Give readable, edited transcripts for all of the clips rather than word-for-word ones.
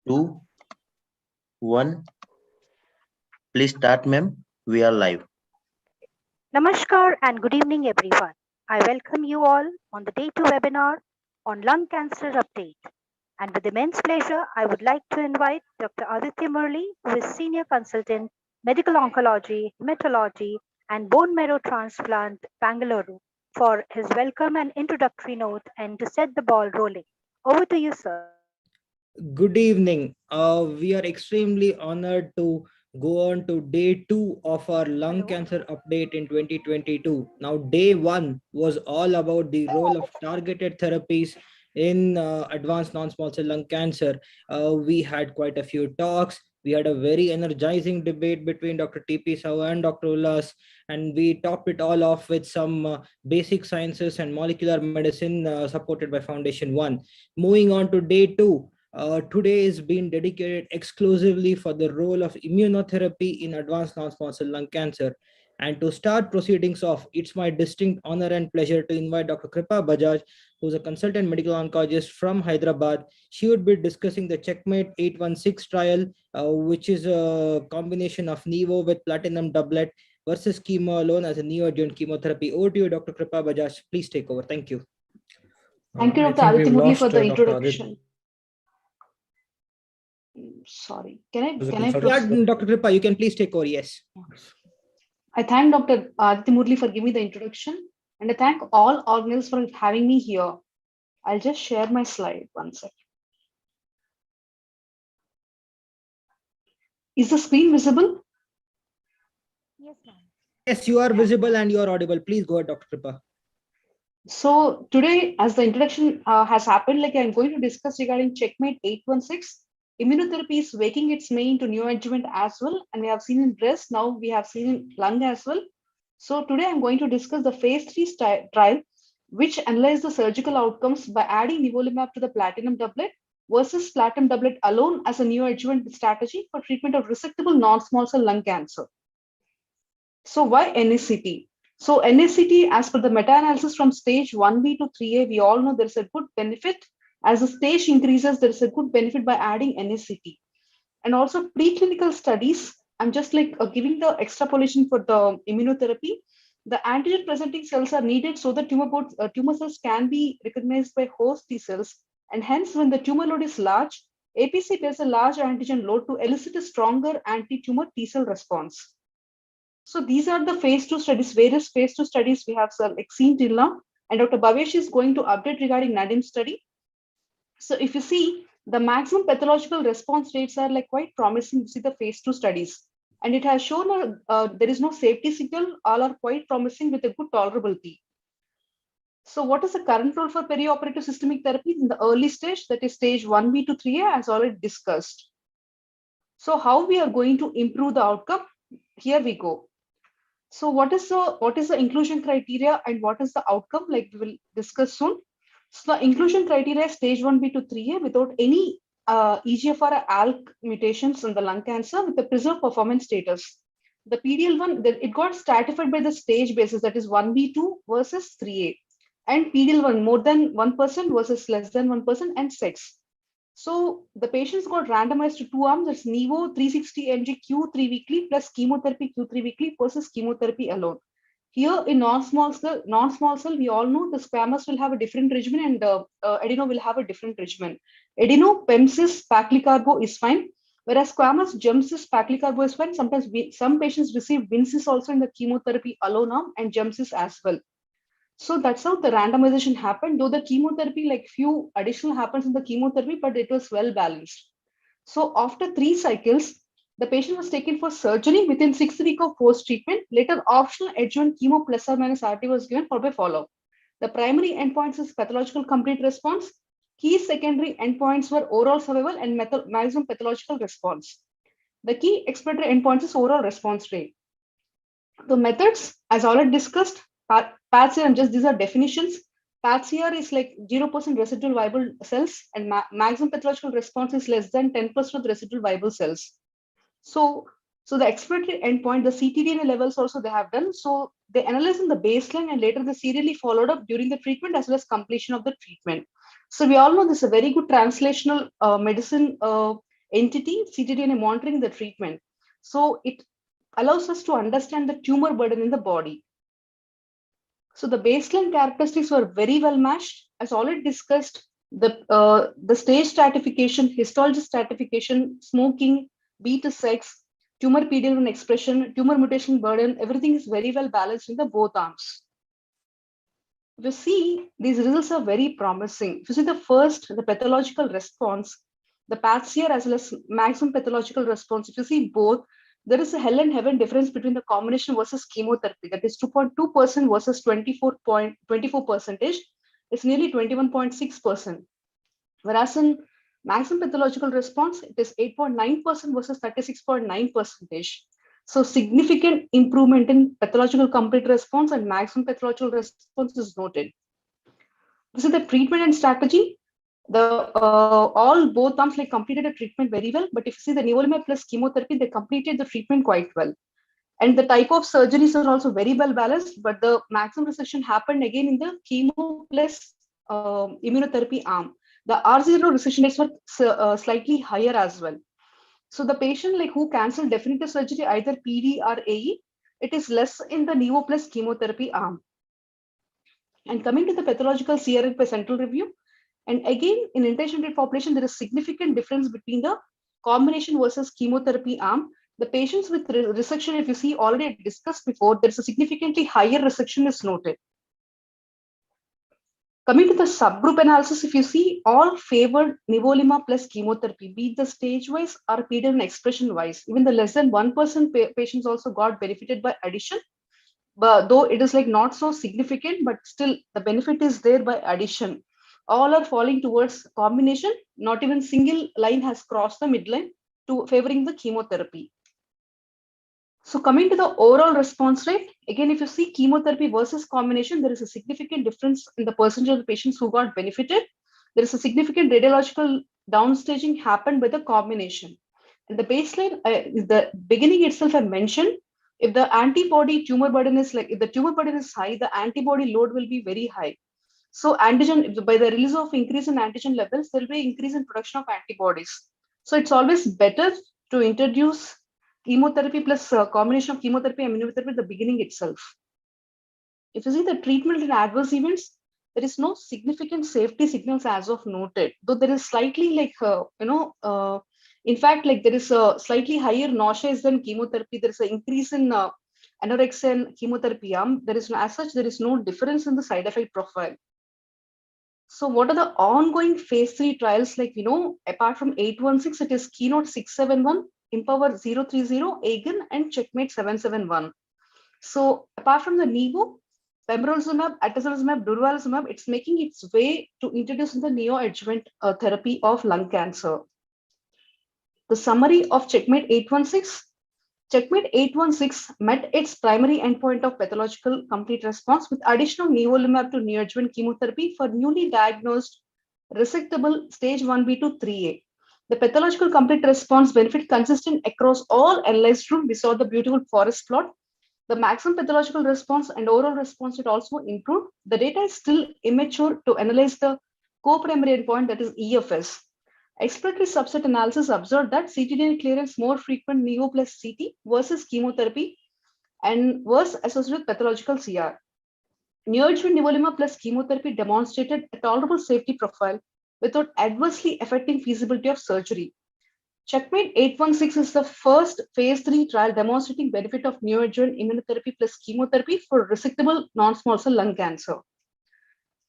2, 1. Please start, ma'am. We are live. Namaskar and good evening, everyone. I welcome you all on the Day 2 webinar on lung cancer update. And with immense pleasure, I would like to invite Dr. Aditya Murali, who is Senior Consultant, Medical Oncology, Hematology, and Bone Marrow Transplant, Bangalore, for his welcome and introductory note and to set the ball rolling. Over to you, sir. Good evening. We are extremely honored to go on to day 2 of our lung Hello. cancer update in 2022. Now, day 1 was all about the role of targeted therapies in advanced non-small cell lung cancer. We had quite a few talks. We had a very energizing debate between Dr. T.P. Sahu and Dr. Ullas, and we topped it all off with some basic sciences and molecular medicine supported by Foundation 1. Moving on to day 2. Today is being dedicated exclusively for the role of immunotherapy in advanced non-small cell lung cancer. And to start proceedings off, it's my distinct honor and pleasure to invite Dr. Kripa Bajaj, who's a consultant medical oncologist from Hyderabad. She would be discussing the Checkmate 816 trial, which is a combination of Nivo with platinum doublet versus chemo alone as a neoadjuvant chemotherapy. Over to you, Dr. Kripa Bajaj. Please take over. Thank you. Thank you, Dr. Aditya Murali, for the introduction. Sorry, can I proceed? Dr. Kripa, you can please take over. Yes. I thank Dr. Aditya Murali for giving me the introduction, and I thank all organizers for having me here. I'll just share my slide. One second. Is the screen visible? Yes, ma'am. Yes, you are visible and you are audible. Please go ahead, Dr. Kripa. So today, as the introduction has happened, I'm going to discuss regarding Checkmate 816. Immunotherapy is making its way into neoadjuvant as well, and we have seen in breast, now we have seen in lung as well. So today I'm going to discuss the phase 3 trial, which analyzes the surgical outcomes by adding nivolumab to the platinum doublet versus platinum doublet alone as a neoadjuvant strategy for treatment of resectable non-small cell lung cancer. So why NSCT? So NSCT, as per the meta-analysis from stage 1B to 3A, we all know there's a good benefit. As the stage increases, there is a good benefit by adding NSCT. And also preclinical studies, I'm just giving the extrapolation for the immunotherapy. The antigen presenting cells are needed so that tumor cells can be recognized by host T cells. And hence, when the tumor load is large, APC does a large antigen load to elicit a stronger anti-tumor T cell response. So these are the phase 2 studies, various phase 2 studies we have seen till now. And Dr. Bhavesh is going to update regarding NADIM study. So if you see, the maximum pathological response rates are quite promising to see the phase 2 studies. And it has shown there is no safety signal, all are quite promising with a good tolerability. So what is the current role for perioperative systemic therapies in the early stage, that is stage 1B to 3A, as already discussed. So how we are going to improve the outcome? Here we go. So what is the inclusion criteria and what is the outcome? We will discuss soon. So the inclusion criteria stage 1B to 3A without any EGFR or ALK mutations in the lung cancer with the preserved performance status. The PDL1, it got stratified by the stage basis, that is 1B2 versus 3A. And PDL1 more than 1% versus less than 1% and sex. So the patients got randomized to 2 arms, that's Nivo 360 mg Q3 weekly plus chemotherapy Q3 weekly versus chemotherapy alone. Here in non-small cell, we all know the squamous will have a different regimen and adeno will have a different regimen. Adeno, PEMSIS, paclicarbo is fine, whereas squamous, GemCis, paclicarbo is fine. Sometimes some patients receive WinCis also in the chemotherapy alone arm and GemCis as well. So that's how the randomization happened, though the chemotherapy, few additional happens in the chemotherapy, but it was well balanced. So after 3 cycles, the patient was taken for surgery within 6 weeks of post-treatment. Later, optional adjuvant chemo plus or minus RT was given for by follow-up. The primary endpoints is pathological complete response. Key secondary endpoints were overall survival and maximum pathological response. The key exploratory endpoints is overall response rate. The methods, as already discussed, PATS and just these are definitions. PATS here is 0% residual viable cells and maximum pathological response is less than 10% of the residual viable cells. So the exploratory endpoint, the ctDNA levels also they have done. So they analyze in the baseline and later they serially followed up during the treatment as well as completion of the treatment. So we all know this is a very good translational medicine entity, ctDNA monitoring the treatment. So it allows us to understand the tumor burden in the body. So the baseline characteristics were very well matched. As already discussed, the stage stratification, histology stratification, smoking, B to sex, tumor PD-L1 expression, tumor mutation burden, everything is very well balanced in the both arms. If you see, these results are very promising. If you see the first, the pathological response, the PATSIR as well as maximum pathological response, if you see both, there is a hell and heaven difference between the combination versus chemotherapy. That is 2.2% versus 24%. It's nearly 21.6%. Whereas in maximum pathological response, it is 8.9% versus 36.9%. So significant improvement in pathological complete response and maximum pathological response is noted. This is the treatment and strategy. All both arms like completed a treatment very well, but if you see the nivolumab plus chemotherapy, they completed the treatment quite well. And the type of surgeries are also very well balanced, but the maximum resection happened again in the chemo plus immunotherapy arm. The R0 resection rates were slightly higher as well. So the patient like who canceled definitive surgery, either PD or AE, it is less in the Nevo plus chemotherapy arm. And coming to the pathological CRSF by central review, and again in intention population, there is significant difference between the combination versus chemotherapy arm. The patients with resection, if you see already discussed before, there's a significantly higher resection is noted. Coming to the subgroup analysis, if you see, all favored nivolumab plus chemotherapy, be it the stage-wise or PD-L1 expression-wise. Even the less than 1% patients also got benefited by addition, but though it is like not so significant, but still the benefit is there by addition. All are falling towards combination. Not even single line has crossed the midline to favoring the chemotherapy. So coming to the overall response rate, again, if you see chemotherapy versus combination, there is a significant difference in the percentage of the patients who got benefited. There is a significant radiological downstaging happened with the combination. And the baseline, the beginning itself I mentioned, if the antibody tumor burden is like, if the tumor burden is high, the antibody load will be very high. So antigen, by the release of increase in antigen levels, there will be increase in production of antibodies. So it's always better to introduce chemotherapy plus combination of chemotherapy and immunotherapy at the beginning itself. If you see the treatment in adverse events, there is no significant safety signals as of noted, though there is slightly like, in fact, like there is a slightly higher nausea than chemotherapy. There is an increase in anorexia and chemotherapy arm. There is, as such, there is no difference in the side effect profile. So what are the ongoing phase 3 trials? Like, apart from 816, it is Keynote 671, Empower 030, AGAN, and Checkmate 771. So apart from the Nivo, pembrolizumab, atezolizumab, durvalizumab, it's making its way to introduce the neoadjuvant therapy of lung cancer. The summary of Checkmate 816. Checkmate 816 met its primary endpoint of pathological complete response with additional nivolumab to neoadjuvant chemotherapy for newly diagnosed resectable stage 1B to 3A. The pathological complete response benefit consistent across all analyzed groups. We saw the beautiful forest plot. The maximum pathological response and overall response rate also improved. The data is still immature to analyze the co-primary endpoint, that is EFS. Exploratory subset analysis observed that ctDNA clearance more frequent Nevo plus CT versus chemotherapy and was associated with pathological CR. Neoadjuvant nivolumab plus chemotherapy demonstrated a tolerable safety profile without adversely affecting feasibility of surgery. Checkmate 816 is the first phase 3 trial demonstrating benefit of neoadjuvant immunotherapy plus chemotherapy for resectable non-small cell lung cancer.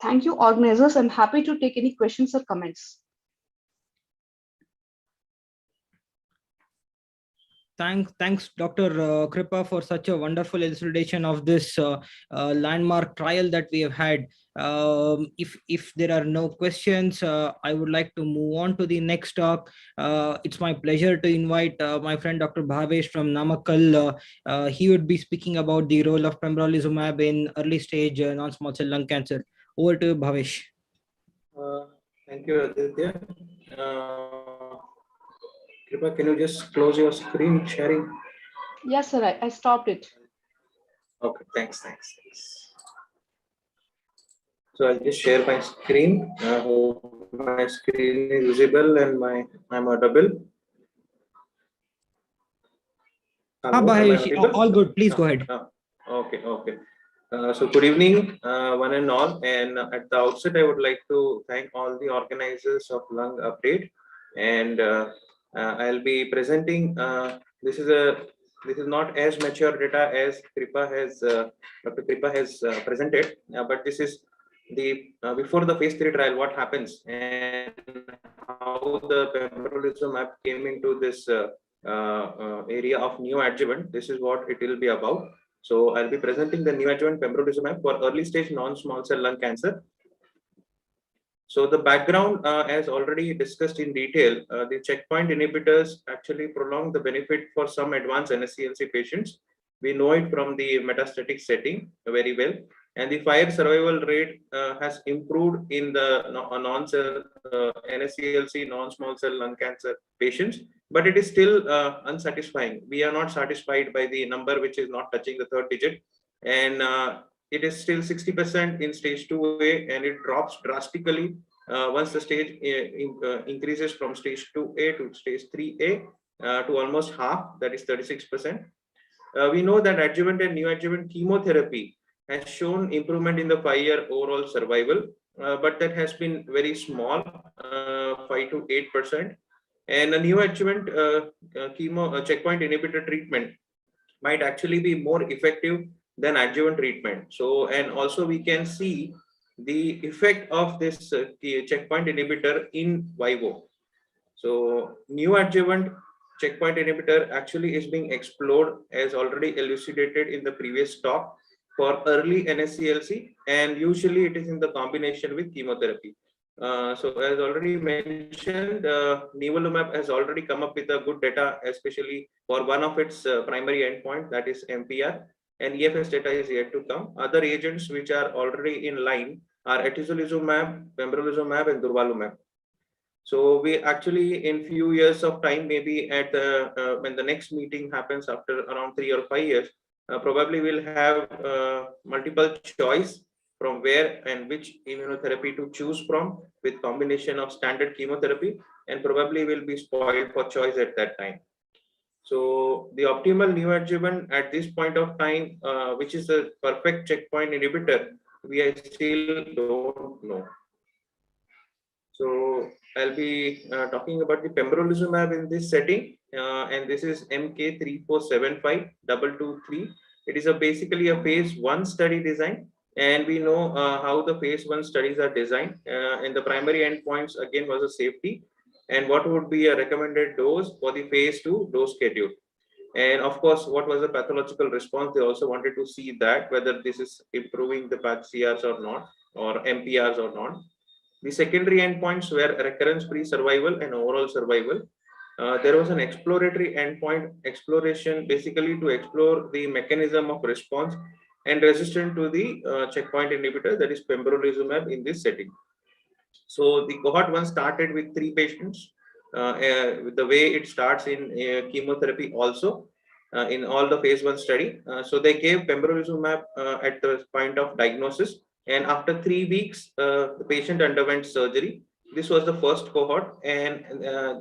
Thank you, organizers. I'm happy to take any questions or comments. Thanks, Dr. Kripa, for such a wonderful elucidation of this landmark trial that we have had. If there are no questions, I would like to move on to the next talk. It's my pleasure to invite my friend Dr. Bhavesh from Namakkal. He would be speaking about the role of pembrolizumab in early stage non-small cell lung cancer. Over to you, Bhavesh. Thank you, Aditya. Kripa, can you just close your screen sharing? Yes, sir. I stopped it. Okay, thanks. So I'll just share my screen. My screen is visible and I'm audible. Hello, am I audible? All good. Please go ahead. Okay, okay. So good evening, one and all. And at the outset, I would like to thank all the organizers of Lung Update. And I'll be presenting. This is not as mature data as Dr. Kripa has presented, but this is the before the phase 3 trial, what happens and how the pembrolizumab came into this area of neoadjuvant. This is what it will be about. So I'll be presenting the neoadjuvant pembrolizumab for early stage non-small cell lung cancer. So the background, as already discussed in detail, the checkpoint inhibitors actually prolong the benefit for some advanced NSCLC patients. We know it from the metastatic setting very well. And the 5-year survival rate has improved in the NSCLC non-small cell lung cancer patients, but it is still unsatisfying. We are not satisfied by the number which is not touching the third digit. And it is still 60% in stage 2A, and it drops drastically once the stage increases from stage 2A to stage 3A to almost half, that is 36%. We know that adjuvant and neoadjuvant chemotherapy has shown improvement in the 5-year overall survival, but that has been very small, 5 to 8%. And a neoadjuvant checkpoint inhibitor treatment might actually be more effective than adjuvant treatment. So, and also we can see the effect of this checkpoint inhibitor in vivo. So, neoadjuvant checkpoint inhibitor actually is being explored as already elucidated in the previous talk for early NSCLC, and usually it is in the combination with chemotherapy. So as already mentioned, nivolumab has already come up with a good data, especially for one of its primary endpoint, that is MPR, and EFS data is yet to come. Other agents which are already in line are atezolizumab, pembrolizumab, and durvalumab. So we actually, in few years of time, maybe at when the next meeting happens after around 3 or 5 years, probably we'll have multiple choice from where and which immunotherapy to choose from with combination of standard chemotherapy, and probably will be spoiled for choice at that time. So the optimal neoadjuvant at this point of time, which is the perfect checkpoint inhibitor, we still don't know. So I'll be talking about the pembrolizumab in this setting, and this is MK3475223. It is basically a phase 1 study design, and we know how the phase 1 studies are designed. And the primary endpoints again was a safety, and what would be a recommended dose for the phase 2 dose schedule. And of course, what was the pathological response? They also wanted to see that whether this is improving the path CRs or not, or MPRs or not. The secondary endpoints were recurrence-free survival and overall survival. There was an exploratory endpoint exploration, basically to explore the mechanism of response and resistance to the checkpoint inhibitor, that is pembrolizumab, in this setting. So the cohort 1 started with 3 patients. With the way it starts in chemotherapy also in all the phase 1 study. So they gave pembrolizumab at the point of diagnosis, and after 3 weeks, the patient underwent surgery. This was the first cohort, and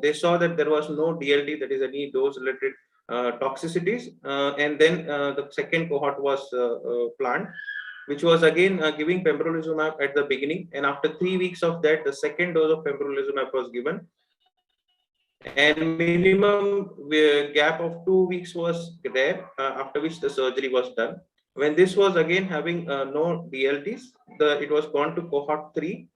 they saw that there was no DLT, that is any dose-related toxicities. And then the second cohort was planned, which was again giving pembrolizumab at the beginning. And after 3 weeks of that, the second dose of pembrolizumab was given. And minimum gap of 2 weeks was there, after which the surgery was done. When this was again having no DLTs, it was gone to cohort 3.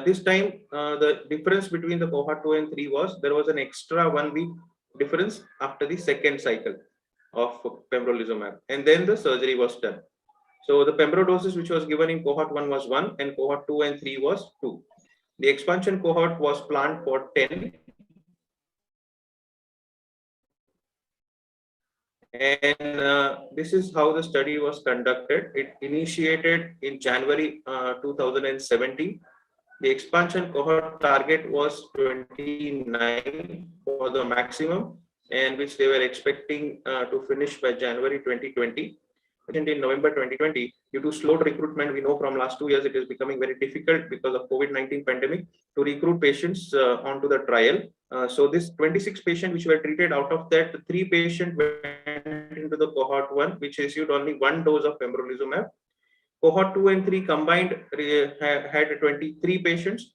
This time, the difference between the cohort 2 and 3 was there was an extra 1 week difference after the second cycle of pembrolizumab, and then the surgery was done. So the pembro doses which was given in cohort 1 was 1, and cohort 2 and 3 was 2. The expansion cohort was planned for 10. And this is how the study was conducted. It initiated in January 2017. The expansion cohort target was 29 for the maximum, and which they were expecting to finish by January 2020. In November 2020, due to slow recruitment, we know from last 2 years it is becoming very difficult because of COVID-19 pandemic to recruit patients onto the trial. So this 26 patients which were treated, out of that, 3 patients went into the cohort 1, which received only 1 dose of pembrolizumab. Cohort 2 and 3 combined had 23 patients,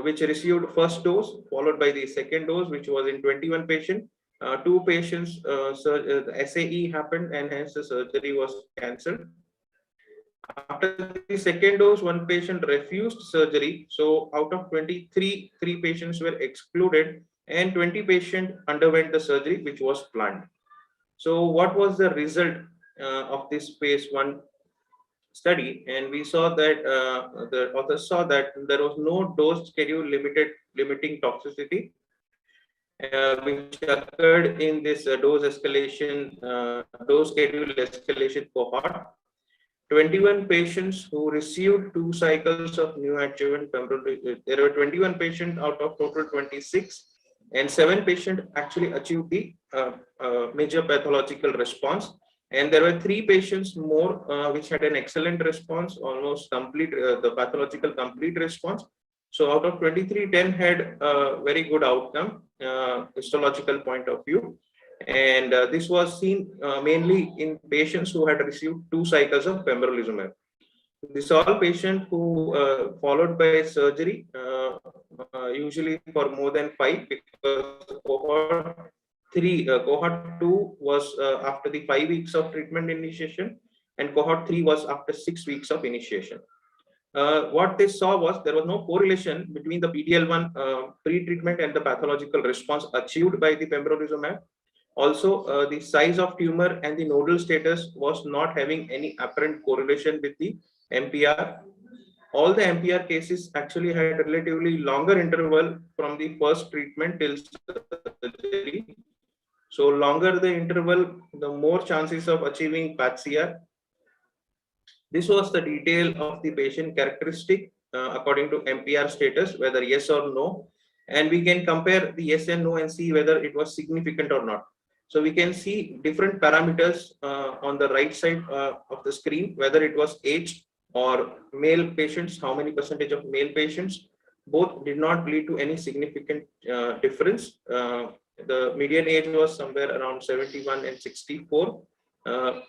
which received first dose, followed by the second dose, which was in 21 patients. 2 patients, the SAE happened, and hence the surgery was cancelled. After the second dose, 1 patient refused surgery. So out of 23, 3 patients were excluded, and 20 patients underwent the surgery, which was planned. So what was the result of this phase 1 study? And we saw that the authors saw that there was no dose schedule limiting toxicity, which occurred in this dose schedule escalation cohort. 21 patients who received 2 cycles of neoadjuvant pembrolizumab. There were 21 patients out of total 26, and 7 patients actually achieved the major pathological response. And there were 3 patients more which had an excellent response, almost complete, the pathological complete response. So out of 23, 10 had a very good outcome, histological point of view. And this was seen mainly in patients who had received 2 cycles of pembrolizumab. These all patients who followed by surgery, usually for more than 5, because cohort 2 was after the 5 weeks of treatment initiation, and cohort 3 was after 6 weeks of initiation. What they saw was there was no correlation between the PD-L1 pre-treatment and the pathological response achieved by the pembrolizumab. Also, the size of tumor and the nodal status was not having any apparent correlation with the MPR. All the MPR cases actually had relatively longer interval from the first treatment till surgery. So longer the interval, the more chances of achieving PathCR. This was the detail of the patient characteristic according to MPR status, whether yes or no. And we can compare the yes and no and see whether it was significant or not. So we can see different parameters on the right side of the screen, whether it was age or male patients, how many percentage of male patients. Both did not lead to any significant difference. The median age was somewhere around 71 and 64.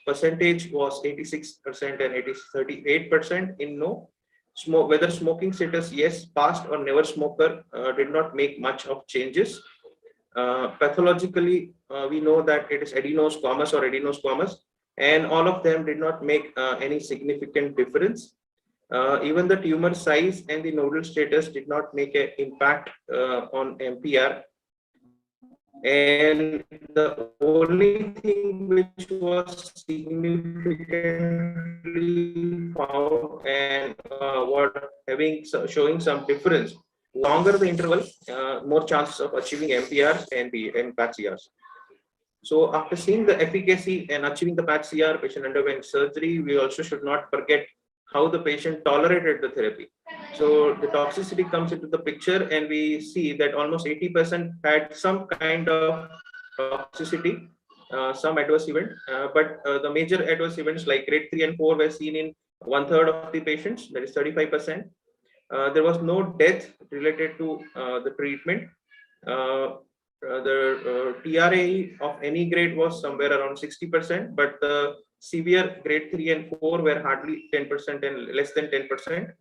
Percentage was 86% and 38% in no. Whether smoking status, yes, past or never smoker, did not make much of changes. Pathologically, we know that it is adenosquamous or adenosquamous, and all of them did not make any significant difference. Even the tumor size and the nodal status did not make an impact on MPR. And the only thing which was significantly found and showing some difference, longer the interval, more chances of achieving MPRs and PathCRs. So after seeing the efficacy and achieving the PathCR, patient underwent surgery. We also should not forget how the patient tolerated the therapy. So the toxicity comes into the picture, and we see that almost 80% had some kind of toxicity, some adverse event, but the major adverse events like grade 3 and 4 were seen in 1/3 of the patients, that is 35%. There was no death related to the treatment. The TRAE of any grade was somewhere around 60%, but the severe grade 3 and 4 were hardly 10% and less than 10%.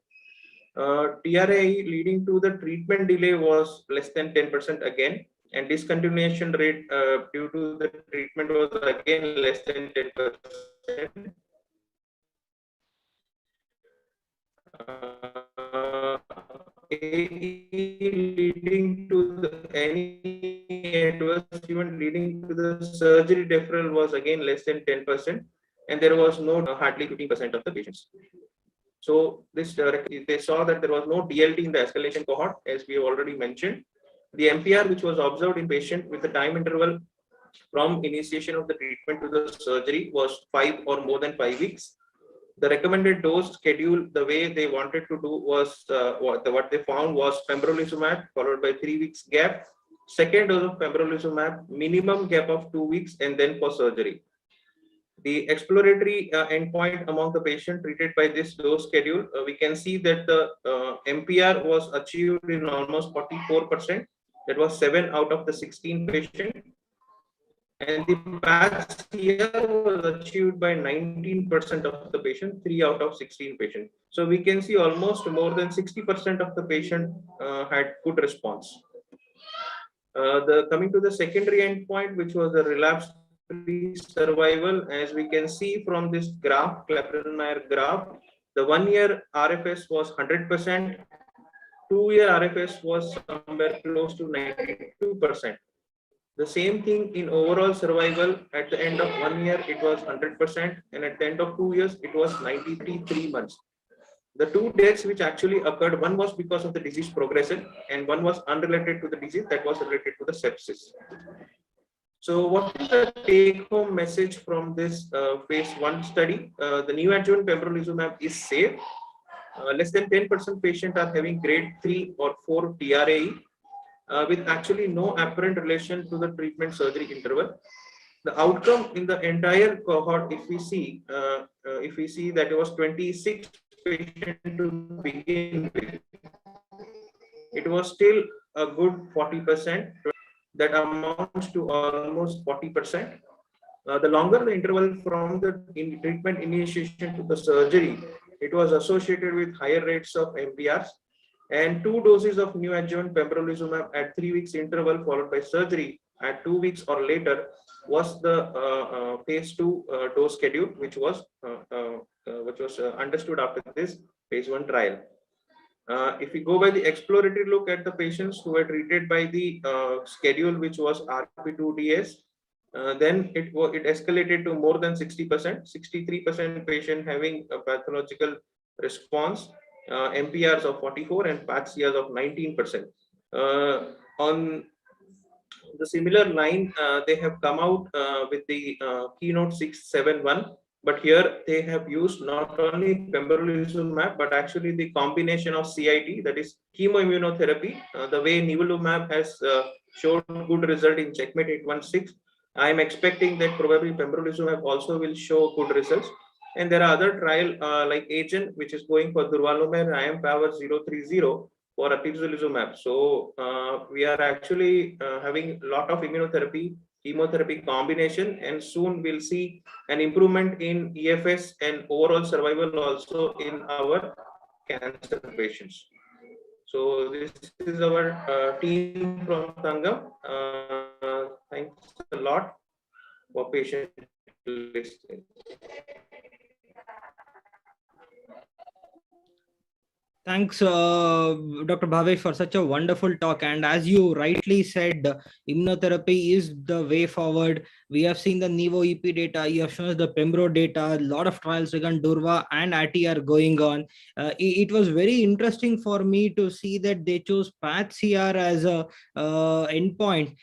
TRAE leading to the treatment delay was less than 10% again, and discontinuation rate due to the treatment was again less than 10%. Leading to any adverse event leading to the surgery deferral was again less than 10%, and there was no hardly 15% of the patients. So this they saw that there was no DLT in the escalation cohort, as we have already mentioned. The MPR which was observed in patient with the time interval from initiation of the treatment to the surgery was 5 or more than 5 weeks. The recommended dose schedule, the way they wanted to do was what they found was pembrolizumab followed by 3 weeks gap, second dose of pembrolizumab, minimum gap of 2 weeks, and then for surgery. The exploratory endpoint among the patient treated by this dose schedule, we can see that the MPR was achieved in almost 44%, That was 7 out of the 16 patients. And the patch here was achieved by 19% of the patient, 3 out of 16 patients. So we can see almost more than 60% of the patient had good response. Coming to the secondary endpoint, which was the relapse-free survival, as we can see from this graph, Kaplan-Meier graph, the 1-year RFS was 100%, 2-year RFS was somewhere close to 92%. The same thing in overall survival. At the end of 1 year, it was 100%, and at the end of 2 years, it was 93 months. The two deaths which actually occurred, one was because of the disease progression, and one was unrelated to the disease, that was related to the sepsis. So what is the take-home message from this phase 1 study? The neoadjuvant pembrolizumab is safe. Less than 10% patients are having grade 3 or 4 TRAE. With actually no apparent relation to the treatment surgery interval. The outcome in the entire cohort, if we see that it was 26 patients to begin with, it was still a good 40%. That amounts to almost 40%. The longer the interval from the treatment initiation to the surgery, it was associated with higher rates of MPRs. And 2 doses of neoadjuvant pembrolizumab at 3 weeks interval followed by surgery at 2 weeks or later was the phase 2 dose schedule, which was understood after this phase 1 trial. If we go by the exploratory look at the patients who were treated by the schedule, which was RP2DS, then it escalated to more than 60%, 63% patient having a pathological response, MPRs of 44 and PATH-CRs of 19%. On the similar line, they have come out with the keynote 671, but here they have used not only pembrolizumab, but actually the combination of CIT, that is chemoimmunotherapy, the way nivolumab has showed good result in Checkmate 816. I am expecting that probably pembrolizumab also will show good results. And there are other trial like Agent, which is going for durvalumab, IM power 030 for atezolizumab. So we are actually having a lot of immunotherapy, chemotherapy combination, and soon we'll see an improvement in EFS and overall survival also in our cancer patients. So this is our team from Sangam. Thanks a lot for patient listening. Thanks, Dr. Bhavesh, for such a wonderful talk. And as you rightly said, immunotherapy is the way forward. We have seen the Nivo EP data. You have shown us the Pembro data. A lot of trials regarding Durva and ATI are going on. It was very interesting for me to see that they chose PATH-CR as a endpoint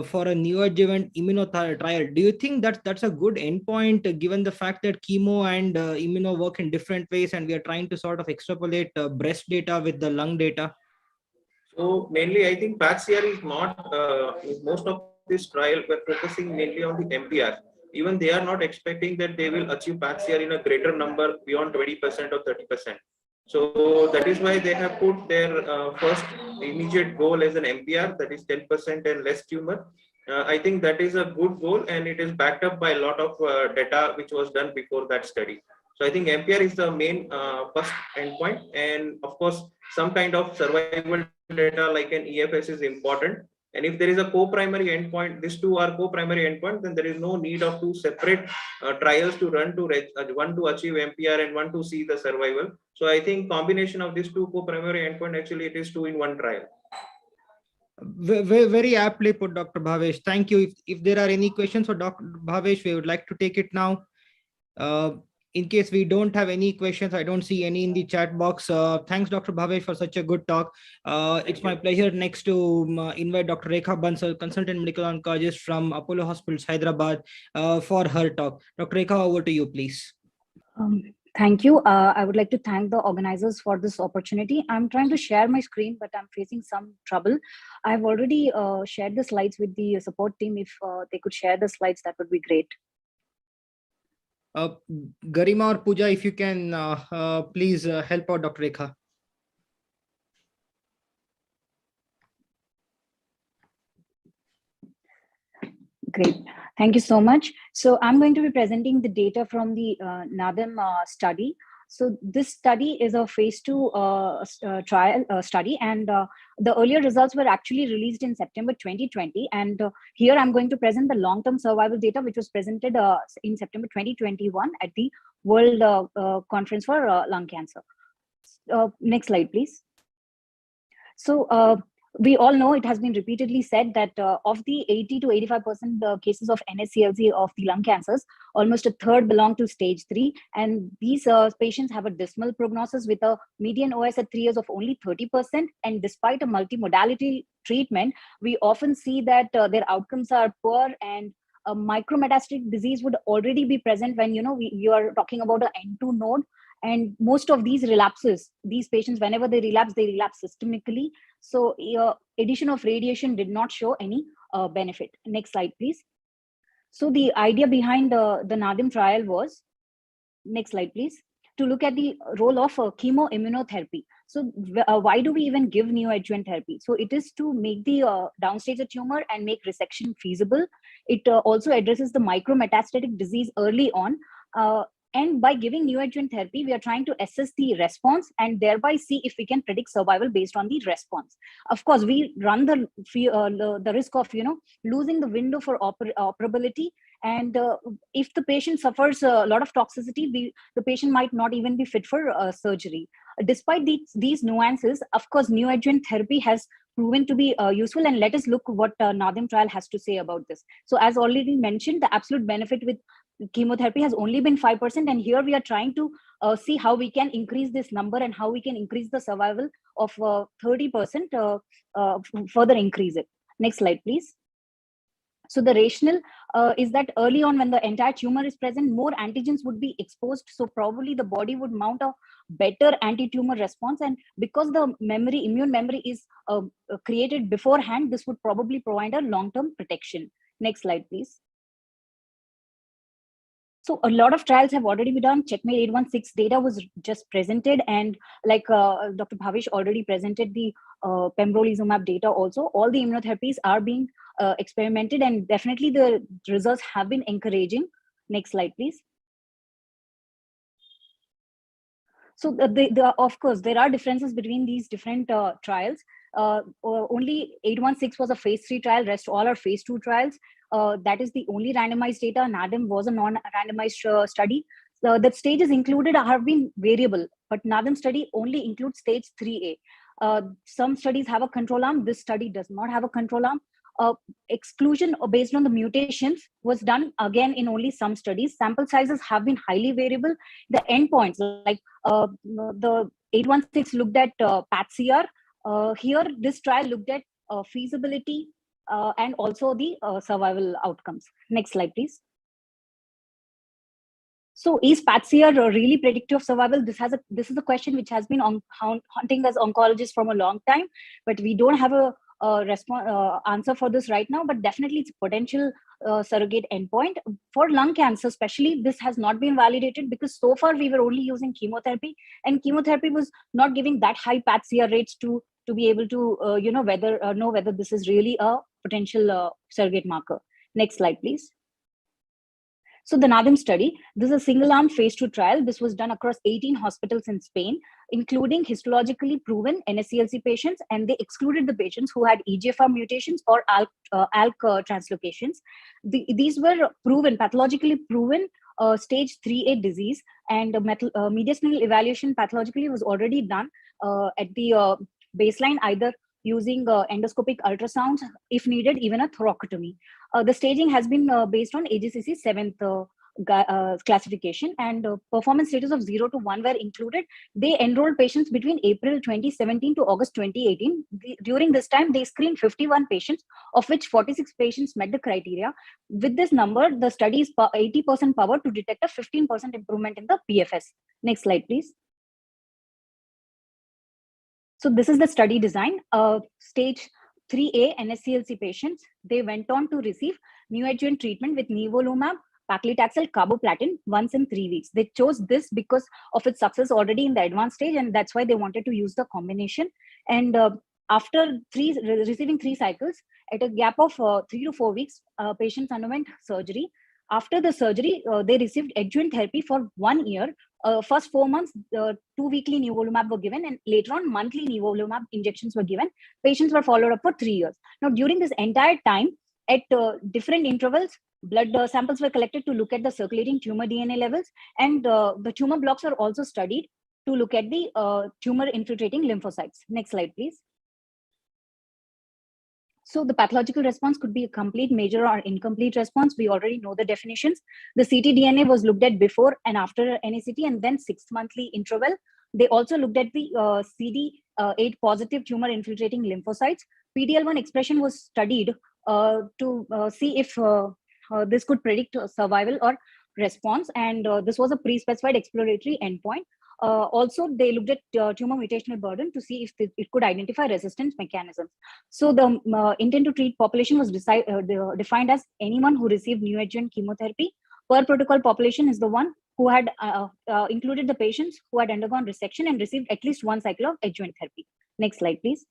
for a neoadjuvant immunotherapy trial. Do you think that's a good endpoint given the fact that chemo and immuno work in different ways, and we are trying to sort of extrapolate breast data with the lung data? So mainly, I think PATH-CR is not, most of this trial we're focusing mainly on the MPR. Even they are not expecting that they will achieve PATH-CR in a greater number beyond 20% or 30%. So that is why they have put their first immediate goal as an MPR, that is 10% and less tumor. I think that is a good goal, and it is backed up by a lot of data which was done before that study. So I think MPR is the main first endpoint, and of course, some kind of survival data like an EFS is important. And if there is a co-primary endpoint, these two are co-primary endpoint, then there is no need of two separate trials to run to one to achieve MPR and one to see the survival. So I think combination of these two co-primary endpoint, actually it is 2 in 1 trial. Very aptly put, Dr. Bhavesh. Thank you. If there are any questions for Dr. Bhavesh, we would like to take it now. In case we don't have any questions, I don't see any in the chat box. Thanks, Dr. Bhavesh, for such a good talk. It's my pleasure next to invite Dr. Rekha Bansal, consultant medical oncologist from Apollo Hospitals, Hyderabad, for her talk. Dr. Rekha, over to you, please. Thank you. I would like to thank the organizers for this opportunity. I'm trying to share my screen, but I'm facing some trouble. I've already shared the slides with the support team. If they could share the slides, that would be great. Garima or Pooja, if you can please help out Dr. Rekha. Great. Thank you so much. So I'm going to be presenting the data from the NADIM study. So this study is a phase 2 trial study, and the earlier results were actually released in September 2020. And here I'm going to present the long-term survival data, which was presented in September 2021 at the World Conference for Lung Cancer. Next slide, please. So we all know, it has been repeatedly said that of the 80 to 85% cases of NSCLC of the lung cancers, almost a third belong to stage 3. And these patients have a dismal prognosis with a median OS at 3 years of only 30%. And despite a multimodality treatment, we often see that their outcomes are poor, and a micrometastatic disease would already be present when you are talking about an N2 node. And most of these relapses, these patients, whenever they relapse systemically. So addition of radiation did not show any benefit. Next slide, please. So the idea behind the NADIM trial was, next slide, please, to look at the role of chemoimmunotherapy. So why do we even give neoadjuvant therapy? So it is to make the downstage a tumor and make resection feasible. It also addresses the micrometastatic disease early on. And by giving neoadjuvant therapy, we are trying to assess the response and thereby see if we can predict survival based on the response. Of course, we run the risk of losing the window for operability. And if the patient suffers a lot of toxicity, the patient might not even be fit for surgery. Despite these nuances, of course, neoadjuvant therapy has proven to be useful. And let us look what NADIM trial has to say about this. So as already mentioned, the absolute benefit with chemotherapy has only been 5%. And here we are trying to see how we can increase this number and how we can increase the survival of 30%, further increase it. Next slide, please. So the rationale is that early on, when the entire tumor is present, more antigens would be exposed. So probably the body would mount a better anti-tumor response. And because the immune memory is created beforehand, this would probably provide a long-term protection. Next slide, please. So a lot of trials have already been done. Checkmate 816 data was just presented, and like Dr. Bhavish already presented the pembrolizumab data also. All the immunotherapies are being experimented, and definitely the results have been encouraging. Next slide, please. So of course, there are differences between these different trials. Only 816 was a phase 3 trial, rest all are phase 2 trials. That is the only randomized data. NADIM was a non-randomized study. The stages included have been variable, but NADIM study only includes stage 3A. Some studies have a control arm. This study does not have a control arm. Exclusion based on the mutations was done again in only some studies. Sample sizes have been highly variable. The endpoints, like the 816 looked at PAT-CR. Here, this trial looked at feasibility and also the survival outcomes. Next slide, please. So is PAT-CR really predictive of survival? This is a question which has been haunting us oncologists from a long time, but we don't have a answer for this right now. But definitely it's a potential surrogate endpoint. For lung cancer especially, this has not been validated because so far we were only using chemotherapy, and chemotherapy was not giving that high PAT-CR rates to be able to know whether this is really a potential surrogate marker. Next slide, please. So the NADIM study, this is a single-arm phase 2 trial. This was done across 18 hospitals in Spain, including histologically proven NSCLC patients, and they excluded the patients who had EGFR mutations or ALK translocations. These were pathologically proven stage 3A disease, and medicinal evaluation pathologically was already done at the baseline, either using endoscopic ultrasounds, if needed, even a thoracotomy. The staging has been based on AJCC 7th classification, and performance status of 0 to 1 were included. They enrolled patients between April 2017 to August 2018. During this time, they screened 51 patients, of which 46 patients met the criteria. With this number, the study is 80% power to detect a 15% improvement in the PFS. Next slide, please. So this is the study design. Stage 3A NSCLC patients, they went on to receive neoadjuvant treatment with nivolumab, paclitaxel, carboplatin once in 3 weeks. They chose this because of its success already in the advanced stage, and that's why they wanted to use the combination. And after receiving 3 cycles, At a gap of 3 to 4 weeks, patients underwent surgery. After the surgery, they received adjuvant therapy for 1 year. First 4 months, 2 weekly nivolumab were given, and later on monthly nivolumab injections were given. Patients were followed up for 3 years. Now, during this entire time, at different intervals, blood samples were collected to look at the circulating tumor DNA levels, and the tumor blocks were also studied to look at the tumor infiltrating lymphocytes. Next slide, please. So the pathological response could be a complete, major, or incomplete response. We already know the definitions. The ctDNA was looked at before and after NACT, and then 6-monthly interval. They also looked at the CD8 positive tumor infiltrating lymphocytes. PD-L1 expression was studied to see if this could predict survival or response, and this was a pre-specified exploratory endpoint. Also, they looked at tumor mutational burden to see if it could identify resistance mechanisms. So the intent to treat population was defined as anyone who received neoadjuvant chemotherapy. Per protocol population is the one who had included the patients who had undergone resection and received at least 1 cycle of adjuvant therapy. Next slide, please.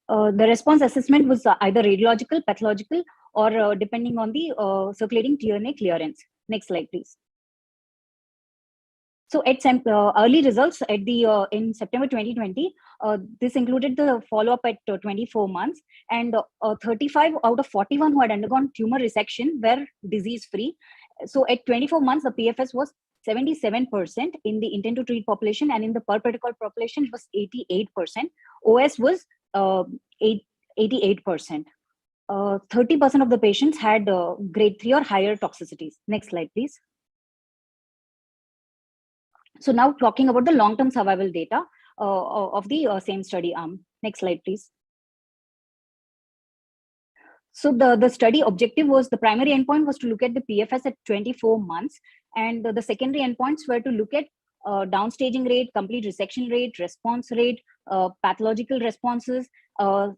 The response assessment was either radiological, pathological, or depending on the circulating DNA clearance. Next slide, please. So at early results at the in September 2020, this included the follow-up at 24 months, and 35 out of 41 who had undergone tumor resection were disease-free. So at 24 months, the PFS was 77% in the intent to treat population, and in the per protocol population, it was 88%. OS was 88%. 30% of the patients had grade 3 or higher toxicities. Next slide, please. So now talking about the long-term survival data of the same study arm. Next slide, please. So the study objective was, the primary endpoint was to look at the PFS at 24 months, and the secondary endpoints were to look at downstaging rate, complete resection rate, response rate, pathological responses, of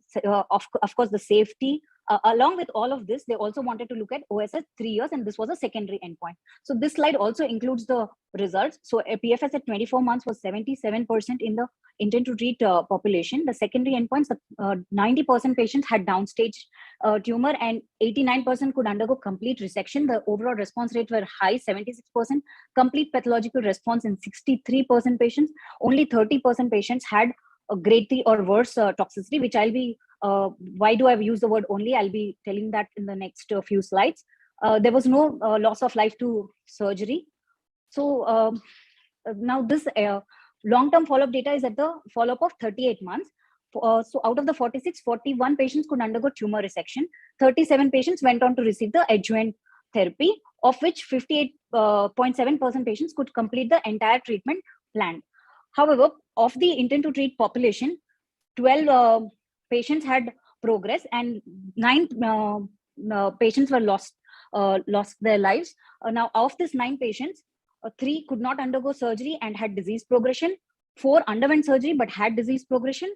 course the safety. Along with all of this, they also wanted to look at OS at 3 years, and this was a secondary endpoint. So this slide also includes the results. So a PFS at 24 months was 77% in the intent to treat population. The secondary endpoints, 90% patients had downstage tumor, and 89% could undergo complete resection. The overall response rate were high, 76%. Complete pathological response in 63% patients. Only 30% patients had a grade 3 or worse toxicity, which I'll be, why do I use the word only? I'll be telling that in the next few slides. There was no loss of life to surgery. So now this long-term follow-up data is at the follow-up of 38 months. So out of the 46, 41 patients could undergo tumor resection. 37 patients went on to receive the adjuvant therapy, of which 58.7% patients could complete the entire treatment plan. However, of the intent to treat population, 12 patients had progress, and 9 patients were lost their lives. Now, of these 9 patients, 3 could not undergo surgery and had disease progression. 4 underwent surgery but had disease progression.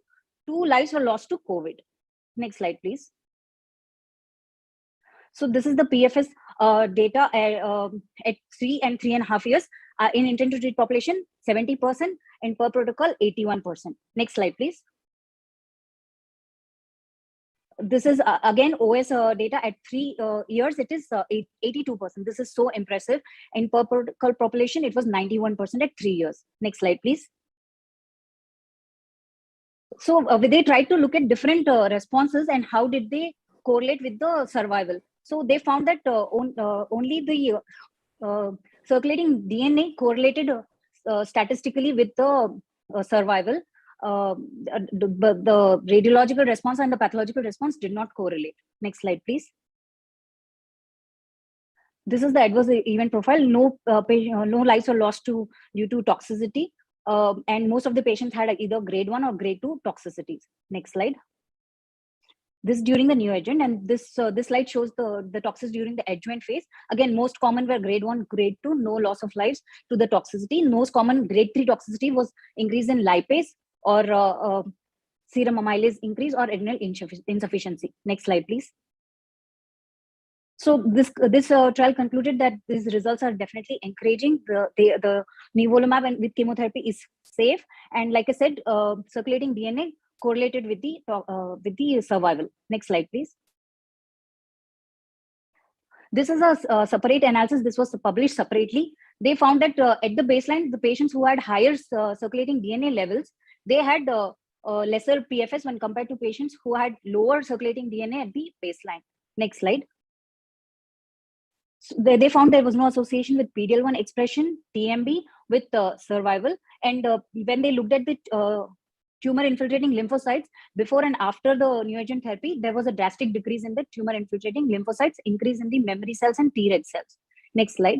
2 lives were lost to COVID. Next slide, please. So this is the PFS data at 3 and 3.5 years. In intent to treat population, 70%, and per protocol, 81%. Next slide, please. This is again OS data at 3 years. It is 82%. This is so impressive. In per protocol population, it was 91% at 3 years. Next slide, please. So they tried to look at different responses and how did they correlate with the survival. So they found that only the circulating DNA correlated statistically with the survival. The radiological response and the pathological response did not correlate. Next slide, please. This is the adverse event profile. No lives were lost due to toxicity, and most of the patients had either grade 1 or grade 2 toxicities. Next slide. This during the neoadjuvant, and this slide shows the toxins during the adjuvant phase. Again, most common were grade 1, grade 2, no loss of lives to the toxicity. Most common grade 3 toxicity was increase in lipase or serum amylase increase or adrenal insufficiency. Next slide, please. So this trial concluded that these results are definitely encouraging. The nivolumab and with chemotherapy is safe, and like I said, circulating DNA correlated with the survival. Next slide, please. This is a separate analysis. This was published separately. They found that at the baseline, the patients who had higher circulating DNA levels, they had lesser PFS when compared to patients who had lower circulating DNA at the baseline. Next slide. So they found there was no association with PD-L1 expression, TMB, with survival. And when they looked at the tumor infiltrating lymphocytes before and after the neoadjuvant therapy, there was a drastic decrease in the tumor infiltrating lymphocytes, increase in the memory cells and Treg cells. Next slide.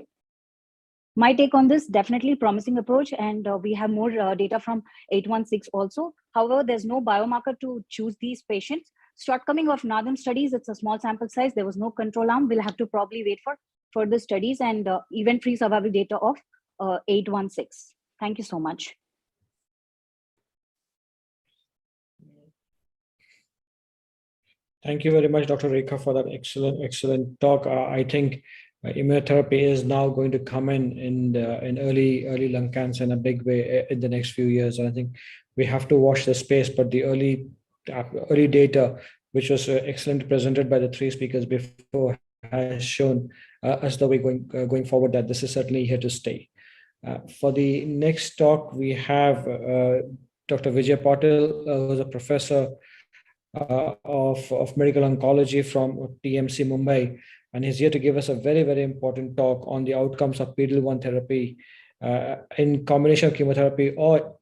My take on this, definitely promising approach, and we have more data from 816 also. However, there's no biomarker to choose these patients. Shortcoming of Nadam studies, it's a small sample size. There was no control arm. We'll have to probably wait for further studies and event-free survival data of 816. Thank you so much. Thank you very much, Dr. Rekha, for that excellent talk. I think immunotherapy is now going to come in early lung cancer in a big way in the next few years. And I think we have to watch the space, but the early data, which was excellently presented by the three speakers before, has shown us the way going forward that this is certainly here to stay. For the next talk, we have Dr. Vijay Patil, who's a professor of medical oncology from TMC Mumbai, and he's here to give us a very, very important talk on the outcomes of PD-L1 therapy in combination of chemotherapy or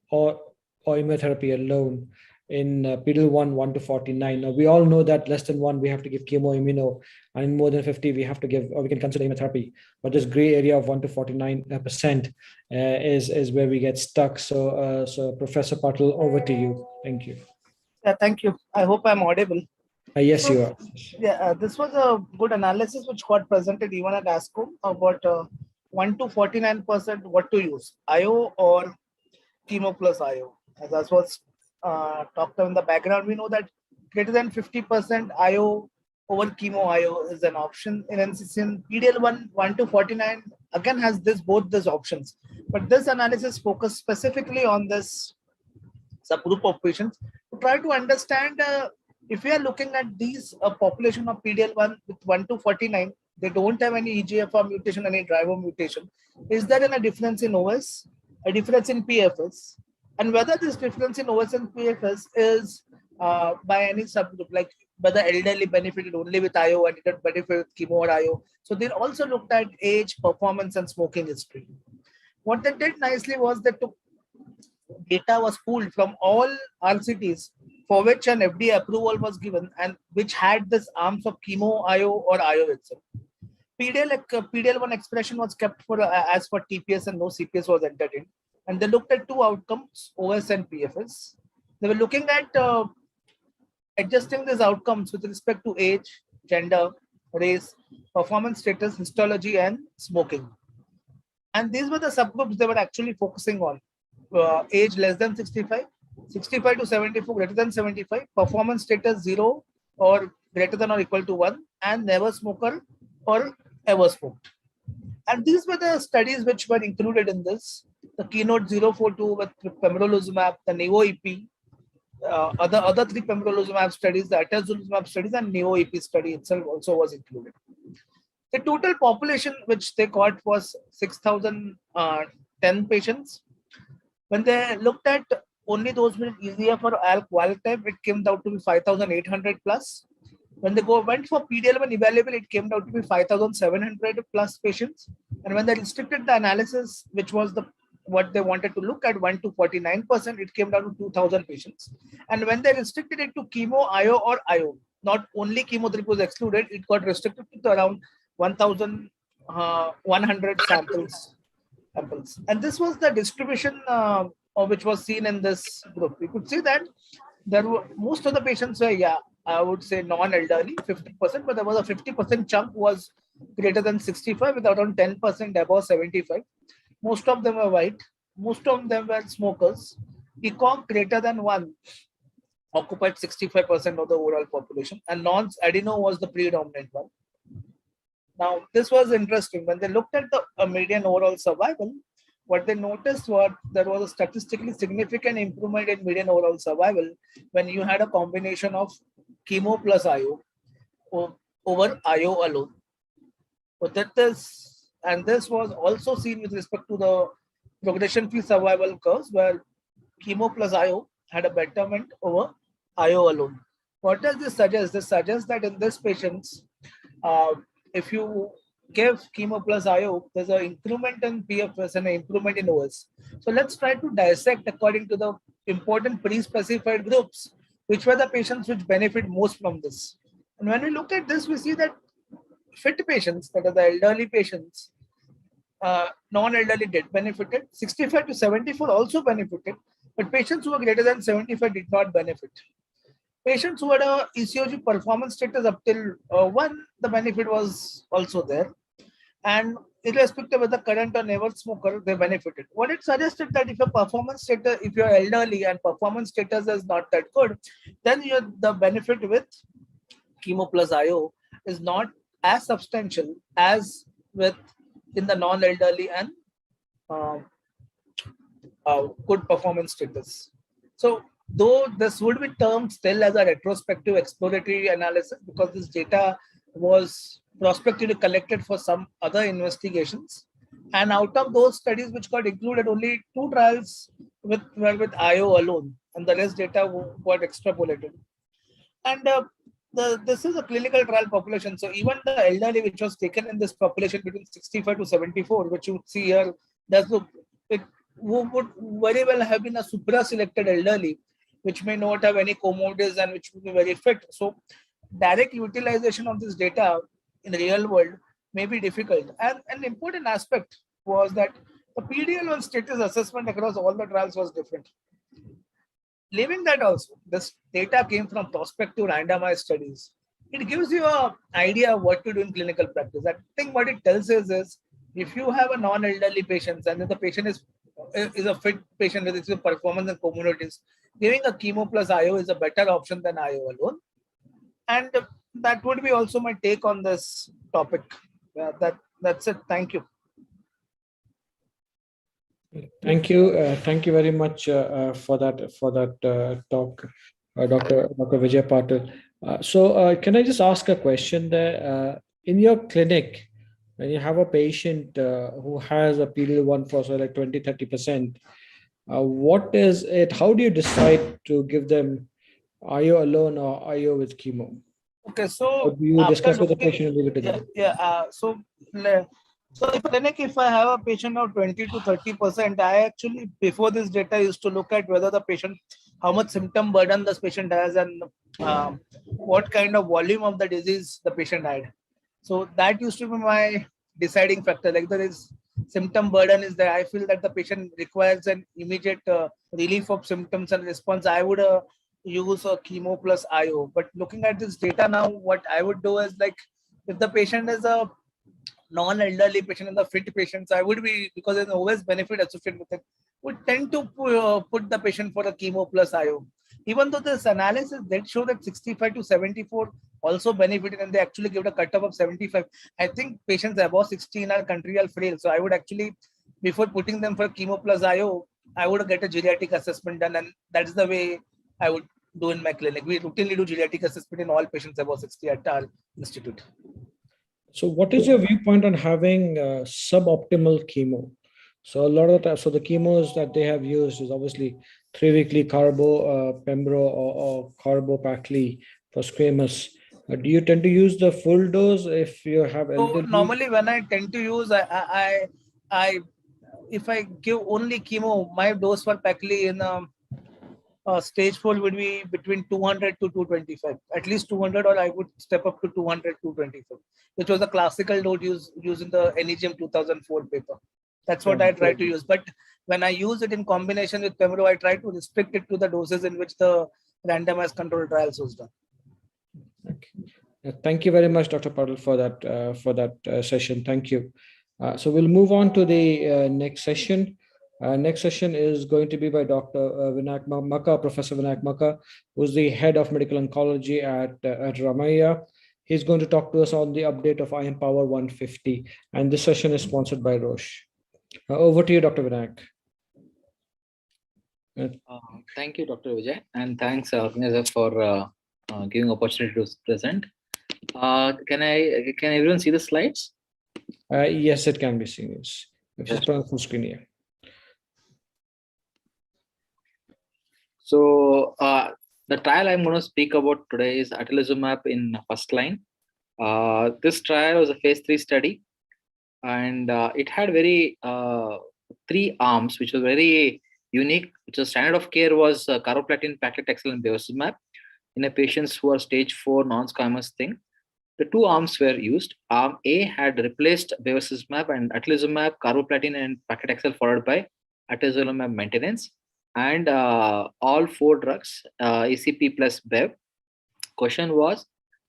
immunotherapy alone in PD-L1 1 to 49. Now, we all know that less than 1 we have to give chemo immuno, and in more than 50 we have to give, or we can consider immunotherapy. But this gray area of 1 to 49% is where we get stuck. So Professor Patil, over to you. Thank you. Yeah, thank you. I hope I'm audible. Yes, you are. Yeah, this was a good analysis which got presented even at ASCO about 1 to 49% what to use, IO or chemo plus IO. As was talked in the background, we know that greater than 50% IO over chemo IO is an option in NCCN. PD-L1 1 to 49 again has both these options, but this analysis focused specifically on this subgroup of patients to try to understand if we are looking at these population of PD-L1 with 1 to 49, they don't have any EGFR mutation, any driver mutation. Is there a difference in OS, a difference in PFS, and whether this difference in OS and PFS is by any subgroup, like whether elderly benefited only with IO and didn't benefit with chemo or IO. So they also looked at age, performance, and smoking history. What they did nicely was they took data was pooled from all RCTs for which an FDA approval was given and which had this arms of chemo, IO, or IO itself. PD-L1 expression was kept for as for TPS and no CPS was entered in. And they looked at two outcomes, OS and PFS. They were looking at adjusting these outcomes with respect to age, gender, race, performance status, histology, and smoking. And these were the subgroups they were actually focusing on. Age less than 65, 65 to 74, greater than 75, performance status 0 or greater than or equal to 1, and never smoker or ever smoked. And these were the studies which were included in this. The Keynote 042 with pembrolizumab, the NEO-EP, other three pembrolizumab studies, the atezolizumab studies, and NEO-EP study itself also was included. The total population which they got was 6,010 patients. When they looked at only those with EGFR or ALK wild type, it came down to be 5,800 plus. When they went for PD-L1 evaluable, it came down to be 5,700 plus patients. And when they restricted the analysis, which was what they wanted to look at, 1 to 49%, it came down to 2,000 patients. And when they restricted it to chemo, IO, or IO, not only chemotherapy was excluded, it got restricted to around 1,100 samples. And this was the distribution which was seen in this group. You could see that there were most of the patients were, I would say non-elderly, 50%, but there was a 50% chunk was greater than 65 with around 10% above 75. Most of them were white. Most of them were smokers. ECOG greater than 1 occupied 65% of the overall population, and non-adeno was the predominant one. Now, this was interesting. When they looked at the median overall survival, what they noticed was there was a statistically significant improvement in median overall survival when you had a combination of chemo plus IO over IO alone. But this was also seen with respect to the progression-free survival curves, where chemo plus IO had a betterment over IO alone. What does this suggest? This suggests that in this patients, if you give chemo plus IO, there's an increment in PFS and an improvement in OS. So let's try to dissect according to the important pre-specified groups, which were the patients which benefit most from this. And when we look at this, we see that fit patients, that are the elderly patients, non-elderly did benefited. 65 to 74 also benefited, but patients who were greater than 75 did not benefit. Patients who had a ECOG performance status up till 1, the benefit was also there. And irrespective of the current or never smoker, they benefited. What it suggested that if your performance status, if you're elderly and performance status is not that good, then the benefit with chemo plus IO is not as substantial as with in the non-elderly and good performance status. So though this would be termed still as a retrospective exploratory analysis, because this data was prospectively collected for some other investigations, and out of those studies which got included, only 2 trials were with IO alone, and the rest data got extrapolated. And this is a clinical trial population, so even the elderly which was taken in this population between 65 to 74, which you see here, it would very well have been a supra-selected elderly, which may not have any comorbidities and which will be very fit. So direct utilization of this data in the real world may be difficult. And an important aspect was that the PDL1 status assessment across all the trials was different. Leaving that also, this data came from prospective randomized studies. It gives you an idea of what to do in clinical practice. I think what it tells us is, if you have a non-elderly patient and if the patient is a fit patient with its performance and comorbidities, giving a chemo plus IO is a better option than IO alone. And that would be also my take on this topic. That's it. Thank you. Thank you. Thank you very much for that talk, Dr. Vijay Patil. So can I just ask a question there? In your clinic, when you have a patient who has a PD-L1 for like 20-30%, what is it? How do you decide to give them IO alone or IO with chemo? Okay, so or do you discuss with the patient and leave it to them? So in clinic, if I have a patient of 20 to 30%, I actually, before this data, used to look at whether the patient, how much symptom burden this patient has, and what kind of volume of the disease the patient had. So that used to be my deciding factor. Like, there is symptom burden is there, I feel that the patient requires an immediate relief of symptoms and response, I would use a chemo plus IO. But looking at this data now, what I would do is, like, if the patient is a non-elderly patient and the fit patients, I would be, because there's always benefit associated with it, would tend to put the patient for a chemo plus IO. Even though this analysis did show that 65 to 74 also benefited and they actually gave a cutoff of 75. I think patients above 16 are country frail. So I would actually, before putting them for chemo plus IO, I would get a geriatric assessment done, and that's the way I would do in my clinic. We routinely do geriatric assessment in all patients above 60 at our institute. So what is your viewpoint on having suboptimal chemo? So a lot of the time, so the chemos that they have used is obviously 3-weekly carbo, pembro, or carbopacli for squamous. Do you tend to use the full dose if you have? So normally when I tend to use, if I give only chemo, my dose for pacli in stage 4 would be between 200 to 225, at least 200, or I would step up to 200, 225, which was a classical dose used in the NEGM 2004 paper. That's what I try to use. But when I use it in combination with pembro, I try to restrict it to the doses in which the randomized controlled trials was done. Okay. Thank you very much, Dr. Patil, for that session. Thank you. So we'll move on to the next session. Next session is going to be by Dr. Vinayak Makka, Professor Vinayak Makka, who's the head of medical oncology at Ramaiah. He's going to talk to us on the update of IMpower 150, and this session is sponsored by Roche. Over to you, Dr. Vinayak. Thank you, Dr. Vijay, and thanks, organizer, for giving opportunity to present. Can everyone see the slides? Yes, it can be seen. Yes. Just put on full screen here. So the trial I'm going to speak about today is atezolizumab in first line. This trial was a phase 3 study, and it had very 3 arms, which was very unique. Which was standard of care was carboplatin, paclitaxel, and bevacizumab in a patients who are stage 4 non-squamous thing. The 2 arms were used. Arm A had replaced bevacizumab and atezolizumab, carboplatin, and paclitaxel, followed by atezolizumab maintenance, and all 4 drugs, ECP plus Bev. Question was,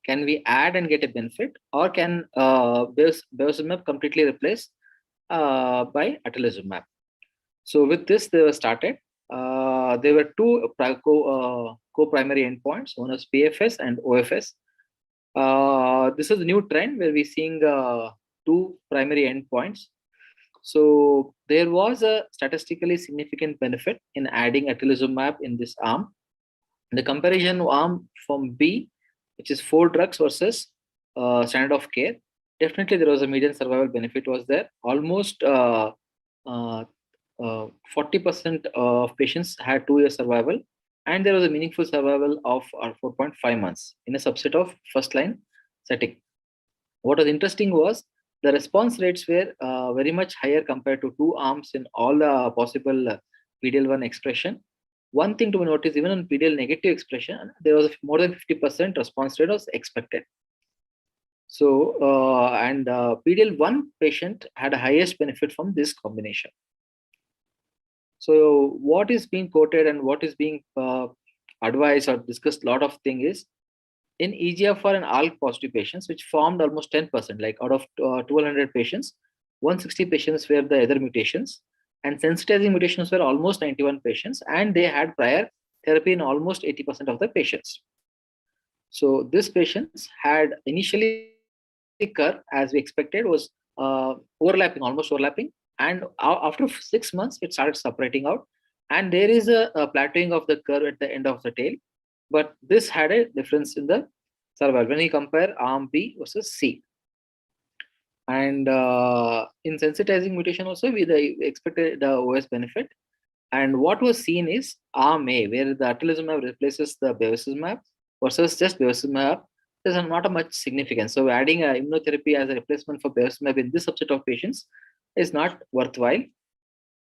can we add and get a benefit, or can bevacizumab completely replace by atezolizumab? So with this, they were started. There were 2 co-primary endpoints. One was PFS and OFS. This is a new trend where we're seeing 2 primary endpoints. So there was a statistically significant benefit in adding atezolizumab in this arm. The comparison arm from B, which is 4 drugs versus standard of care, definitely there was a median survival benefit was there. Almost 40% of patients had 2-year survival, and there was a meaningful survival of 4.5 months in a subset of first line setting. What was interesting was the response rates were very much higher compared to 2 arms in all the possible PDL1 expression. One thing to notice, even on PDL negative expression, there was more than 50% response rate was expected. So, PDL1 patient had the highest benefit from this combination. So what is being quoted and what is being advised or discussed a lot of thing is, in EGFR and ALK positive patients, which formed almost 10%, like out of 1200 patients, 160 patients were the other mutations, and sensitizing mutations were almost 91 patients, and they had prior therapy in almost 80% of the patients. So these patients had initially curve, as we expected, was overlapping, almost overlapping, and after 6 months, it started separating out, and there is a plateauing of the curve at the end of the tail. But this had a difference in the survival when we compare arm B versus C. And in sensitizing mutation also, we expected the OS benefit. And what was seen is arm A, where the atezolizumab replaces the bevacizumab versus just bevacizumab. There's not a much significance. So adding immunotherapy as a replacement for bevacizumab in this subset of patients is not worthwhile.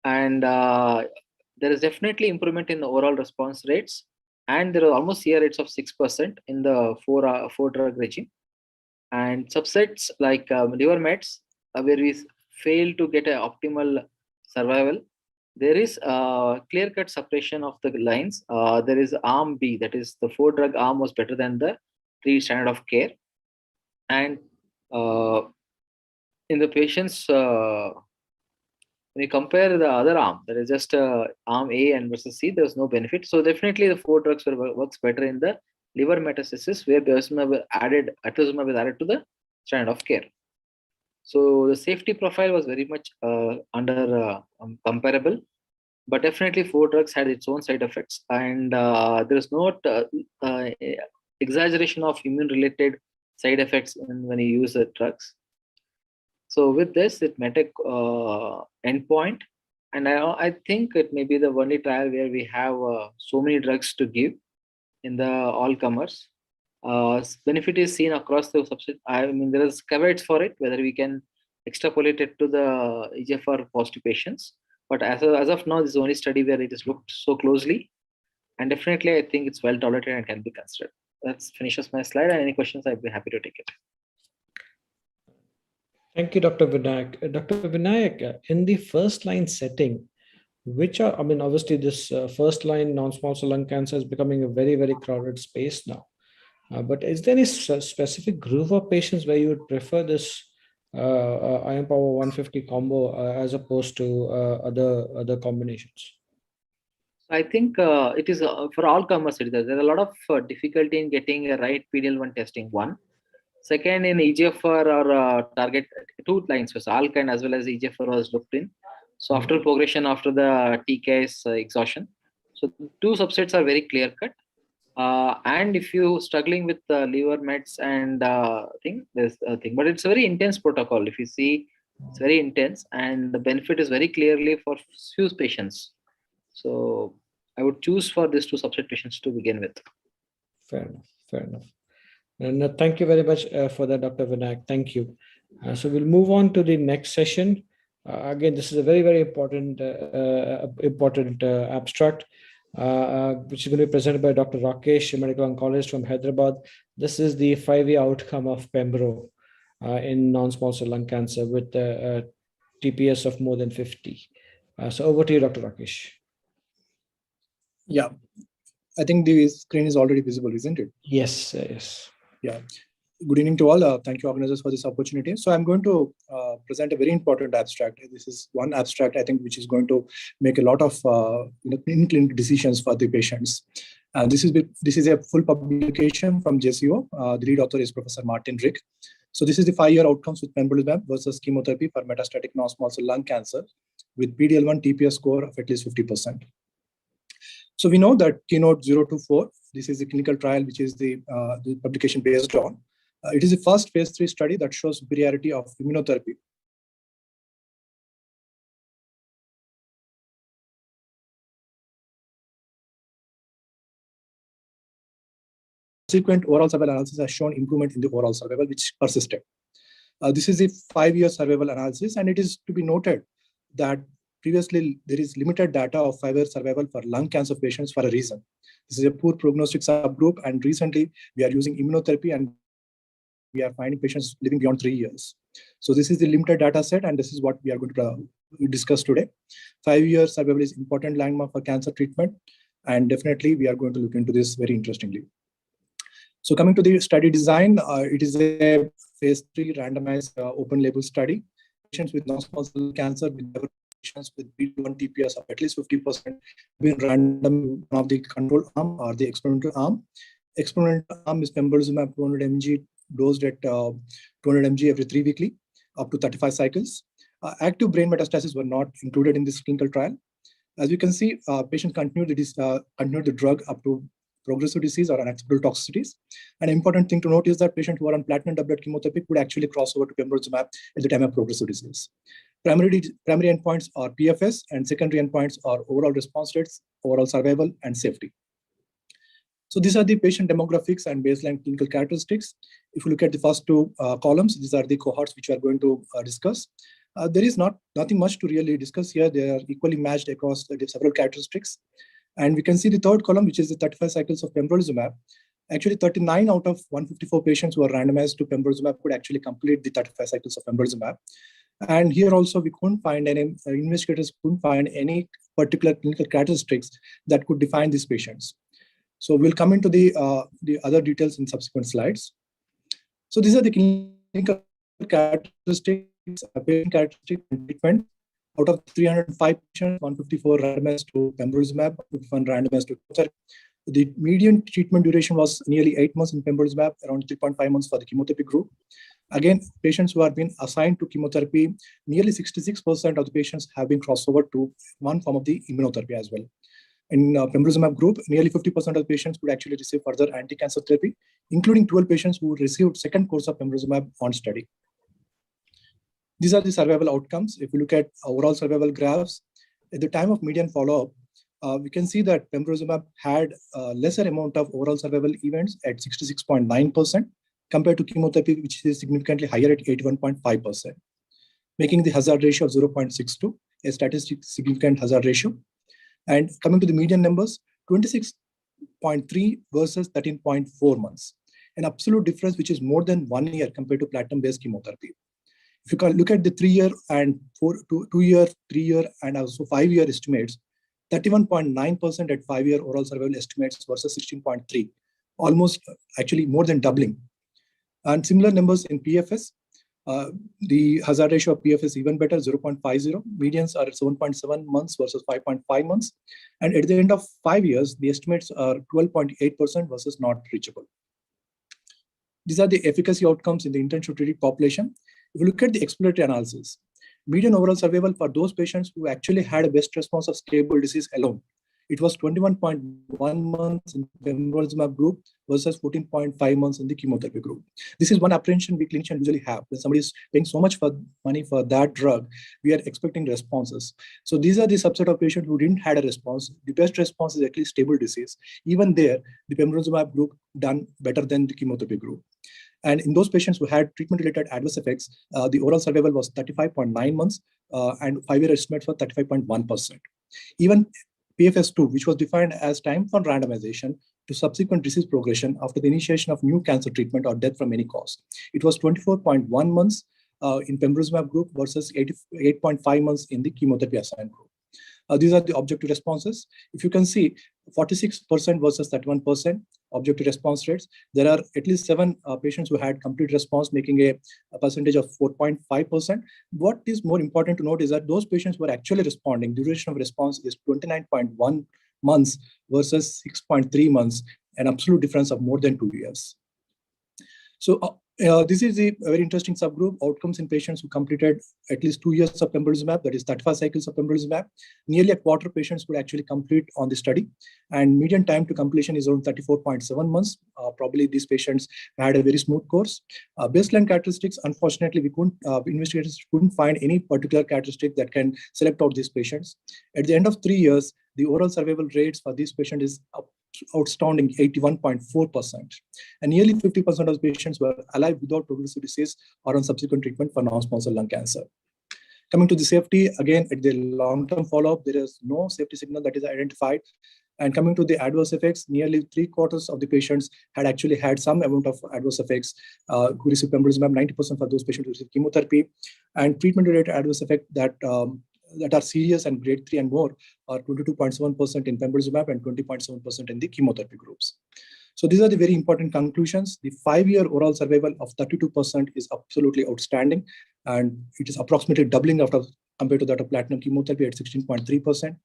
And there is definitely improvement in the overall response rates, and there are almost CR rates of 6% in the 4 drug regime. And subsets like liver mets, where we fail to get an optimal survival, there is clear-cut separation of the lines. There is arm B, that is the 4 drug arm was better than the 3 standard of care. And in the patients, when you compare the other arm, that is just arm A and versus C, there was no benefit. So definitely the 4 drugs works better in the liver metastasis, where atezolizumab is added to the standard of care. So the safety profile was very much under comparable, but definitely 4 drugs had its own side effects, and there is no exaggeration of immune-related side effects when you use the drugs. So with this, it met a endpoint, and I think it may be the only trial where we have so many drugs to give in the all comers. Benefit is seen across the subset. I mean, there is caveats for it, whether we can extrapolate it to the EGFR positive patients. But as of now, this is the only study where it is looked so closely, and definitely I think it's well tolerated and can be considered. That finishes my slide, and any questions, I'd be happy to take it. Thank you, Dr. Vinayak. Dr. Vinayak, in the first line setting, which are, I mean, obviously this first line non-small cell lung cancer is becoming a very, very crowded space now. But is there any specific group of patients where you would prefer this iron power 150 combo as opposed to other combinations? I think it is for all comers. There is a lot of difficulty in getting a right PDL1 testing. One. Second, in EGFR or target 2 lines, so ALK and as well as EGFR was looked in. So after progression, after the TKS exhaustion, so two subsets are very clear cut. And if you struggling with liver mets and thing, there's a thing, but it's a very intense protocol. If you see, it's very intense, and the benefit is very clearly for few patients. So I would choose for these two subset patients to begin with. Fair enough. Fair enough. And thank you very much for that, Dr. Vinayak. Thank you. So we'll move on to the next session. Again, this is a very, very important abstract, which is going to be presented by Dr. Rakesh, a medical oncologist from Hyderabad. This is the 5-year outcome of Pembro in non-small cell lung cancer with TPS of more than 50. So over to you, Dr. Rakesh. Yeah, I think the screen is already visible, isn't it? Yes, yes. Yeah. Good evening to all. Thank you, organizers, for this opportunity. So I'm going to present a very important abstract. This is one abstract, I think, which is going to make a lot of in-clinic decisions for the patients. This is a full publication from JCO. The lead author is Professor Martin Rick. So this is the 5-year outcomes with pembrolizumab versus chemotherapy for metastatic non-small cell lung cancer with PD-L1 TPS score of at least 50%. So we know that Keynote 024, this is the clinical trial which is the publication based on. It is the first phase 3 study that shows superiority of immunotherapy. Subsequent overall survival analysis has shown improvement in the overall survival, which persisted. This is a 5-year survival analysis, and it is to be noted that previously there is limited data of 5-year survival for lung cancer patients for a reason. This is a poor prognostic subgroup, and recently we are using immunotherapy and we are finding patients living beyond 3 years. So this is the limited data set, and this is what we are going to discuss today. 5-year survival is important landmark for cancer treatment, and definitely we are going to look into this very interestingly. So coming to the study design, it is a phase 3 randomized open label study. Patients with non-small cell cancer with patients with PD-L1 TPS of at least 50% been random of the control arm or the experimental arm. Experimental arm is pembrolizumab 200 mg dosed at 200 mg every 3 weekly, up to 35 cycles. Active brain metastases were not included in this clinical trial. As you can see, patients continued the drug up to progressive disease or unacceptable toxicities. An important thing to note is that patients who are on platinum doublet chemotherapy could actually cross over to pembrolizumab at the time of progressive disease. Primary endpoints are PFS, and secondary endpoints are overall response rates, overall survival, and safety. So these are the patient demographics and baseline clinical characteristics. If you look at the first two columns, these are the cohorts which we are going to discuss. There is nothing much to really discuss here. They are equally matched across the several characteristics. And we can see the third column, which is the 35 cycles of pembrolizumab. Actually, 39 out of 154 patients who are randomized to pembrolizumab could actually complete the 35 cycles of pembrolizumab. And here also, we couldn't find any, investigators couldn't find any particular clinical characteristics that could define these patients. So we'll come into the other details in subsequent slides. So these are the clinical characteristics, patient characteristics and treatment. Out of 305 patients, 154 randomized to pembrolizumab, 51 randomized to chemotherapy. The median treatment duration was nearly 8 months in pembrolizumab, around 3.5 months for the chemotherapy group. Again, patients who have been assigned to chemotherapy, nearly 66% of the patients have been crossed over to one form of the immunotherapy as well. In pembrolizumab group, nearly 50% of the patients could actually receive further anti-cancer therapy, including 12 patients who received second course of pembrolizumab on study. These are the survival outcomes. If you look at overall survival graphs, at the time of median follow-up, we can see that pembrolizumab had a lesser amount of overall survival events at 66.9% compared to chemotherapy, which is significantly higher at 81.5%, making the hazard ratio of 0.62 a statistically significant hazard ratio. And coming to the median numbers, 26.3 versus 13.4 months, an absolute difference which is more than 1 year compared to platinum-based chemotherapy. If you can look at the 3-year and 2-year, 3-year, and also 5-year estimates, 31.9% at 5-year overall survival estimates versus 16.3, almost actually more than doubling. And similar numbers in PFS. The hazard ratio of PFS is even better, 0.50. Medians are at 7.7 months versus 5.5 months. And at the end of 5 years, the estimates are 12.8% versus not reachable. These are the efficacy outcomes in the intention treated population. If you look at the exploratory analysis, Median overall survival for those patients who actually had a best response of stable disease alone, it was 21.1 months in pembrolizumab group versus 14.5 months in the chemotherapy group. This is one apprehension we clinicians usually have. When somebody is paying so much money for that drug, we are expecting responses. So these are the subset of patients who didn't had a response. The best response is at least stable disease. Even there, the pembrolizumab group done better than the chemotherapy group. And in those patients who had treatment-related adverse effects, the overall survival was 35.9 months and 5-year estimate for 35.1%. Even PFS2, which was defined as time for randomization to subsequent disease progression after the initiation of new cancer treatment or death from any cause, it was 24.1 months in pembrolizumab group versus 8.5 months in the chemotherapy assigned group. These are the objective responses. If you can see, 46% versus 31% objective response rates. There are at least 7 patients who had complete response, making a percentage of 4.5%. What is more important to note is that those patients who are actually responding, duration of response is 29.1 months versus 6.3 months, an absolute difference of more than 2 years. So this is a very interesting subgroup, outcomes in patients who completed at least 2 years of pembrolizumab, that is 35 cycles of pembrolizumab. Nearly a quarter of patients would actually complete on the study, and median time to completion is around 34.7 months. Probably these patients had a very smooth course. Baseline characteristics, unfortunately, we couldn't, investigators couldn't find any particular characteristic that can select out these patients. At the end of 3 years, the overall survival rates for these patients is outstanding 81.4%. And nearly 50% of patients were alive without progressive disease or on subsequent treatment for non-small cell lung cancer. Coming to the safety, again, at the long-term follow-up, there is no safety signal that is identified. And coming to the adverse effects, nearly 3/4 of the patients had actually had some amount of adverse effects who received pembrolizumab, 90% for those patients who received chemotherapy, and treatment-related adverse effects that are serious and grade 3 and more are 22.7% in pembrolizumab and 20.7% in the chemotherapy groups. So these are the very important conclusions. The 5-year overall survival of 32% is absolutely outstanding, and it is approximately doubling after compared to that of platinum chemotherapy at 16.3%.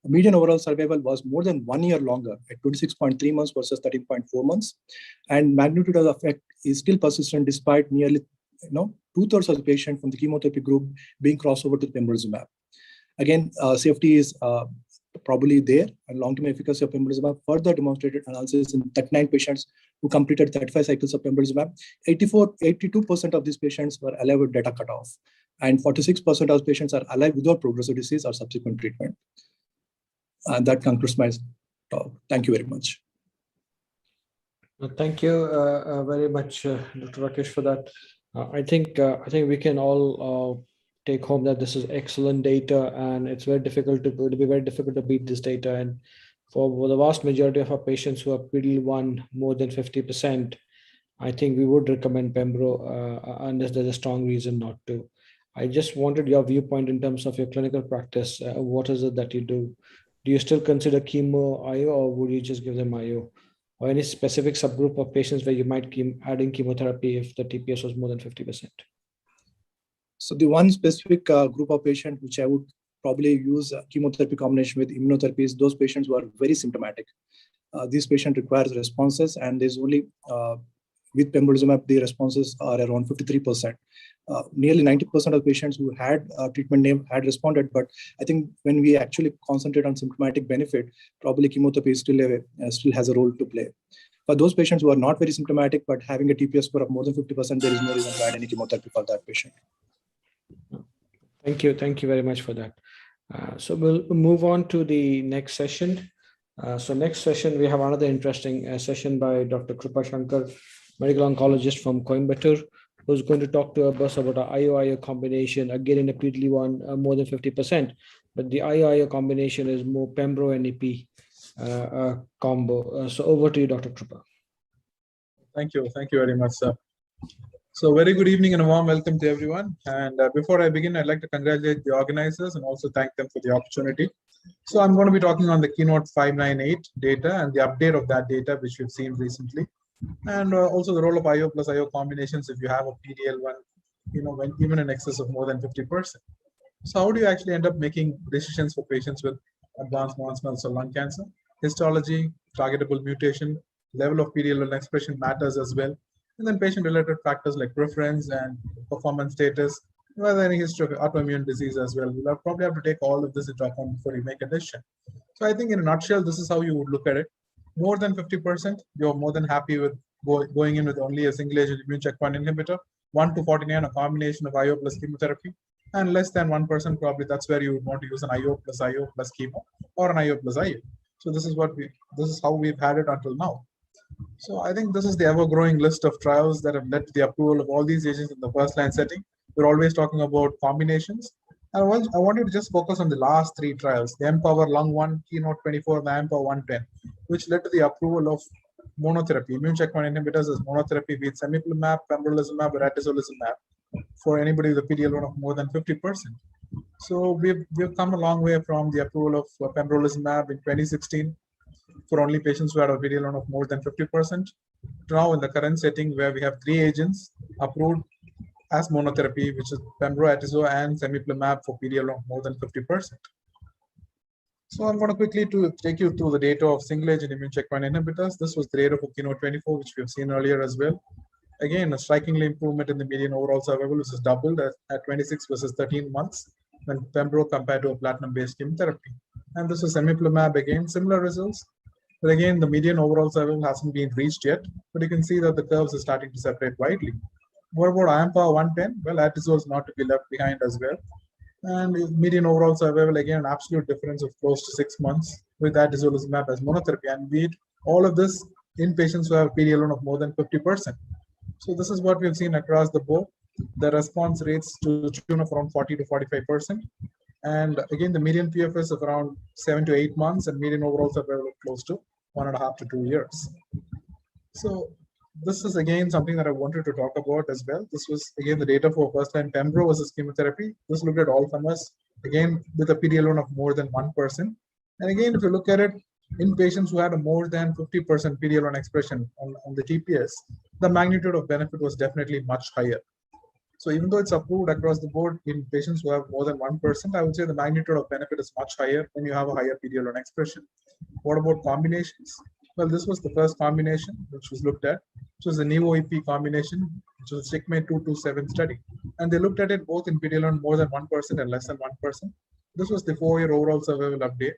Median overall survival was more than 1 year longer at 26.3 months versus 13.4 months. And magnitude of effect is still persistent despite nearly 2/3 of the patient from the chemotherapy group being crossed over to pembrolizumab. Again, safety is probably there, and long-term efficacy of pembrolizumab further demonstrated analysis in 39 patients who completed 35 cycles of pembrolizumab. 82% of these patients were alive with data cutoff, and 46% of patients are alive without progressive disease or subsequent treatment. And that concludes my talk. Thank you very much. Thank you very much, Dr. Rakesh, for that. I think we can all take home that this is excellent data, and it's very difficult to be very difficult to beat this data. And for the vast majority of our patients who are PD-L1 more than 50%, I think we would recommend Pembro unless there's a strong reason not to. I just wanted your viewpoint in terms of your clinical practice. What is it that you do? Do you still consider chemo IO, or would you just give them IO? Or any specific subgroup of patients where you might keep adding chemotherapy if the TPS was more than 50%? So the one specific group of patients which I would probably use chemotherapy combination with immunotherapy is those patients who are very symptomatic. These patients require responses, and there's only with pembrolizumab, the responses are around 53%. Nearly 90% of patients who had treatment name had responded, but I think when we actually concentrate on symptomatic benefit, probably chemotherapy still has a role to play. For those patients who are not very symptomatic but having a TPS score of more than 50%, there is no reason to add any chemotherapy for that patient. Thank you very much for that. So we'll move on to the next session. So next session, we have another interesting session by Dr. Kripa Shankar, medical oncologist from Coimbatore, who's going to talk to us about an IO-IO combination, again in a PD-L1 more than 50%, but the IO-IO combination is more Pembro NEP combo. So over to you, Dr. Kripa. Thank you very much, sir. So very good evening and a warm welcome to everyone. And before I begin, I'd like to congratulate the organizers and also thank them for the opportunity. So I'm going to be talking on the Keynote 598 data and the update of that data, which we've seen recently. And also the role of IO plus IO combinations if you have a PD-L1, when even in excess of more than 50%. So how do you actually end up making decisions for patients with advanced non-small cell lung cancer? Histology, targetable mutation, level of PD-L1 expression matters as well. And then patient-related factors like preference and performance status, whether any history of autoimmune disease as well. You'll probably have to take all of this into account before you make a decision. So I think in a nutshell, this is how you would look at it. More than 50%, you're more than happy with going in with only a single agent immune checkpoint inhibitor. 1 to 49, a combination of IO plus chemotherapy. And less than 1%, probably that's where you would want to use an IO plus chemo or an IO plus IO. So this is how we've had it until now. So I think this is the ever-growing list of trials that have led to the approval of all these agents in the first-line setting. We're always talking about combinations. I want you to just focus on the last three trials, the Empower Lung 1, Keynote 24, the Empower 110, which led to the approval of monotherapy, immune checkpoint inhibitors as monotherapy with cemiplimab, pembrolizumab, or atezolizumab for anybody with a PD-L1 of more than 50%. So we've come a long way from the approval of pembrolizumab in 2016 for only patients who had a PD-L1 of more than 50%. Now in the current setting where we have three agents approved as monotherapy, which is pembro, atezo, and cemiplimab for PD-L1 of more than 50%. So I'm going to quickly take you through the data of single-agent immune checkpoint inhibitors. This was the data for Keynote 24, which we have seen earlier as well. Again, a strikingly improvement in the median overall survival, which is doubled at 26 versus 13 months when pembro compared to a platinum-based chemotherapy. And this is cemiplimab, again, similar results. But again, the median overall survival hasn't been reached yet, but you can see that the curves are starting to separate widely. What about IMPA 110? Well, atezo is not to be left behind as well. And median overall survival, again, an absolute difference of close to 6 months with atezolizumab as monotherapy. And we all of this in patients who have PD-L1 of more than 50%. So this is what we've seen across the board. The response rates to the tune of around 40 to 45%. And again, the median PFS of around 7 to 8 months and median overall survival of close to 1.5 to 2 years. So this is again something that I wanted to talk about as well. This was again the data for first-line pembro versus chemotherapy. This looked at all comers, again with a PD-L1 of more than 1%. And again, if you look at it in patients who had a more than 50% PD-L1 expression on the TPS, the magnitude of benefit was definitely much higher. So even though it's approved across the board in patients who have more than 1%, I would say the magnitude of benefit is much higher when you have a higher PD-L1 expression. What about combinations? Well, this was the first combination which was looked at, which was the Nivo-EP combination, which was a CheckMate 227 study. And they looked at it both in PD-L1 more than 1% and less than 1%. This was the 4-year overall survival update.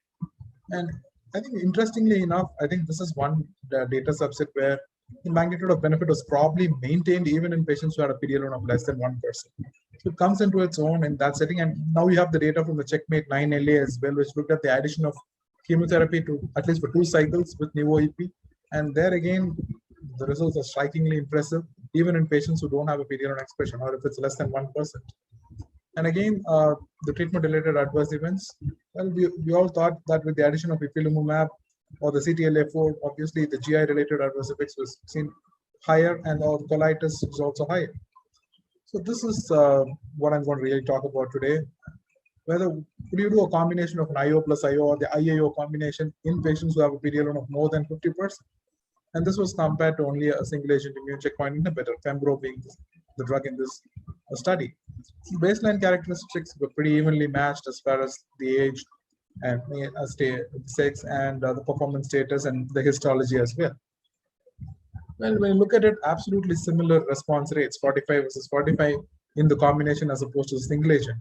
And I think interestingly enough, I think this is one data subset where the magnitude of benefit was probably maintained even in patients who had a PD-L1 of less than 1%. So it comes into its own in that setting. And now we have the data from the CheckMate 9LA as well, which looked at the addition of chemotherapy to at least for 2 cycles with Nivo-EP. And there again, the results are strikingly impressive, even in patients who don't have a PD-L1 expression or if it's less than 1%. And again, the treatment-related adverse events, well, we all thought that with the addition of ipilimumab or the CTLA-4, obviously the GI-related adverse effects was seen higher and the colitis was also higher. So this is what I'm going to really talk about today. Whether could you do a combination of an IO plus IO or the IAO combination in patients who have a PD-L1 of more than 50%? And this was compared to only a single agent immune checkpoint inhibitor, pembro being the drug in this study. So baseline characteristics were pretty evenly matched as far as the age and sex and the performance status and the histology as well. Well, when you look at it, absolutely similar response rates, 45 versus 45 in the combination as opposed to the single agent.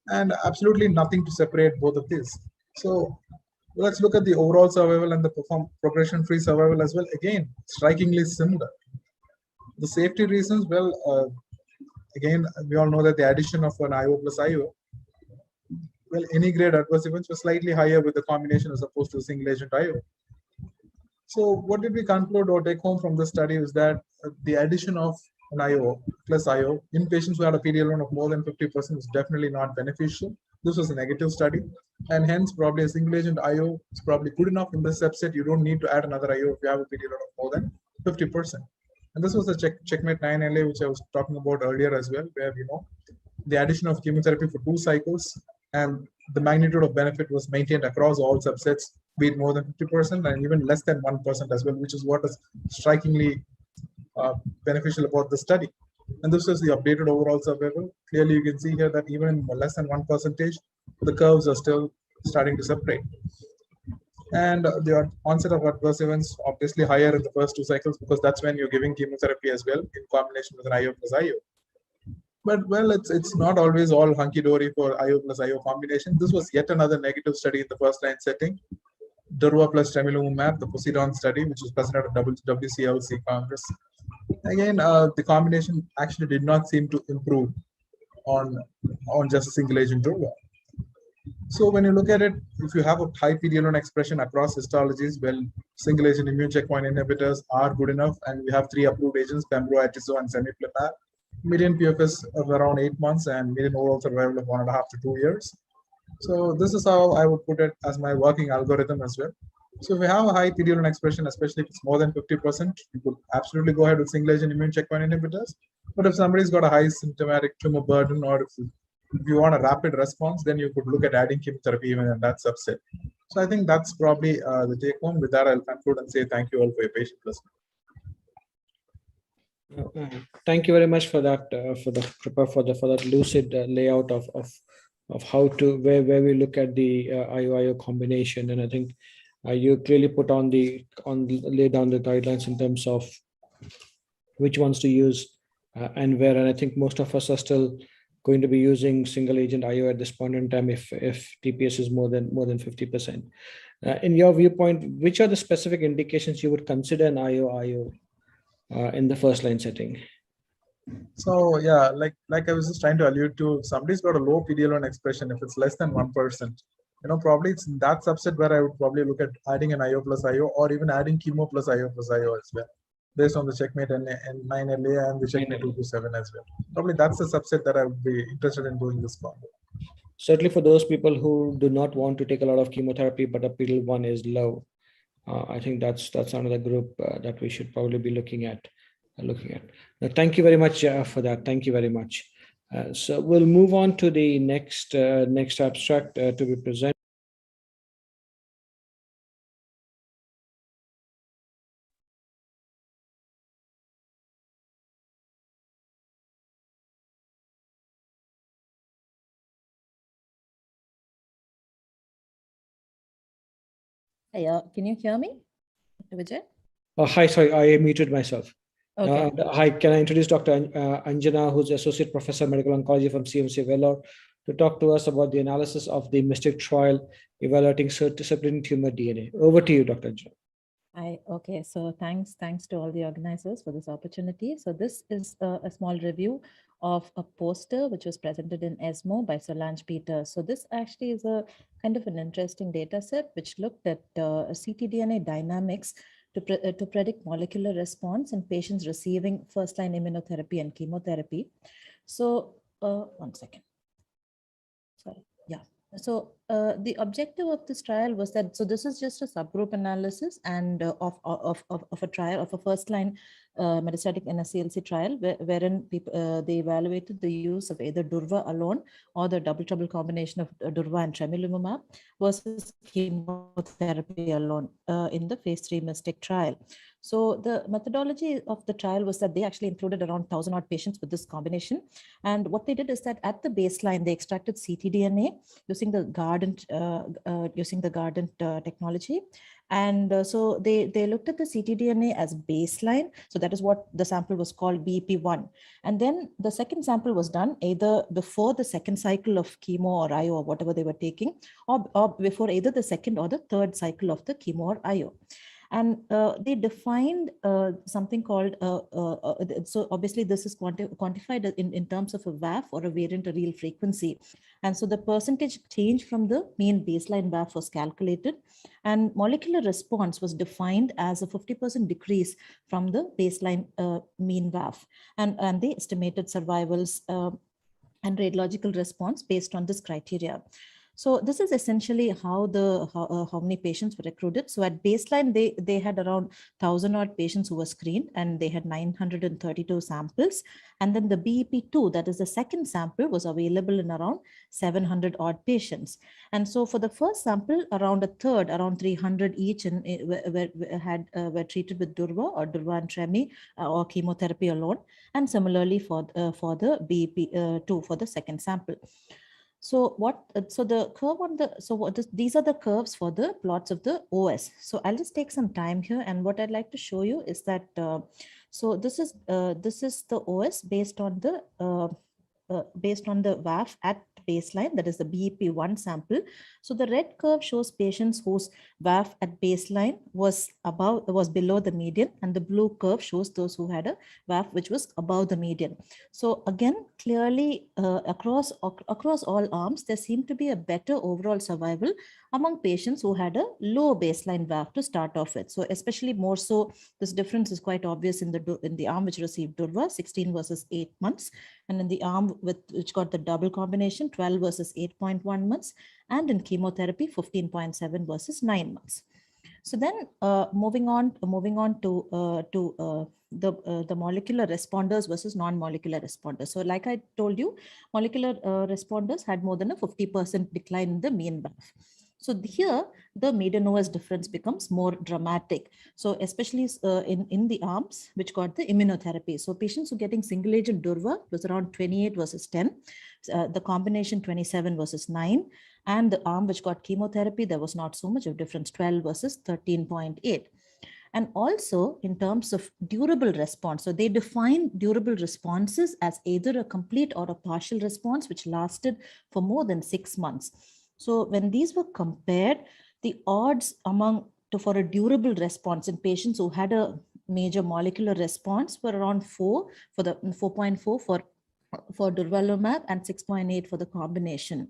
And absolutely nothing to separate both of these. So let's look at the overall survival and the progression-free survival as well. Again, strikingly similar. The safety reasons, well, again, we all know that the addition of an IO plus IO, well, any grade adverse events were slightly higher with the combination as opposed to single agent IO. So what did we conclude or take home from this study is that the addition of an IO plus IO in patients who had a PD-L1 of more than 50% is definitely not beneficial. This was a negative study, and hence probably a single agent IO is probably good enough in this subset. You don't need to add another IO if you have a PD-L1 of more than 50%. And this was the CheckMate 9LA, which I was talking about earlier as well, where the addition of chemotherapy for 2 cycles and the magnitude of benefit was maintained across all subsets, be it more than 50% and even less than 1% as well, which is what is strikingly beneficial about the study. And this is the updated overall survival. Clearly, you can see here that even in less than 1%, the curves are still starting to separate. And the onset of adverse events obviously higher in the first 2 cycles because that's when you're giving chemotherapy as well in combination with an IO plus IO. But well, it's not always all hunky dory for IO plus IO combination. This was yet another negative study in the first line setting. Durva plus tremelimumab, the Poseidon study, which was presented at WCLC Congress. Again, the combination actually did not seem to improve on just single agent Durva. So when you look at it, if you have a high PD-L1 expression across histologies, well, single agent immune checkpoint inhibitors are good enough, and we have 3 approved agents, pembro, atezo, and semiplumab. Median PFS of around 8 months and median overall survival of 1.5 to 2 years. So this is how I would put it as my working algorithm as well. So if we have a high PD-L1 expression, especially if it's more than 50%, you could absolutely go ahead with single agent immune checkpoint inhibitors. But if somebody's got a high symptomatic tumor burden, or if you want a rapid response, then you could look at adding chemotherapy even in that subset. So I think that's probably the take home. With that, I'll conclude and say thank you all for your patient listening. Thank you very much for that, for that lucid layout of how to where we look at the IO combination, and I think you clearly put on lay down the guidelines in terms of which ones to use and where. And I think most of us are still going to be using single agent IO at this point in time if TPS is more than 50%. In your viewpoint, which are the specific indications you would consider an IO in the first line setting? So yeah, like I was just trying to allude to, if somebody's got a low PD-L1 expression, if it's less than 1%, probably it's in that subset where I would probably look at adding an IO plus IO, or even adding chemo plus IO as well, based on the checkmate and 9LA and the checkmate 227 as well. Probably that's the subset that I would be interested in doing this combo. Certainly for those people who do not want to take a lot of chemotherapy, but a PD-L1 is low, I think that's another group that we should probably be looking at. Thank you very much for that. Thank you very much. So we'll move on to the next abstract to be presented. Can you hear me, Dr. Vijay? Hi, sorry, I muted myself. Okay. Hi, can I introduce Dr. Anjana, who's Associate Professor of Medical Oncology from CMC Vellore, to talk to us about the analysis of the MYSTIC trial evaluating circulating tumor DNA. Over to you, Dr. Anjana. Okay, so thanks to all the organizers for this opportunity. So this is a small review of a poster which was presented in ESMO by Solange Peters. So this actually is a kind of an interesting data set which looked at ctDNA dynamics to predict molecular response in patients receiving first-line immunotherapy and chemotherapy. So one second. Sorry. Yeah. So the objective of this trial was that, so this is just a subgroup analysis and of a trial of a first-line metastatic NSCLC trial, wherein people, they evaluated the use of either Durva alone or the double trouble combination of Durva and tremelimumab versus chemotherapy alone in the phase 3 MYSTIC trial. So the methodology of the trial was that they actually included around 1,000 odd patients with this combination. And what they did is that at the baseline, they extracted ctDNA using the Guardant technology. And so they looked at the ctDNA as baseline. So that is what the sample was called BEP1. And then the second sample was done either before the second cycle of chemo or IO or whatever they were taking, or before either the second or the third cycle of the chemo or IO. And they defined something called, so obviously this is quantified in terms of a VAF or a variant allele frequency. And so the percentage change from the mean baseline VAF was calculated, and molecular response was defined as a 50% decrease from the baseline mean VAF. And they estimated survivals and radiological response based on this criteria. So this is essentially how many patients were recruited. So at baseline, they had around 1,000 odd patients who were screened, and they had 932 samples. And then the BEP2, that is the second sample, was available in around 700 odd patients. And so for the first sample, around a third, around 300 each, were treated with Durva or Durva and Tremi or chemotherapy alone. And similarly for the BEP2 for the second sample. So the curve on the, these are the curves for the plots of the OS. So I'll just take some time here. And what I'd like to show you is that, so this is the OS based on the based on the VAF at baseline, that is the BEP1 sample. So the red curve shows patients whose VAF at baseline was below the median, and the blue curve shows those who had a VAF which was above the median. So again, clearly across all arms, there seemed to be a better overall survival among patients who had a low baseline VAF to start off with. So especially more so, this difference is quite obvious in the arm which received Durva, 16 versus 8 months, and in the arm which got the double combination, 12 versus 8.1 months, and in chemotherapy, 15.7 versus 9 months. So then moving on to the molecular responders versus non-molecular responders. So like I told you, molecular responders had more than a 50% decline in the mean VAF. So here, the median OS difference becomes more dramatic. So especially in the arms which got the immunotherapy. So patients who getting single agent Durva was around 28 versus 10, the combination 27 versus 9, and the arm which got chemotherapy, there was not so much of difference, 12 versus 13.8. And also in terms of durable response, so they define durable responses as either a complete or a partial response which lasted for more than 6 months. So when these were compared, the odds for a durable response in patients who had a major molecular response were around 4.4 for durvalumab and 6.8 for the combination.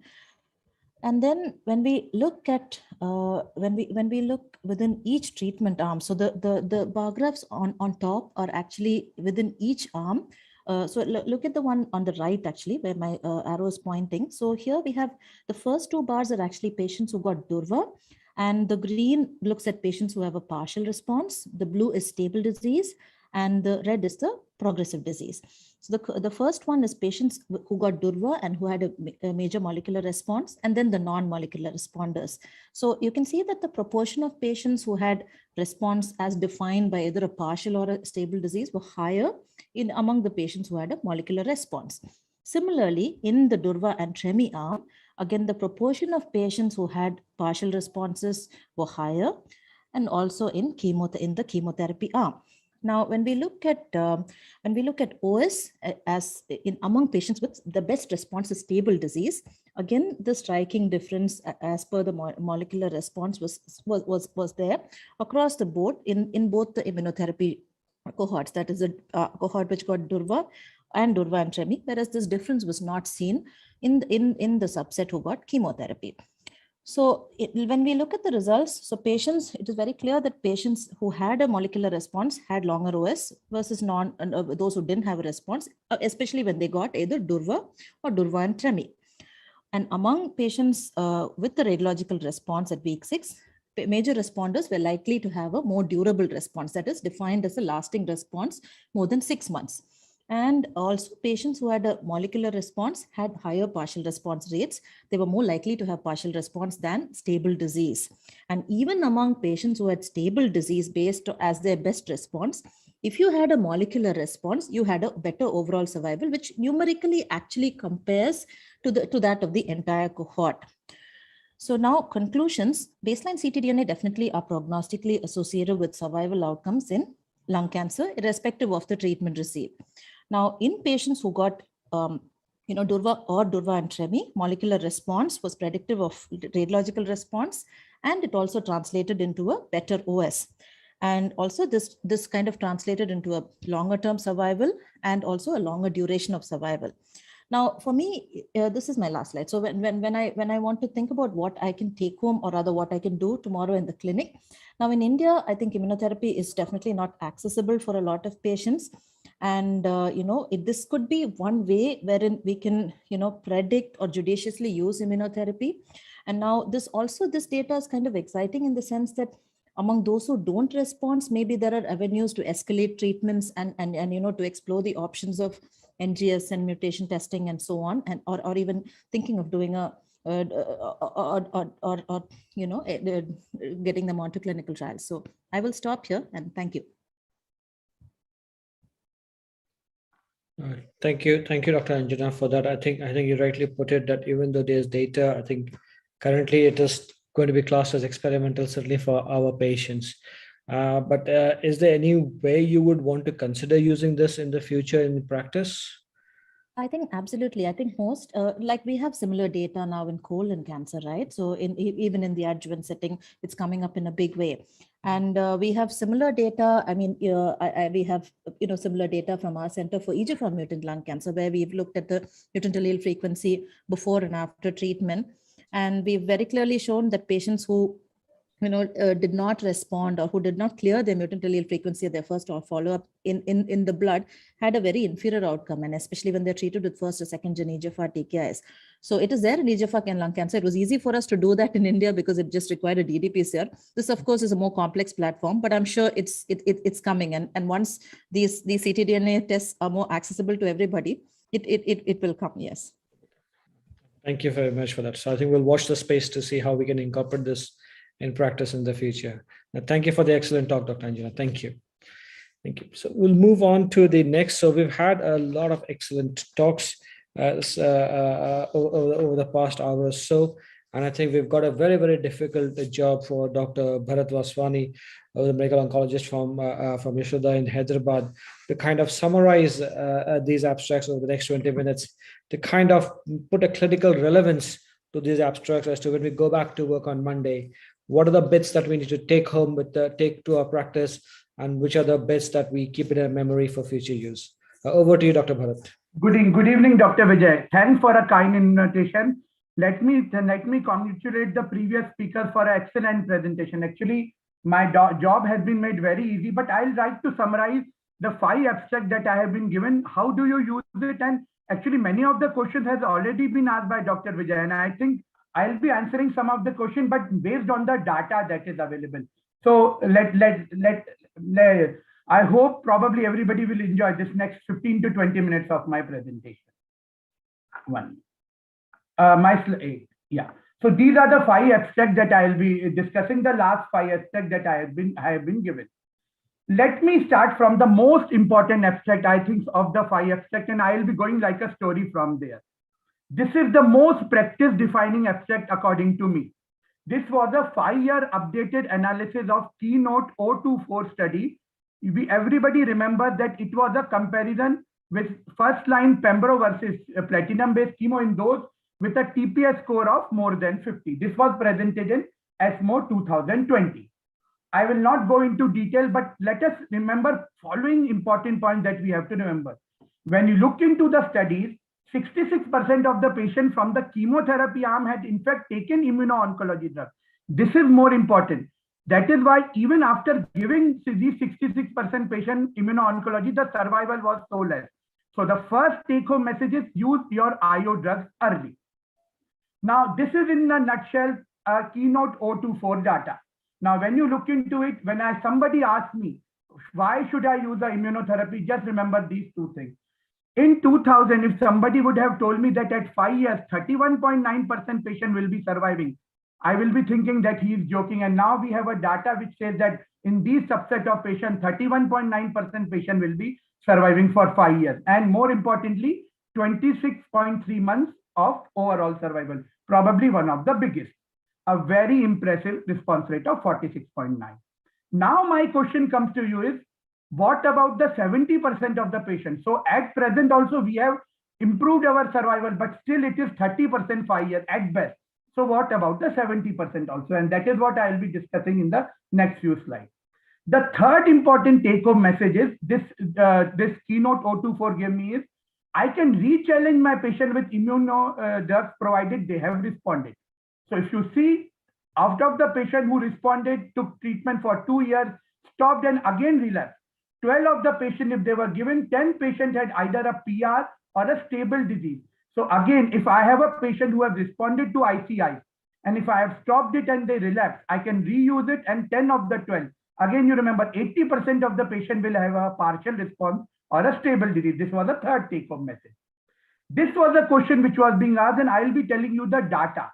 And then when we look at when we look within each treatment arm, so the bar graphs on top are actually within each arm. So look at the one on the right, actually, where my arrow is pointing. So here we have the first 2 bars are actually patients who got Durva, and the green looks at patients who have a partial response. The blue is stable disease, and the red is the progressive disease. So the first one is patients who got Durva and who had a major molecular response, and then the non-molecular responders. So you can see that the proportion of patients who had response as defined by either a partial or a stable disease were higher among the patients who had a molecular response. Similarly, in the Durva and Tremi arm, again, the proportion of patients who had partial responses were higher, and also in the chemotherapy arm. Now, when we look at OS as among patients with the best response is stable disease, again, the striking difference as per the molecular response was there across the board in both the immunotherapy cohorts. That is a cohort which got Durva and Tremi, whereas this difference was not seen in the subset who got chemotherapy. So when we look at the results, so patients, it is very clear that patients who had a molecular response had longer OS versus those who didn't have a response, especially when they got either Durva or Durva and Tremi. And among patients with the radiological response at week 6, major responders were likely to have a more durable response, that is defined as a lasting response more than 6 months. And also patients who had a molecular response had higher partial response rates. They were more likely to have partial response than stable disease. And even among patients who had stable disease based as their best response, if you had a molecular response, you had a better overall survival, which numerically actually compares to that of the entire cohort. So now conclusions, baseline ctDNA definitely are prognostically associated with survival outcomes in lung cancer, irrespective of the treatment received. Now, in patients who got Durva or Durva and Tremi, molecular response was predictive of radiological response, and it also translated into a better OS. And also this kind of translated into a longer term survival and also a longer duration of survival. Now, for me, this is my last slide. So when I want to think about what I can take home, or rather what I can do tomorrow in the clinic. Now in India, I think immunotherapy is definitely not accessible for a lot of patients. And, this could be one way wherein we can, predict or judiciously use immunotherapy. And now this data is kind of exciting in the sense that among those who don't respond, maybe there are avenues to escalate treatments and to explore the options of NGS and mutation testing and so on, and or even thinking of doing getting them onto clinical trials. So I will stop here and thank you. Thank you, Dr. Anjana, for that. I think you rightly put it that even though there's data, I think currently it is going to be classed as experimental, certainly for our patients. But is there any way you would want to consider using this in the future in practice? I think absolutely. I think most, like we have similar data now in colon cancer, right? So even in the adjuvant setting, it's coming up in a big way. And we have similar data. I mean, we have, similar data from our Center for EGFR mutant lung cancer, where we've looked at the mutant allele frequency before and after treatment. And we've very clearly shown that patients who did not respond or who did not clear their mutant allele frequency at their first or follow-up in the blood had a very inferior outcome, and especially when they're treated with first or second gen EGFR TKIs. So it is there in EGFR and lung cancer. It was easy for us to do that in India because it just required a DDPCR. This, of course, is a more complex platform, but I'm sure it's coming. And once these ctDNA tests are more accessible to everybody, it will come, yes. Thank you very much for that. So I think we'll watch the space to see how we can incorporate this in practice in the future. Thank you for the excellent talk, Dr. Angela. Thank you. Thank you. So we'll move on to the next. So we've had a lot of excellent talks over the past hour or so. And I think we've got a very, very difficult job for Dr. Bharat Vaswani, the medical oncologist from Yashoda in Hyderabad, to kind of summarize these abstracts over the next 20 minutes, to kind of put a clinical relevance to these abstracts as to when we go back to work on Monday. What are the bits that we need to take home take to our practice, and which are the bits that we keep in our memory for future use? Over to you, Dr. Bharat. Good evening, Dr. Vijay. Thanks for a kind invitation. Let me congratulate the previous speakers for an excellent presentation. Actually, my job has been made very easy, but I'll like to summarize the 5 abstracts that I have been given. How do you use it? And actually, many of the questions has already been asked by Dr. Vijay, and I think I'll be answering some of the questions, but based on the data that is available. So I hope probably everybody will enjoy this next 15 to 20 minutes of my presentation. My slide, yeah. So these are the 5 abstracts that I'll be discussing, the last 5 abstracts that I have been given. Let me start from the most important abstract, I think, of the 5 abstracts, and I'll be going like a story from there. This is the most practice-defining abstract according to me. This was a 5-year updated analysis of Keynote 024 study. Everybody remember that it was a comparison with first-line Pembro versus platinum-based chemo in those with a TPS score of more than 50. This was presented in ESMO 2020. I will not go into detail, but let us remember following important points that we have to remember. When you look into the studies, 66% of the patients from the chemotherapy arm had in fact taken immuno-oncology drugs. This is more important. That is why even after giving these 66% patient immuno-oncology, the survival was so less. So the first take-home message is use your IO drugs early. Now, this is in a nutshell, Keynote 024 data. Now, when you look into it, when somebody asks me, why should I use the immunotherapy? Just remember these 2 things. In 2000, if somebody would have told me that at 5 years, 31.9% patient will be surviving, I will be thinking that he is joking. And now we have a data which says that in these subset of patients, 31.9% patient will be surviving for 5 years. And more importantly, 26.3 months of overall survival, probably one of the biggest. A very impressive response rate of 46.9. Now my question comes to you is, what about the 70% of the patients? So at present also we have improved our survival, but still it is 30% 5 years at best. So what about the 70% also? And that is what I will be discussing in the next few slides. The third important take-home message is this Keynote 024 gave me is, I can re-challenge my patient with immuno drugs provided they have responded. So if you see, out of the patient who responded, took treatment for 2 years, stopped and again relapsed, 12 of the patient, if they were given, 10 patients had either a PR or a stable disease. So again, if I have a patient who has responded to ICI, and if I have stopped it and they relapse, I can reuse it, and 10 of the 12. Again, you remember 80% of the patient will have a partial response or a stable disease. This was a third take-home message. This was a question which was being asked, and I will be telling you the data.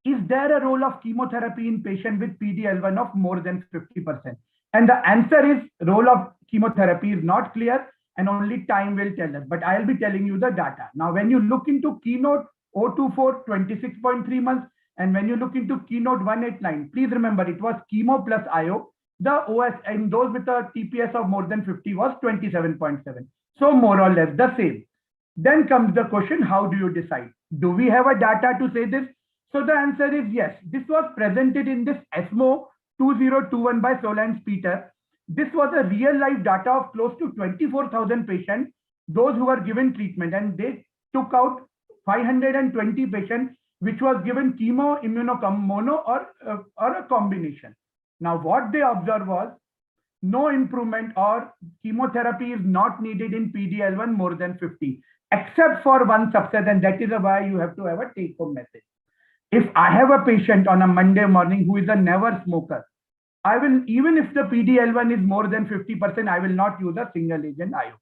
Is there a role of chemotherapy in patient with PD-L1 of more than 50%? And the answer is role of chemotherapy is not clear, and only time will tell us. But I'll be telling you the data. Now, when you look into Keynote 024, 26.3 months, and when you look into Keynote 189, please remember it was chemo plus IO. The OS in those with a TPS of more than 50 was 27.7. So more or less the same. Then comes the question, how do you decide? Do we have a data to say this? So the answer is yes. This was presented in this ESMO 2021 by Solans Peter. This was a real life data of close to 24,000 patients, those who were given treatment, and they took out 520 patients, which was given chemo, immunomono, or a combination. Now, what they observed was no improvement or chemotherapy is not needed in PD-L1 more than 50, except for one subset, and that is why you have to have a take-home message. If I have a patient on a Monday morning who is a never smoker, I will, even if the PD-L1 is more than 50%, I will not use a single agent IO.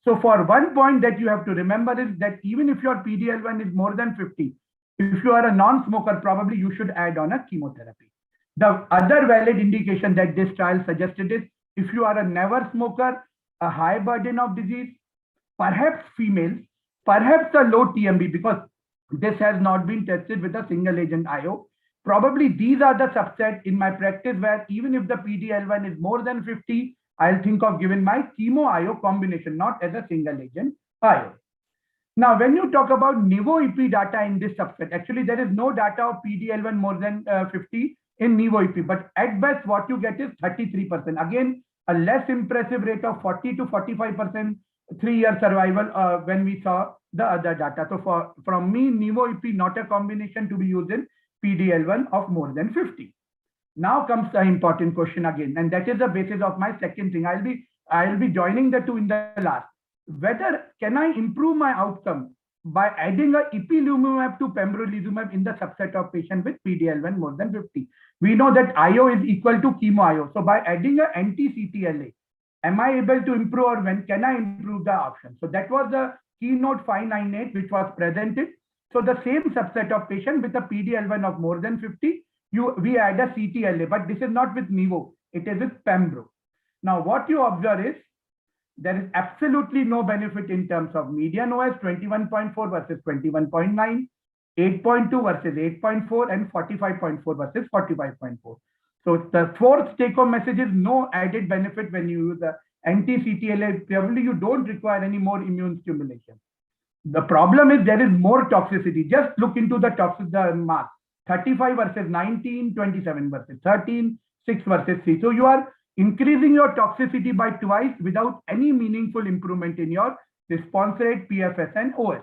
So for one point that you have to remember is that even if your PD-L1 is more than 50, if you are a non-smoker, probably you should add on a chemotherapy. The other valid indication that this trial suggested is if you are a never smoker, a high burden of disease, perhaps females, perhaps a low TMB, because this has not been tested with a single agent IO. Probably these are the subset in my practice where even if the PD-L1 is more than 50, I'll think of giving my chemo IO combination, not as a single agent IO. Now, when you talk about Nivo-EP data in this subset, actually there is no data of PD-L1 more than 50 in Nivo-EP, but at best what you get is 33%. Again, a less impressive rate of 40 to 45% 3-year survival when we saw the other data. So from me, Nivo-EP not a combination to be used in PD-L1 of more than 50. Now comes the important question again, and that is the basis of my second thing. I'll be joining the two in the last. Whether can I improve my outcome by adding a ipilimumab to pembrolizumab in the subset of patients with PD-L1 more than 50? We know that IO is equal to chemo IO. So by adding an anti-CTLA, am I able to improve, or when can I improve the option? So that was the keynote 598 which was presented. So the same subset of patients with a PD-L1 of more than 50, we add a CTLA, but this is not with Nivo, it is with Pembro. Now what you observe is there is absolutely no benefit in terms of median OS, 21.4 versus 21.9, 8.2 versus 8.4, and 45.4 versus 45.4. So the fourth take-home message is no added benefit when you use the anti-CTLA. Probably you don't require any more immune stimulation. The problem is there is more toxicity. Just look into the toxicity mark. 35 versus 19, 27 versus 13, 6 versus 3. So you are increasing your toxicity by twice without any meaningful improvement in your response rate, PFS, and OS.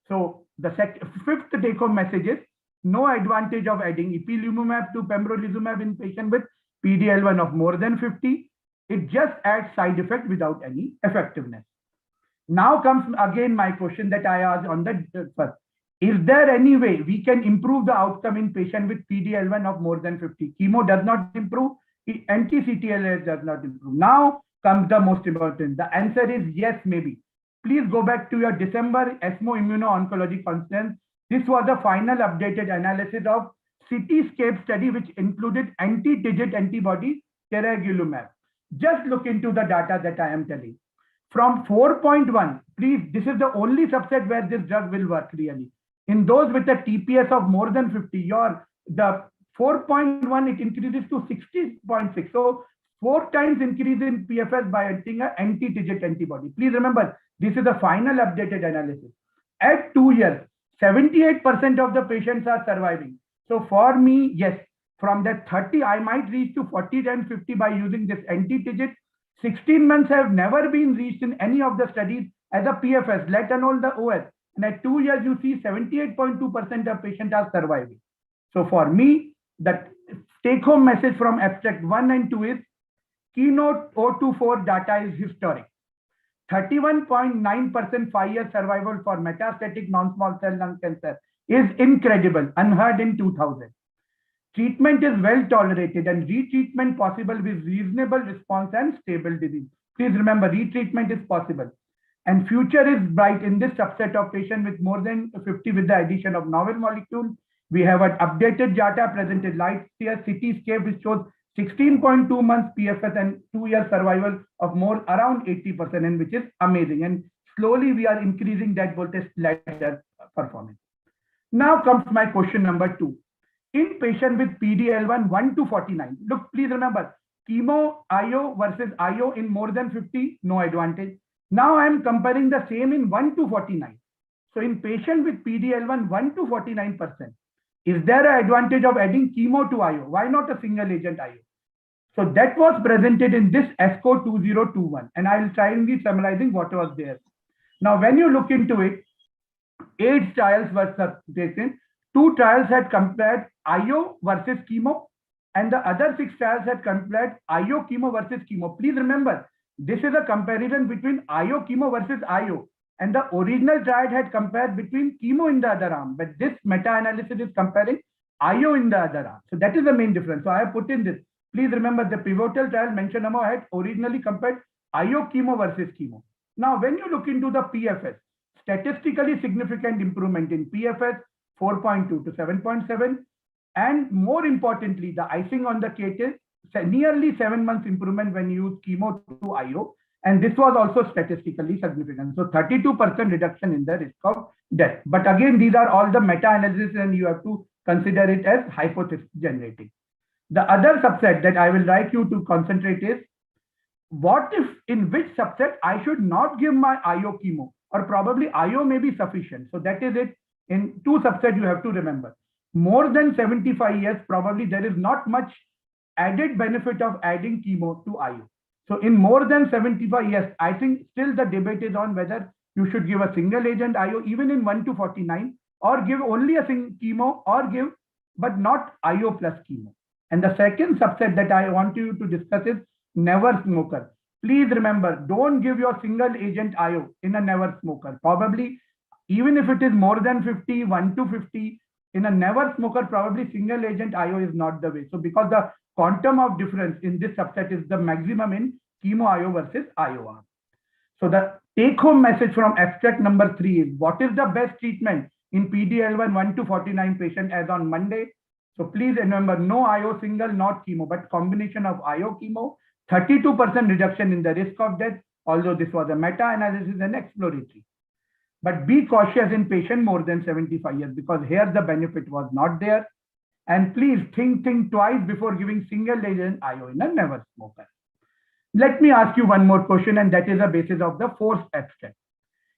So the fifth take-home message is no advantage of adding ipilimumab to pembrolizumab in patient with PD-L1 of more than 50. It just adds side effect without any effectiveness. Now comes again my question that I asked on the first. Is there any way we can improve the outcome in patient with PD-L1 of more than 50? Chemo does not improve, anti-CTLA does not improve. Now comes the most important. The answer is yes, maybe. Please go back to your December ESMO Immuno-Oncology Conference. This was a final updated analysis of CITYSCAPE study, which included anti-TIGIT antibody teragilumab. Just look into the data that I am telling. From 4.1, please, this is the only subset where this drug will work really. In those with a TPS of more than 50, the 4.1, it increases to 60.6. So 4 times increase in PFS by adding an anti-TIGIT antibody. Please remember, this is a final updated analysis. At 2 years, 78% of the patients are surviving. So for me, yes, from that 30, I might reach to 40 and 50 by using this anti-TIGIT. 16 months have never been reached in any of the studies as a PFS, let alone the OS. And at 2 years, you see 78.2% of patients are surviving. So for me, the take-home message from abstract 1 and 2 is keynote 024 data is historic. 31.9% 5-year survival for metastatic non-small cell lung cancer is incredible, unheard in 2000. Treatment is well tolerated and retreatment possible with reasonable response and stable disease. Please remember, retreatment is possible. And future is bright in this subset of patients with more than 50 with the addition of novel molecules. We have an updated data presented last year, CITYSCAPE, which shows 16.2 months PFS and 2-year survival of more around 80%, and which is amazing. And slowly we are increasing that voltage ladder performance. Now comes my question number 2. In patient with PD-L1 1 to 49, look, please remember, chemo IO versus IO in more than 50, no advantage. Now I am comparing the same in 1 to 49. So in patient with PD-L1 1 to 49%, is there an advantage of adding chemo to IO? Why not a single agent IO? So that was presented in this ESCO 2021, and I will try and be summarizing what was there. Now, when you look into it, 8 trials were taken. 2 trials had compared IO versus chemo, and the other 6 trials had compared IO chemo versus chemo. Please remember, this is a comparison between IO chemo versus IO, and the original trial had compared between chemo in the other arm, but this meta-analysis is comparing IO in the other arm. So that is the main difference. So I have put in this. Please remember the pivotal trial mentioned above had originally compared IO chemo versus chemo. Now, when you look into the PFS, statistically significant improvement in PFS 4.2 to 7.7, and more importantly, the icing on the cake is nearly 7 months improvement when you use chemo to IO, and this was also statistically significant. So 32% reduction in the risk of death. But again, these are all the meta-analysis, and you have to consider it as hypothesis generating. The other subset that I will like you to concentrate is, what if in which subset I should not give my IO chemo, or probably IO may be sufficient. So that is it. In 2 subsets you have to remember. More than 75 years, probably there is not much added benefit of adding chemo to IO. So in more than 75 years, I think still the debate is on whether you should give a single agent IO even in 1 to 49, or give only a single chemo, or give but not IO plus chemo. And the second subset that I want you to discuss is never smoker. Please remember, don't give your single agent IO in a never smoker. Probably, even if it is more than 50, 1 to 50, in a never smoker, probably single agent IO is not the way. So because the quantum of difference in this subset is the maximum in chemo IO versus IO arm. So the take home message from abstract number 3 is, what is the best treatment in PD-L1 1 to 49 patient as on Monday? So please remember, no IO single, not chemo, but combination of IO chemo, 32% reduction in the risk of death, although this was a meta-analysis and exploratory. But be cautious in patient more than 75 years, because here the benefit was not there. And please think twice before giving single agent IO in a never smoker. Let me ask you one more question, and that is the basis of the 4th abstract.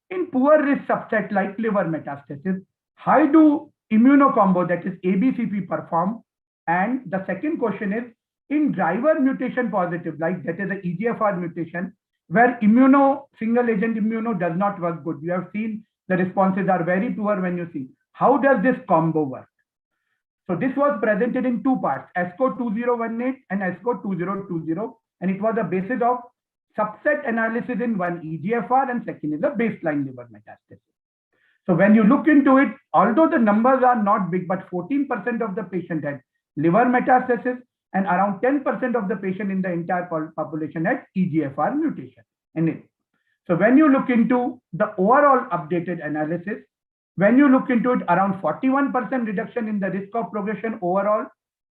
In poor risk subset like liver metastasis, how do immunocombo, that is ABCP, perform? And the second question is, in driver mutation positive, like that is the EGFR mutation, where single agent immuno does not work good. You have seen the responses are very poor when you see. How does this combo work? So this was presented in 2 parts, ESCO 2018 and ESCO 2020, and it was a basis of subset analysis in one EGFR, and second is the baseline liver metastasis. So when you look into it, although the numbers are not big, but 14% of the patient had liver metastasis, and around 10% of the patient in the entire population had EGFR mutation in it. So when you look into the overall updated analysis, when you look into it, around 41% reduction in the risk of progression overall,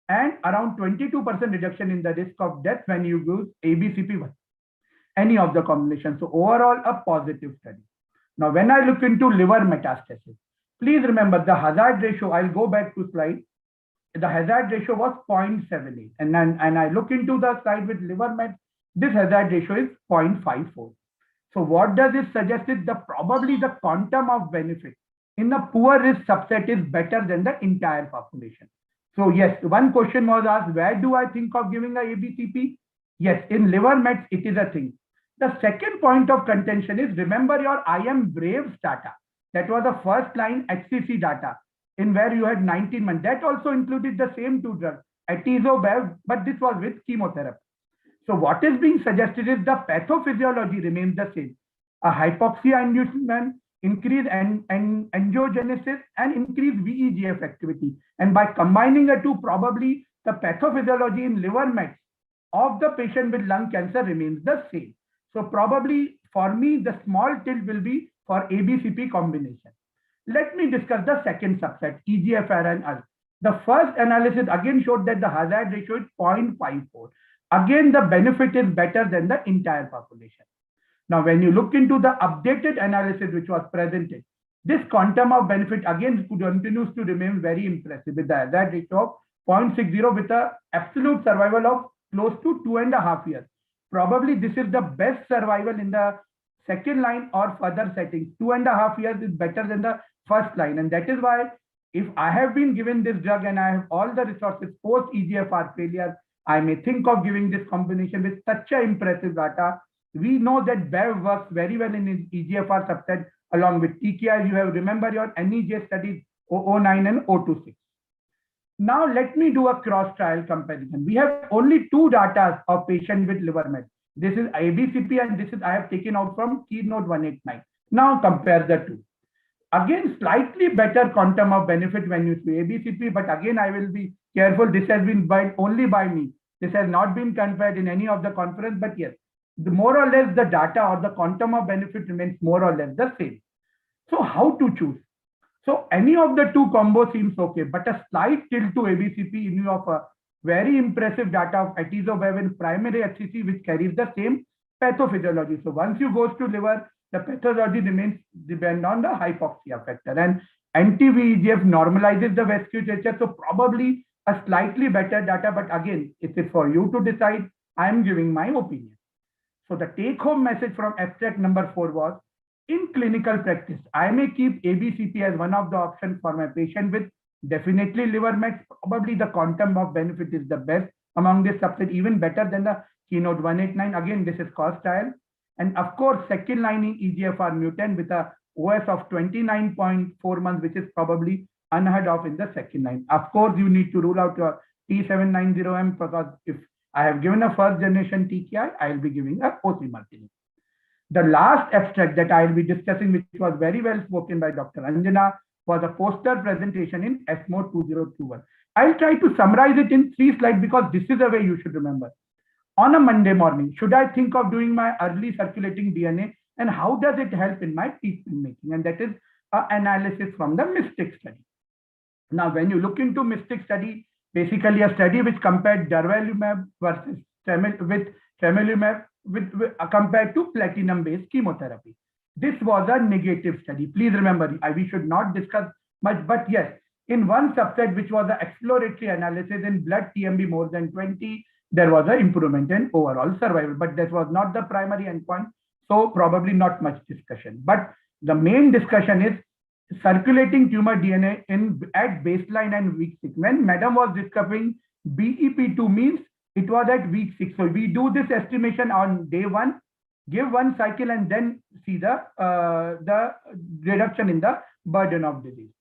and around 22% reduction in the risk of death when you use ABCP1, any of the combinations. So overall, a positive study. Now, when I look into liver metastasis, please remember the hazard ratio. I'll go back to slide. The hazard ratio was 0.78, and I look into the slide with liver met. This hazard ratio is 0.54. So what does it suggest? Is probably the quantum of benefit in the poor risk subset is better than the entire population. So yes, one question was asked, where do I think of giving a ABCP? Yes, in liver mets, it is a thing. The second point of contention is, remember your IM Braves data. That was the first line HCC data, in where you had 19 months. That also included the same 2 drugs, atezo-bev, but this was with chemotherapy. So what is being suggested is the pathophysiology remains the same. A hypoxia inducement, increase angiogenesis, and increase VEGF activity. And by combining the 2, probably the pathophysiology in liver mets of the patient with lung cancer remains the same. So probably for me, the small tilt will be for ABCP combination. Let me discuss the second subset, EGFR and ALK. The first analysis again showed that the hazard ratio is 0.54. Again, the benefit is better than the entire population. Now, when you look into the updated analysis which was presented, this quantum of benefit again continues to remain very impressive with the hazard ratio of 0.60 with an absolute survival of close to 2.5 years. Probably this is the best survival in the second line or further settings. 2.5 years is better than the first line. And that is why if I have been given this drug and I have all the resources post EGFR failure, I may think of giving this combination with such a impressive data. We know that BEV works very well in EGFR subset along with TKI. You have remember your NEJ studies 009 and 026. Now let me do a cross-trial comparison. We have only two data of patients with liver mets. This is ABCP and this is I have taken out from Keynote 189. Now compare the two. Again, slightly better quantum of benefit when you see ABCP, but again, I will be careful. This has been only by me. This has not been compared in any of the conference, but yes, the more or less the data or the quantum of benefit remains more or less the same. So how to choose? So any of the two combos seems okay, but a slight tilt to ABCP in view of a very impressive data of atezobev in primary HCC, which carries the same pathophysiology. So once you go to liver, the pathology remains dependent on the hypoxia factor, and anti-VEGF normalizes the vasculature. So probably a slightly better data, but again, it is for you to decide. I am giving my opinion. So the take-home message from abstract number 4 was, in clinical practice, I may keep ABCP as one of the options for my patient with definitely liver mets. Probably the quantum of benefit is the best among this subset, even better than the Keynote 189. Again, this is cost trial. And of course, second line in EGFR mutant with a OS of 29.4 months, which is probably unheard of in the second line. Of course, you need to rule out your T790M because if I have given a first generation TKI, I will be giving a osimertinib. The last abstract that I will be discussing, which was very well spoken by Dr. Anjana, was a poster presentation in ESMO 2021. I'll try to summarize it in 3 slides because this is the way you should remember. On a Monday morning, should I think of doing my early circulating DNA and how does it help in my treatment making? And that is an analysis from the MYSTIC study. Now, when you look into MYSTIC study, basically a study which compared durvalumab versus tremelimumab compared to platinum-based chemotherapy. This was a negative study. Please remember, we should not discuss much, but yes, in one subset, which was an exploratory analysis in blood TMB more than 20, there was an improvement in overall survival, but that was not the primary endpoint, so probably not much discussion. But the main discussion is circulating tumor DNA at baseline and week 6. When Madam was discovering BEP2 means it was at week 6. So we do this estimation on day 1, give 1 cycle, and then see the reduction in the burden of disease.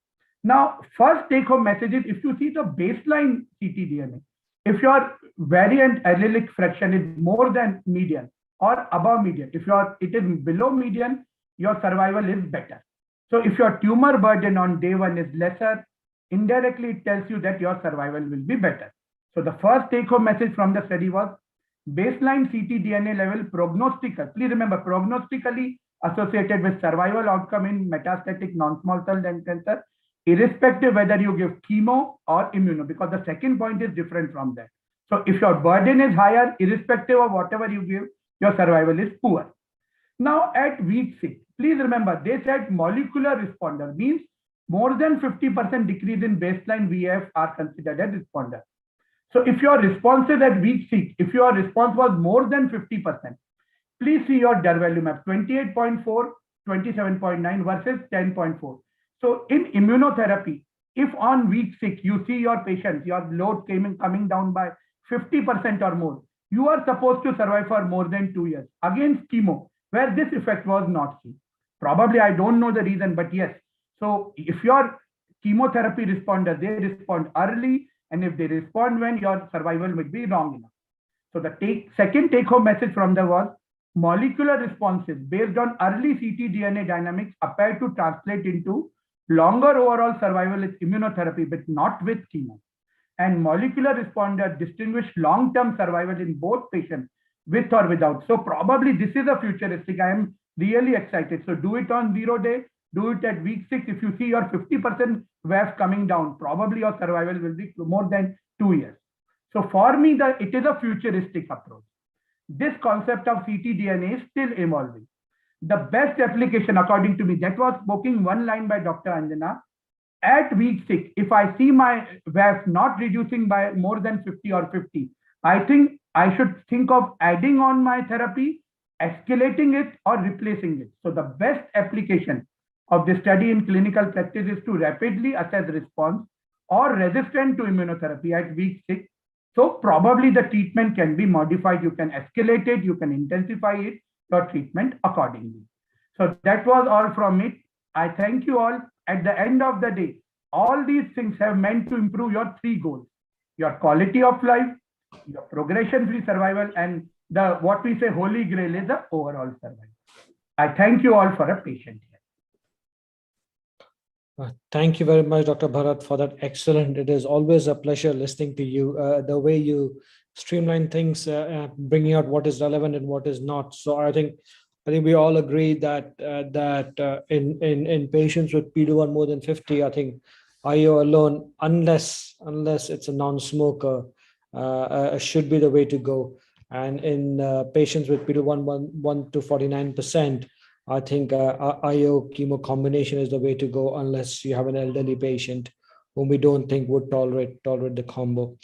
Now, first take-home message is if you see the baseline ctDNA, if your variant allelic fraction is more than median or above median, if it is below median, your survival is better. So if your tumor burden on day 1 is lesser, indirectly it tells you that your survival will be better. So the first take-home message from the study was baseline ctDNA level prognostical. Please remember, prognostically associated with survival outcome in metastatic non-small cell lung cancer, irrespective whether you give chemo or immuno, because the second point is different from that. So if your burden is higher, irrespective of whatever you give, your survival is poor. Now at week 6, please remember, they said molecular responder means more than 50% decrease in baseline VF are considered as responder. So if your response is at week 6, if your response was more than 50%, please see your durvalumab 28.4, 27.9 versus 10.4. So in immunotherapy, if on week 6 you see your patients, your load coming down by 50% or more, you are supposed to survive for more than 2 years against chemo, where this effect was not seen. Probably I don't know the reason, but yes. So if your chemotherapy responder, they respond early, and if they respond when, your survival would be wrong enough. So the second take-home message from the was molecular responses based on early ctDNA dynamics appear to translate into longer overall survival with immunotherapy, but not with chemo. And molecular responder distinguish long-term survival in both patients with or without. So probably this is a futuristic. I am really excited. So do it on 0 day, do it at week 6. If you see your 50% VAF coming down, probably your survival will be more than 2 years. So for me, it is a futuristic approach. This concept of ctDNA is still evolving. The best application, according to me, that was spoken one line by Dr. Anjana. At week 6, if I see my VAF not reducing by more than 50 or 50, I think I should think of adding on my therapy escalating it or replacing it. So the best application of the study in clinical practice is to rapidly assess response or resistant to immunotherapy at week 6. So probably the treatment can be modified. You can escalate it, you can intensify it, your treatment accordingly. So that was all from it. I thank you all. At the end of the day, all these things have meant to improve your 3 goals: your quality of life, your progression-free survival, and the what we say holy grail is the overall survival. I thank you all for a patient here. Thank you very much, Dr. Bharat, for that excellent. It is always a pleasure listening to you. The way you streamline things, bringing out what is relevant and what is not. So I think we all agree that in patients with PD-1 more than 50, I think IO alone, unless it's a non-smoker, should be the way to go. And in patients with PD-1 1 to 49%, I think IO chemo combination is the way to go, unless you have an elderly patient whom we don't think would tolerate the combo.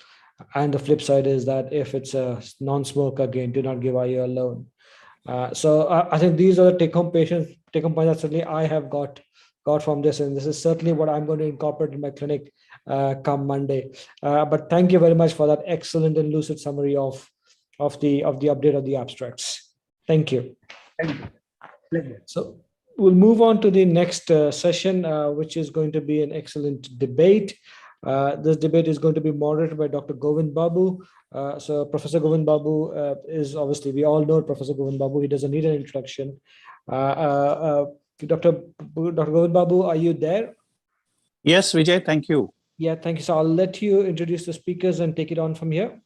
And the flip side is that if it's a non-smoker, again, do not give IO alone. So I think these are the take-home points that certainly I have got from this, and this is certainly what I'm going to incorporate in my clinic come Monday. But thank you very much for that excellent and lucid summary of the update of the abstracts. Thank you. Thank you. Pleasure. So we'll move on to the next session, which is going to be an excellent debate. This debate is going to be moderated by Dr. Govind Babu. So Professor Govind Babu is obviously, we all know Professor Govind Babu. He doesn't need an introduction. Dr. Govind Babu, are you there? Yes, Vijay, thank you. Yeah, thank you. So I'll let you introduce the speakers and take it on from here.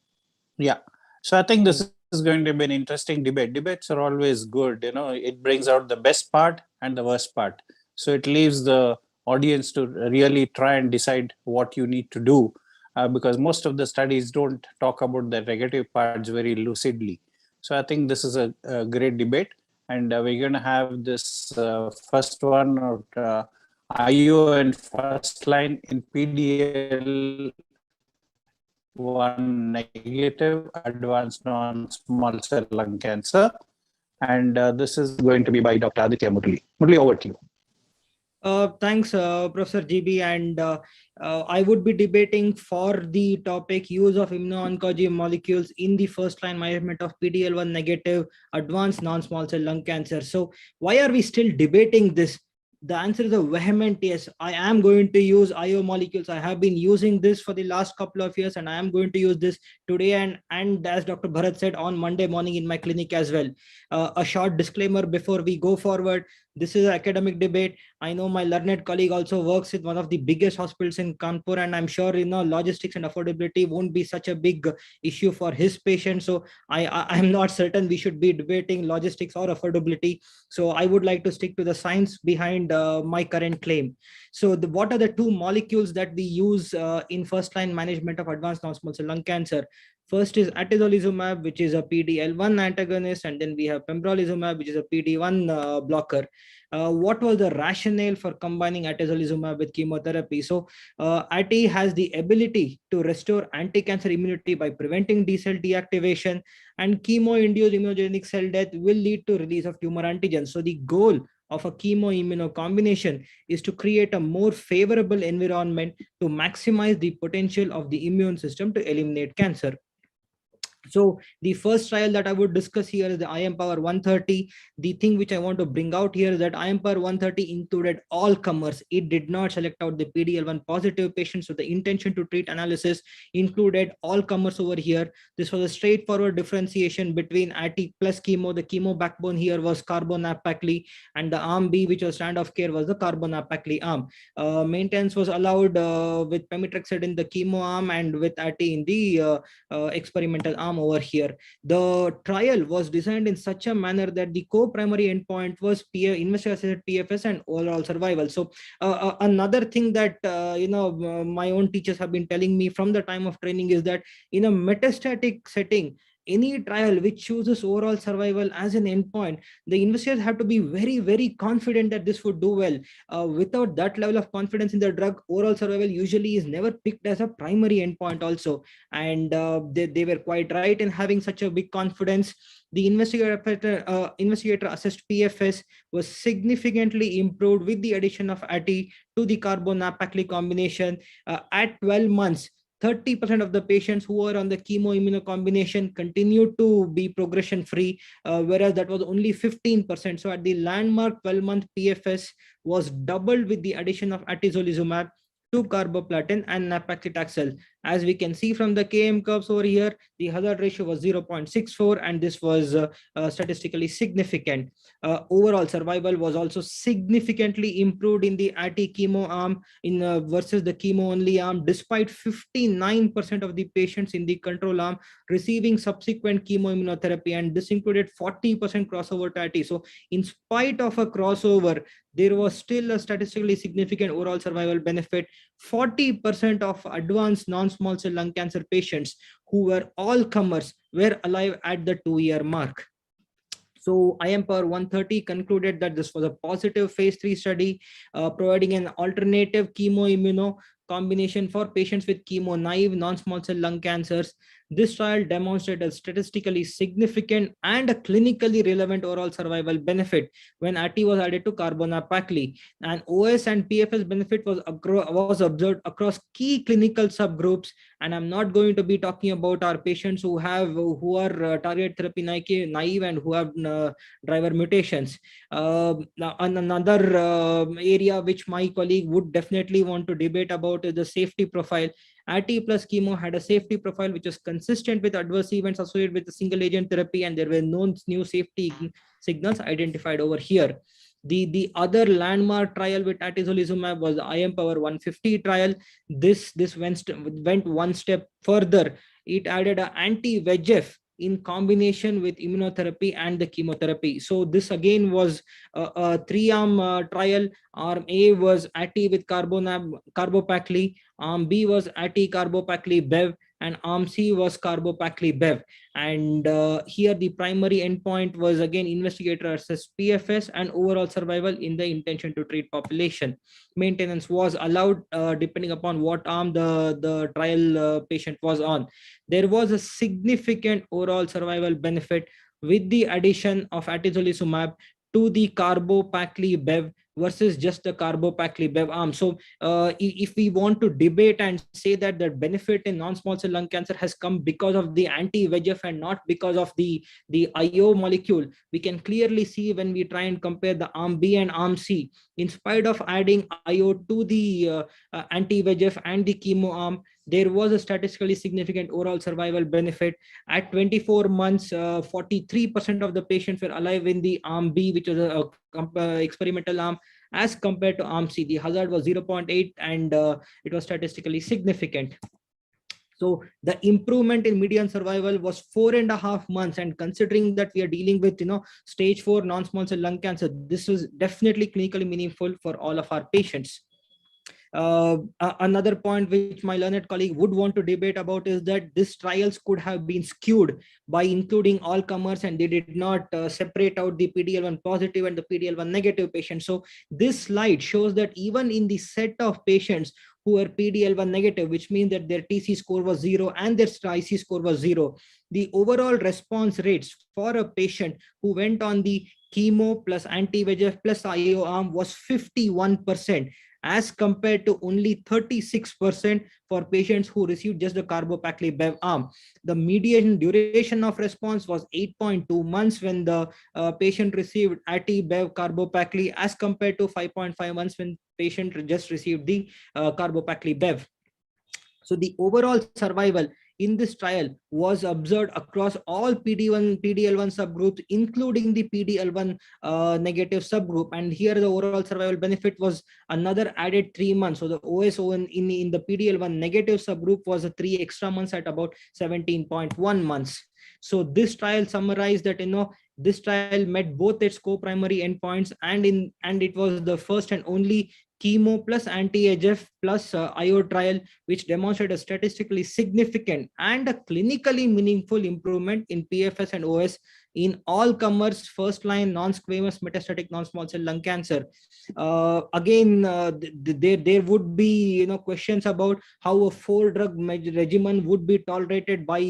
Yeah, so I think this is going to be an interesting debate. Debates are always good. It brings out the best part and the worst part. So it leaves the audience to really try and decide what you need to do, because most of the studies don't talk about the negative parts very lucidly. So I think this is a great debate, and we're going to have this first one of IO and first line in PDL1 negative advanced non-small cell lung cancer. And this is going to be by Dr. Aditya Murali. Murali, over to you. Thanks, Professor GB, and I would be debating for the topic use of immuno-oncology molecules in the first-line management of PD-L1 negative advanced non-small cell lung cancer. So why are we still debating this? The answer is a vehement yes. I am going to use IO molecules. I have been using this for the last couple of years, and I am going to use this today and as Dr. Bharat said, on Monday morning in my clinic as well. A short disclaimer before we go forward. This is an academic debate. I know my learned colleague also works with one of the biggest hospitals in Kanpur, and I'm sure logistics and affordability won't be such a big issue for his patients. So I'm not certain we should be debating logistics or affordability. So I would like to stick to the science behind my current claim. So what are the two molecules that we use in first-line management of advanced non-small cell lung cancer? First is atezolizumab, which is a PD-L1 antagonist, and then we have pembrolizumab, which is a PD-1 blocker. What was the rationale for combining atezolizumab with chemotherapy? So ATI has the ability to restore anti-cancer immunity by preventing D-cell deactivation, and chemo-induced immunogenic cell death will lead to release of tumor antigens. So the goal of a chemo-immuno combination is to create a more favorable environment to maximize the potential of the immune system to eliminate cancer. So the first trial that I would discuss here is the IMpower 130. The thing which I want to bring out here is that IMpower 130 included all comers. It did not select out the PD-L1 positive patients. So the intention to treat analysis included all comers over here. This was a straightforward differentiation between ATI plus chemo. The chemo backbone here was carbonapacli, and the arm B, which was standard of care, was the carbonapacli arm. Maintenance was allowed with pemetrexed in the chemo arm and with ATI in the experimental arm over here. The trial was designed in such a manner that the co-primary endpoint was investigator-assessed PFS and overall survival. So another thing that my own teachers have been telling me from the time of training is that in a metastatic setting, any trial which chooses overall survival as an endpoint, the investigators have to be very, very confident that this would do well. Without that level of confidence in the drug, overall survival usually is never picked as a primary endpoint also. And they were quite right in having such a big confidence. The investigator assessed PFS was significantly improved with the addition of ATI to the carbo-napacli combination. At 12 months, 30% of the patients who were on the chemo-immuno combination continued to be progression-free, whereas that was only 15%. So at the landmark 12-month PFS was doubled with the addition of atezolizumab to carboplatin and nab-paclitaxel. As we can see from the KM curves over here, the hazard ratio was 0.64, and this was statistically significant. Overall survival was also significantly improved in the ATI chemo arm versus the chemo only arm, despite 59% of the patients in the control arm receiving subsequent chemoimmunotherapy, and this included 40% crossover to ATI. So in spite of a crossover, there was still a statistically significant overall survival benefit. 40% of advanced non-small cell lung cancer patients who were all comers were alive at the 2-year mark. So IMpower 130 concluded that this was a positive phase 3 study, providing an alternative chemo-immuno combination for patients with chemo-naive non-small cell lung cancers. This trial demonstrated statistically significant and a clinically relevant overall survival benefit when ATI was added to carbonapacli, and OS and PFS benefit was observed across key clinical subgroups. And I'm not going to be talking about our patients who are target therapy naive and who have driver mutations. Now another area which my colleague would definitely want to debate about is the safety profile. ATI plus chemo had a safety profile which was consistent with adverse events associated with the single agent therapy, and there were no new safety signals identified over here. The other landmark trial with atezolizumab was the IMpower 150 trial. This went one step further. It added an anti-VEGF in combination with immunotherapy and the chemotherapy. So this again was a 3-arm trial. Arm A was ATI with carbopacli, Arm B was ATI carbopacli bev, and Arm C was carbopacli bev. And here the primary endpoint was again investigator assessed PFS and overall survival in the intention to treat population. Maintenance was allowed depending upon what arm the trial patient was on. There was a significant overall survival benefit with the addition of atezolizumab to the carbopacli bev versus just the carbopacli bev arm. So if we want to debate and say that the benefit in non-small cell lung cancer has come because of the anti-VEGF and not because of the IO molecule, we can clearly see when we try and compare the arm B and arm C. In spite of adding IO to the anti-VEGF and the chemo arm, there was a statistically significant overall survival benefit. At 24 months, 43% of the patients were alive in the arm B, which was a experimental arm, as compared to arm C. The hazard was 0.8, and it was statistically significant. So the improvement in median survival was 4.5 months, and considering that we are dealing with stage 4 non-small cell lung cancer, this was definitely clinically meaningful for all of our patients. Another point which my learned colleague would want to debate about is that these trials could have been skewed by including all comers, and they did not separate out the PD-L1 positive and the PD-L1 negative patients. So this slide shows that even in the set of patients who are PD-L1 negative, which means that their TC score was 0 and their IC score was 0, the overall response rates for a patient who went on the chemo plus anti-VEGF plus IO arm was 51%, as compared to only 36% for patients who received just the carbopacli bev arm. The median duration of response was 8.2 months when the patient received ATI bev carbopacli, as compared to 5.5 months when patient just received the carbopacli bev. So the overall survival in this trial was observed across all PD-L1 subgroups, including the PD-L1 negative subgroup. And here the overall survival benefit was another added 3 months. So the OSO in the PD-L1 negative subgroup was a 3 extra months at about 17.1 months. So this trial summarized that this trial met both its co-primary endpoints, and it was the first and only chemo plus anti-HF plus IO trial, which demonstrated a statistically significant and a clinically meaningful improvement in PFS and OS in all comers, first line non-squamous metastatic non-small cell lung cancer. Again, there would be questions about how a 4-drug regimen would be tolerated by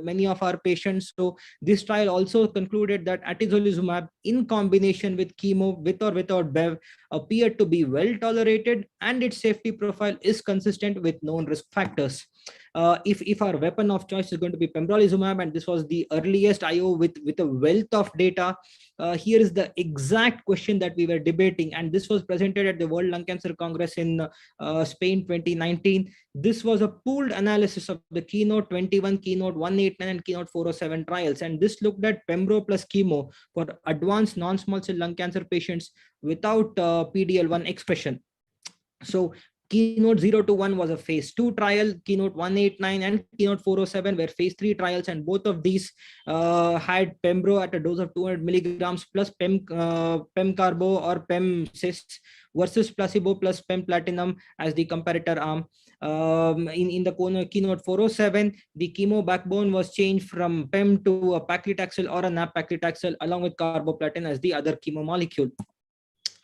many of our patients. So this trial also concluded that atezolizumab in combination with chemo, with or without Bev, appeared to be well tolerated, and its safety profile is consistent with known risk factors. If our weapon of choice is going to be pembrolizumab, and this was the earliest IO with a wealth of data, here is the exact question that we were debating, and this was presented at the World Lung Cancer Congress in Spain 2019. This was a pooled analysis of the Keynote 21, Keynote 189, and Keynote 407 trials, and this looked at pembro plus chemo for advanced non-small cell lung cancer patients without PD-L1 expression. So Keynote 021 was a phase 2 trial, Keynote 189 and Keynote 407 were phase 3 trials, and both of these had pembro at a dose of 200 milligrams plus pem-carbo or pem-cis versus placebo plus pem-platinum as the comparator arm. In the Keynote 407, the chemo backbone was changed from PEM to a paclitaxel or a nab-paclitaxel along with carboplatin as the other chemo molecule.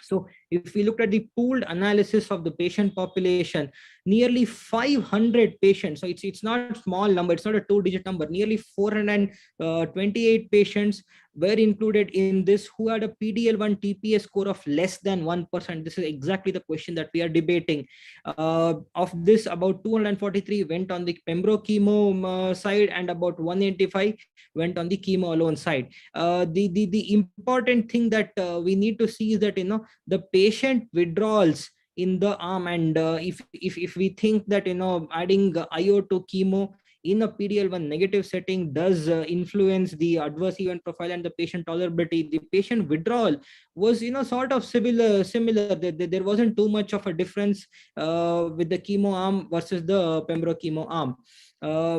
So if we looked at the pooled analysis of the patient population, nearly 500 patients, so it's not a small number, it's not a 2-digit number, nearly 428 patients were included in this who had a PD-L1 TPS score of less than 1%. This is exactly the question that we are debating. Of this, about 243 went on the pembro chemo side, and about 185 went on the chemo alone side. The important thing that we need to see is that the patient withdrawals in the arm, and if we think that adding IO to chemo in a PD-L1 negative setting does influence the adverse event profile and the patient tolerability, the patient withdrawal was sort of similar. There wasn't too much of a difference with the chemo arm versus the pembro chemo arm.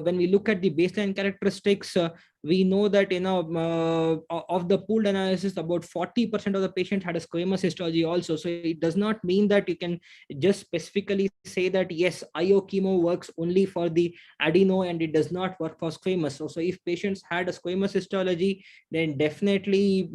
When we look at the baseline characteristics, we know that of the pooled analysis, about 40% of the patients had a squamous histology also. So it does not mean that you can just specifically say that yes, IO chemo works only for the adeno and it does not work for squamous. So if patients had a squamous histology, then definitely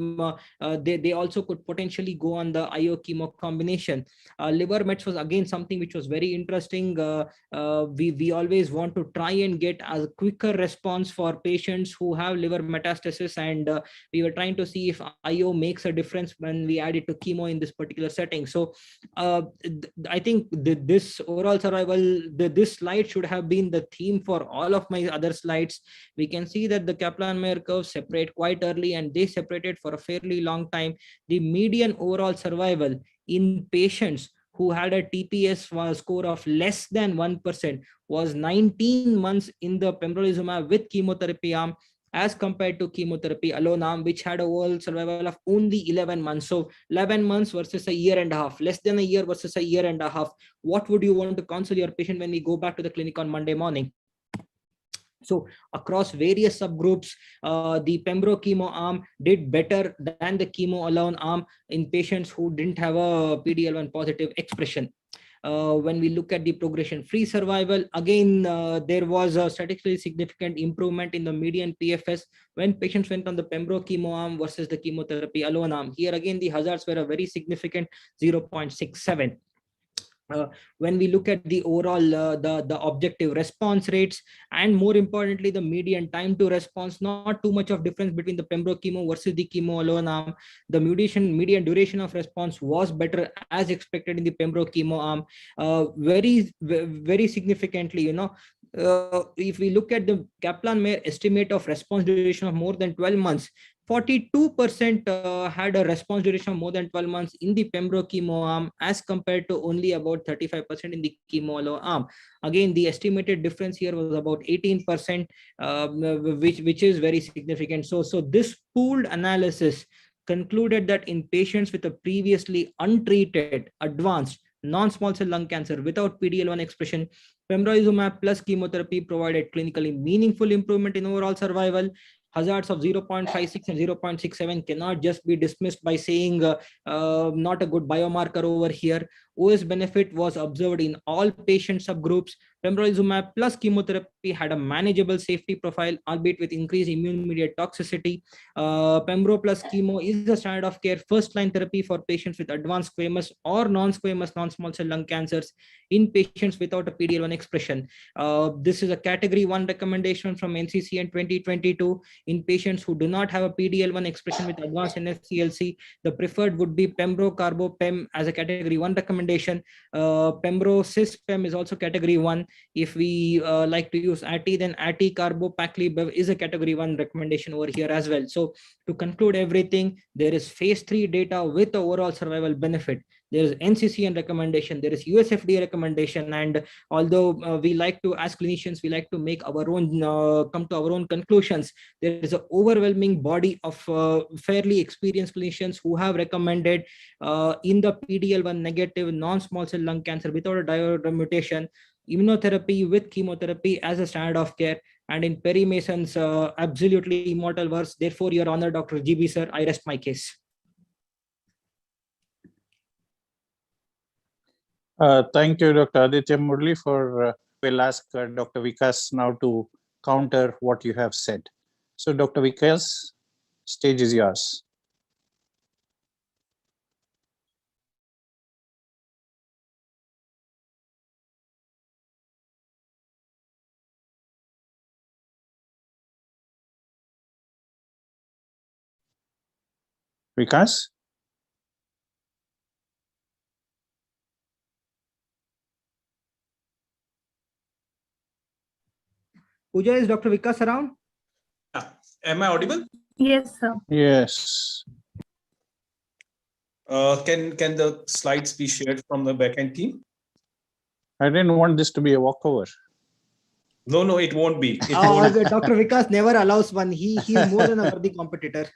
they also could potentially go on the IO chemo combination. Liver mets was again something which was very interesting. We always want to try and get a quicker response for patients who have liver metastasis, and we were trying to see if IO makes a difference when we add it to chemo in this particular setting. So I think this overall survival, this slide should have been the theme for all of my other slides. We can see that the Kaplan-Meier curves separate quite early, and they separated for a fairly long time. The median overall survival in patients who had a TPS score of less than 1% was 19 months in the pembrolizumab with chemotherapy arm, as compared to chemotherapy alone arm, which had a overall survival of only 11 months. So 11 months versus a year and a half, less than a year versus a year and a half. What would you want to counsel your patient when we go back to the clinic on Monday morning? So across various subgroups, the pembro chemo arm did better than the chemo alone arm in patients who didn't have a PD-L1 positive expression. When we look at the progression-free survival, again, there was a statistically significant improvement in the median PFS when patients went on the pembro chemo arm versus the chemotherapy alone arm. Here again, the hazards were a very significant 0.67. When we look at the overall the objective response rates, and more importantly the median time to response, not too much of difference between the pembro chemo versus the chemo alone arm. The median duration of response was better as expected in the pembro chemo arm. Very significantly, if we look at the Kaplan-Meier estimate of response duration of more than 12 months, 42% had a response duration of more than 12 months in the pembro chemo arm, as compared to only about 35% in the chemo alone arm. Again, the estimated difference here was about 18%, which is very significant. So this pooled analysis concluded that in patients with a previously untreated advanced non-small cell lung cancer without PD-L1 expression, pembrolizumab plus chemotherapy provided clinically meaningful improvement in overall survival. Hazards of 0.56 and 0.67 cannot just be dismissed by saying not a good biomarker over here. OS benefit was observed in all patient subgroups. Pembrolizumab plus chemotherapy had a manageable safety profile, albeit with increased immune-mediated toxicity. Pembro plus chemo is the standard of care first-line therapy for patients with advanced squamous or non-squamous non-small cell lung cancers in patients without a PD-L1 expression. This is a category 1 recommendation from NCCN 2022. In patients who do not have a PD-L1 expression with advanced NSCLC, the preferred would be Pembro Carbo Pem as a category 1 recommendation. Pembro Cis Pem is also category 1. If we like to use ATI, then ATI Carbo Pacli Bev is a category 1 recommendation over here as well. So to conclude everything, there is phase 3 data with the overall survival benefit. There is NCCN recommendation, there is USFDA recommendation, and although we like to, as clinicians, we like to make our own, come to our own conclusions, there is an overwhelming body of fairly experienced clinicians who have recommended in the PD-L1 negative non-small cell lung cancer without a driver mutation, immunotherapy with chemotherapy as a standard of care, and in Perry Mason's absolutely immortal verse, therefore, Your Honor, Dr. GB, sir, I rest my case. Thank you, Dr. Aditya Murali, for we'll ask Dr. Vikas now to counter what you have said. So, Dr. Vikas, stage is yours. Vikas? Pooja, is Dr. Vikas around? Am I audible? Yes, sir. Yes. Can the slides be shared from the backend team? I didn't want this to be a walkover. No, it won't be. Dr. Vikas never allows one. He's more than a worthy competitor.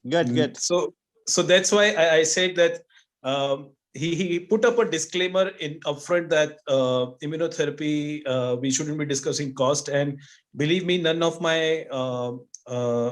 Good. So that's why I said that he put up a disclaimer in upfront that immunotherapy, we shouldn't be discussing cost. And believe me, none of my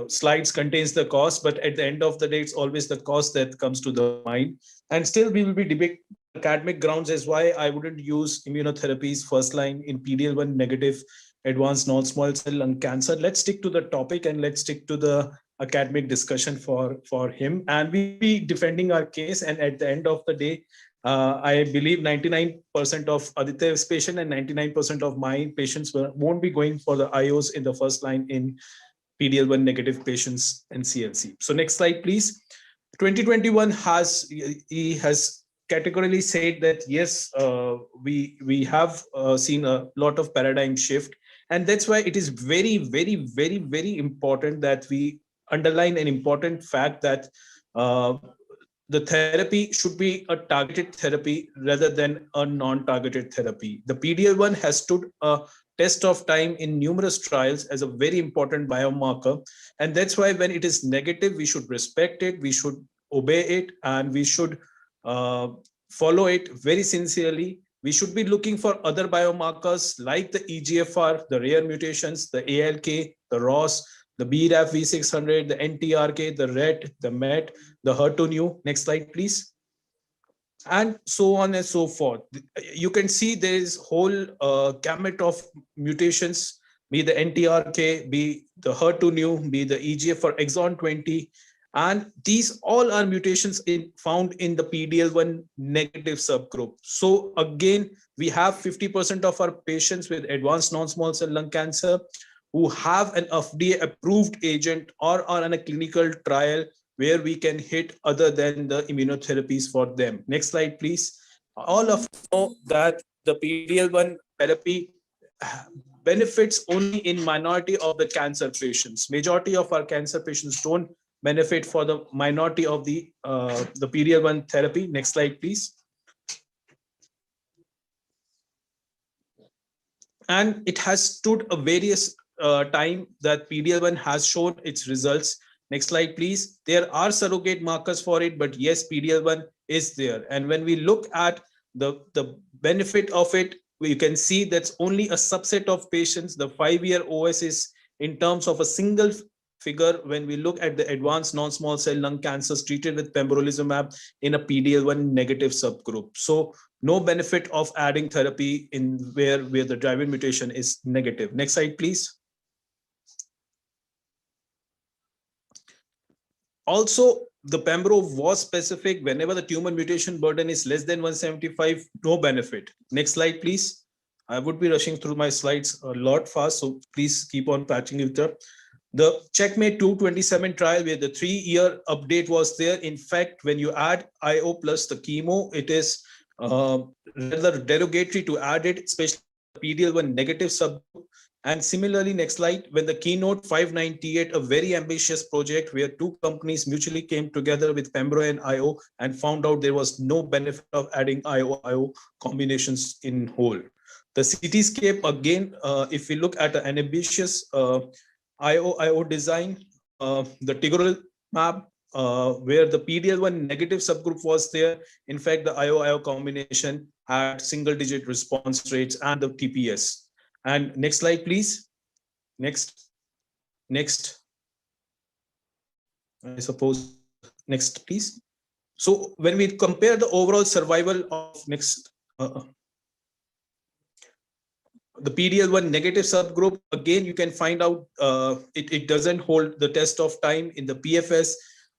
slides contains the cost, but at the end of the day, it's always the cost that comes to the mind. And still we will be debating academic grounds as why I wouldn't use immunotherapies first line in PD-L1 negative advanced non-small cell lung cancer. Let's stick to the topic and let's stick to the academic discussion for him, and we'll be defending our case. And at the end of the day, I believe 99% of Aditya's patient and 99% of my patients won't be going for the IOs in the first line in PD-L1 negative patients and CLC. So next slide, please. 2021 he has categorically said that yes, we have seen a lot of paradigm shift, and that's why it is very, very, very, very important that we underline an important fact that the therapy should be a targeted therapy rather than a non-targeted therapy. The PD-L1 has stood a test of time in numerous trials as a very important biomarker, and that's why when it is negative, we should respect it, we should obey it, and we should follow it very sincerely. We should be looking for other biomarkers like the EGFR, the rare mutations, the ALK, the ROS, the BRAF V600, the NTRK, the RET, the MET, the HER2/neu. Next slide, please. And so on and so forth. You can see there is whole gamut of mutations, be the NTRK, be the HER2/neu, be the EGFR exon 20. And these all are mutations found in the PD-L1 negative subgroup. So again, we have 50% of our patients with advanced non-small cell lung cancer who have an FDA approved agent or are on a clinical trial where we can hit other than the immunotherapies for them. Next slide, please. All of you know that the PD-L1 therapy benefits only in minority of the cancer patients. Majority of our cancer patients don't benefit for the minority of the PD-L1 therapy. Next slide, please. And it has stood a various time that PD-L1 has shown its results. Next slide, please. There are surrogate markers for it, but yes, PD-L1 is there. And when we look at the benefit of it, we can see that's only a subset of patients. The 5-year OS is in terms of a single figure when we look at the advanced non-small cell lung cancers treated with pembrolizumab in a PD-L1 negative subgroup. So no benefit of adding therapy in where the driver mutation is negative. Next slide, please. Also, the pembro was specific whenever the tumor mutation burden is less than 175, no benefit. Next slide, please. I would be rushing through my slides a lot fast, so please keep on patching it up. The Checkmate 227 trial where the 3-year update was there. In fact, when you add IO plus the chemo, it is rather derogatory to add it, especially PD-L1 negative subgroup. And similarly, next slide, when the Keynote 598, a very ambitious project where 2 companies mutually came together with pembro and IO and found out there was no benefit of adding IO combinations in whole. The Cityscape, again, if we look at an ambitious IO design, the Tigorelmab, where the PD-L1 negative subgroup was there. In fact, the IO combination had single-digit response rates and the TPS. And next slide, please. Next. I suppose next, please. So when we compare the overall survival of the PD-L1 negative subgroup, again, you can find out it doesn't hold the test of time in the PFS.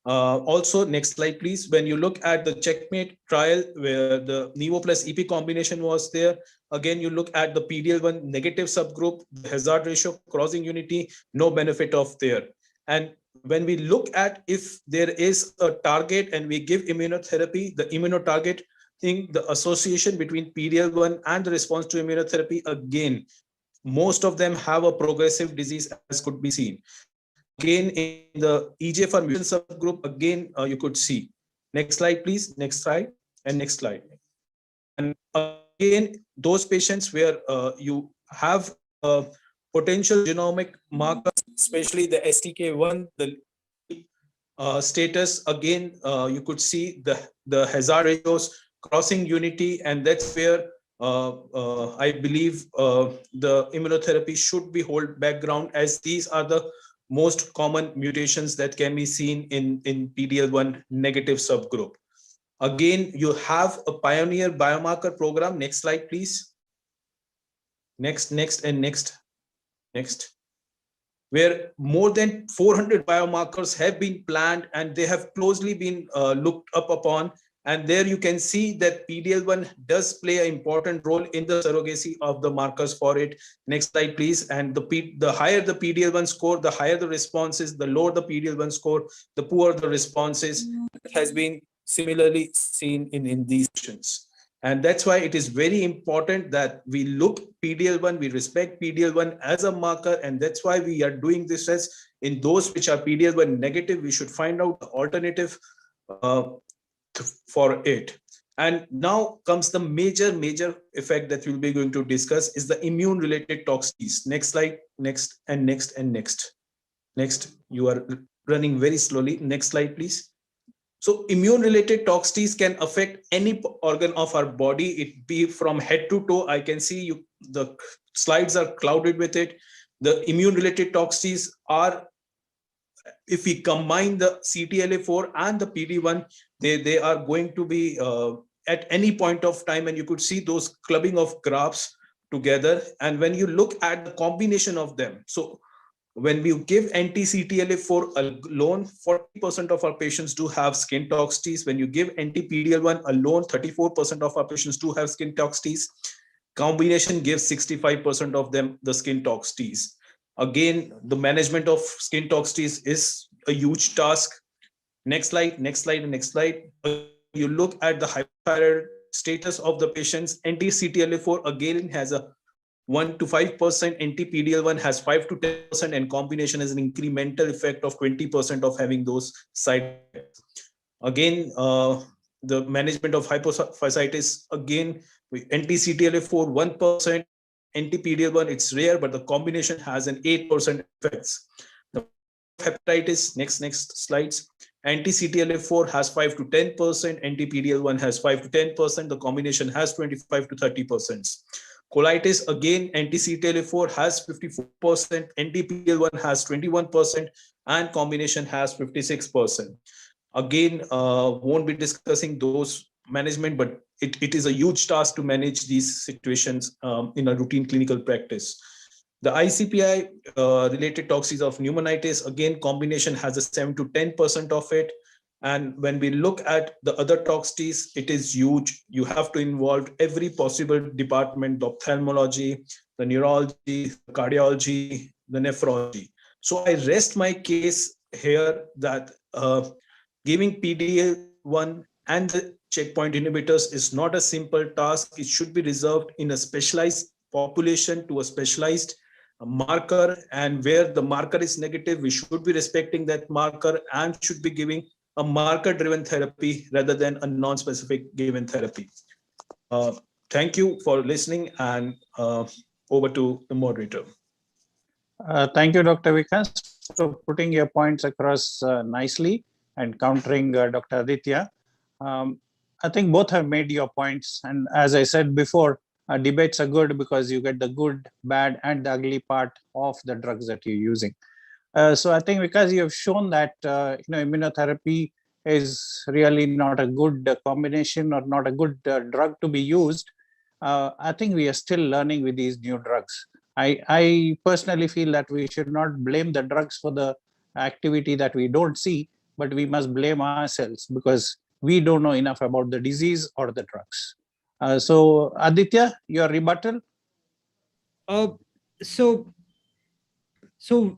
Also, next slide, please. When you look at the Checkmate trial where the Nivo plus EP combination was there, again, you look at the PD-L1 negative subgroup, the hazard ratio, crossing unity, no benefit of there. And when we look at if there is a target and we give immunotherapy, the immunotarget thing, the association between PD-L1 and the response to immunotherapy, again, most of them have a progressive disease as could be seen. Again, in the EGFR mutant subgroup, again, you could see. Next slide, please. Next slide and next slide. And again, those patients where you have potential genomic markers, especially the STK1, the status, again, you could see the hazard ratios crossing unity, and that's where I believe the immunotherapy should be hold background, as these are the most common mutations that can be seen in PD-L1 negative subgroup. Again, you have a pioneer biomarker program. Next slide, please. Next, and next. Where more than 400 biomarkers have been planned and they have closely been looked up upon. And there you can see that PD-L1 does play an important role in the surrogacy of the markers for it. Next slide, please. And the higher the PD-L1 score, the higher the responses, the lower the PD-L1 score, the poorer the responses. It has been similarly seen in these patients. And that's why it is very important that we look PD-L1, we respect PD-L1 as a marker. And that's why we are doing this as in those which are PD-L1 negative, we should find out the alternative for it. And now comes the major effect that we'll be going to discuss is the immune related toxicities. Next slide, next. You are running very slowly. Next slide, please. So immune related toxicities can affect any organ of our body. It be from head to toe. I can see the slides are clouded with it. The immune related toxicities are, if we combine the CTLA4 and the PD-1, they are going to be at any point of time, and you could see those clubbing of graphs together. And when you look at the combination of them, so when we give anti-CTLA4 alone, 40% of our patients do have skin toxicities. When you give anti-PD-L1 alone, 34% of our patients do have skin toxicities. Combination gives 65% of them the skin toxicities. Again, the management of skin toxicities is a huge task. Next slide. You look at the hyperthyroid status of the patients. Anti-CTLA4 again has a 1 to 5%, anti-PD-L1 has 5 to 10%, and combination has an incremental effect of 20% of having those side effects. Again, the management of hypophysitis, again, anti-CTLA4 1%, anti-PD-L1 it's rare, but the combination has an 8% effects. The hepatitis, next slides. Anti-CTLA4 has 5 to 10%, anti-PD-L1 has 5 to 10%, the combination has 25 to 30%. Colitis, again, anti-CTLA4 has 54%, anti-PD-L1 has 21%, and combination has 56%. Again, won't be discussing those management, but it is a huge task to manage these situations in a routine clinical practice. The ICPI related toxins of pneumonitis, again, combination has a 7 to 10% of it. And when we look at the other toxins, it is huge. You have to involve every possible department, the ophthalmology, the neurology, the cardiology, the nephrology. So I rest my case here that giving PD-L1 and the checkpoint inhibitors is not a simple task. It should be reserved in a specialized population to a specialized marker, and where the marker is negative, we should be respecting that marker and should be giving a marker-driven therapy rather than a non-specific given therapy. Thank you for listening, and over to the moderator. Thank you, Dr. Vikas, for putting your points across nicely and countering Dr. Aditya. I think both have made your points. And as I said before, debates are good because you get the good, bad, and the ugly part of the drugs that you're using. So I think because you have shown that immunotherapy is really not a good combination or not a good drug to be used, I think we are still learning with these new drugs. I personally feel that we should not blame the drugs for the activity that we don't see, but we must blame ourselves because we don't know enough about the disease or the drugs. So Aditya, your rebuttal? So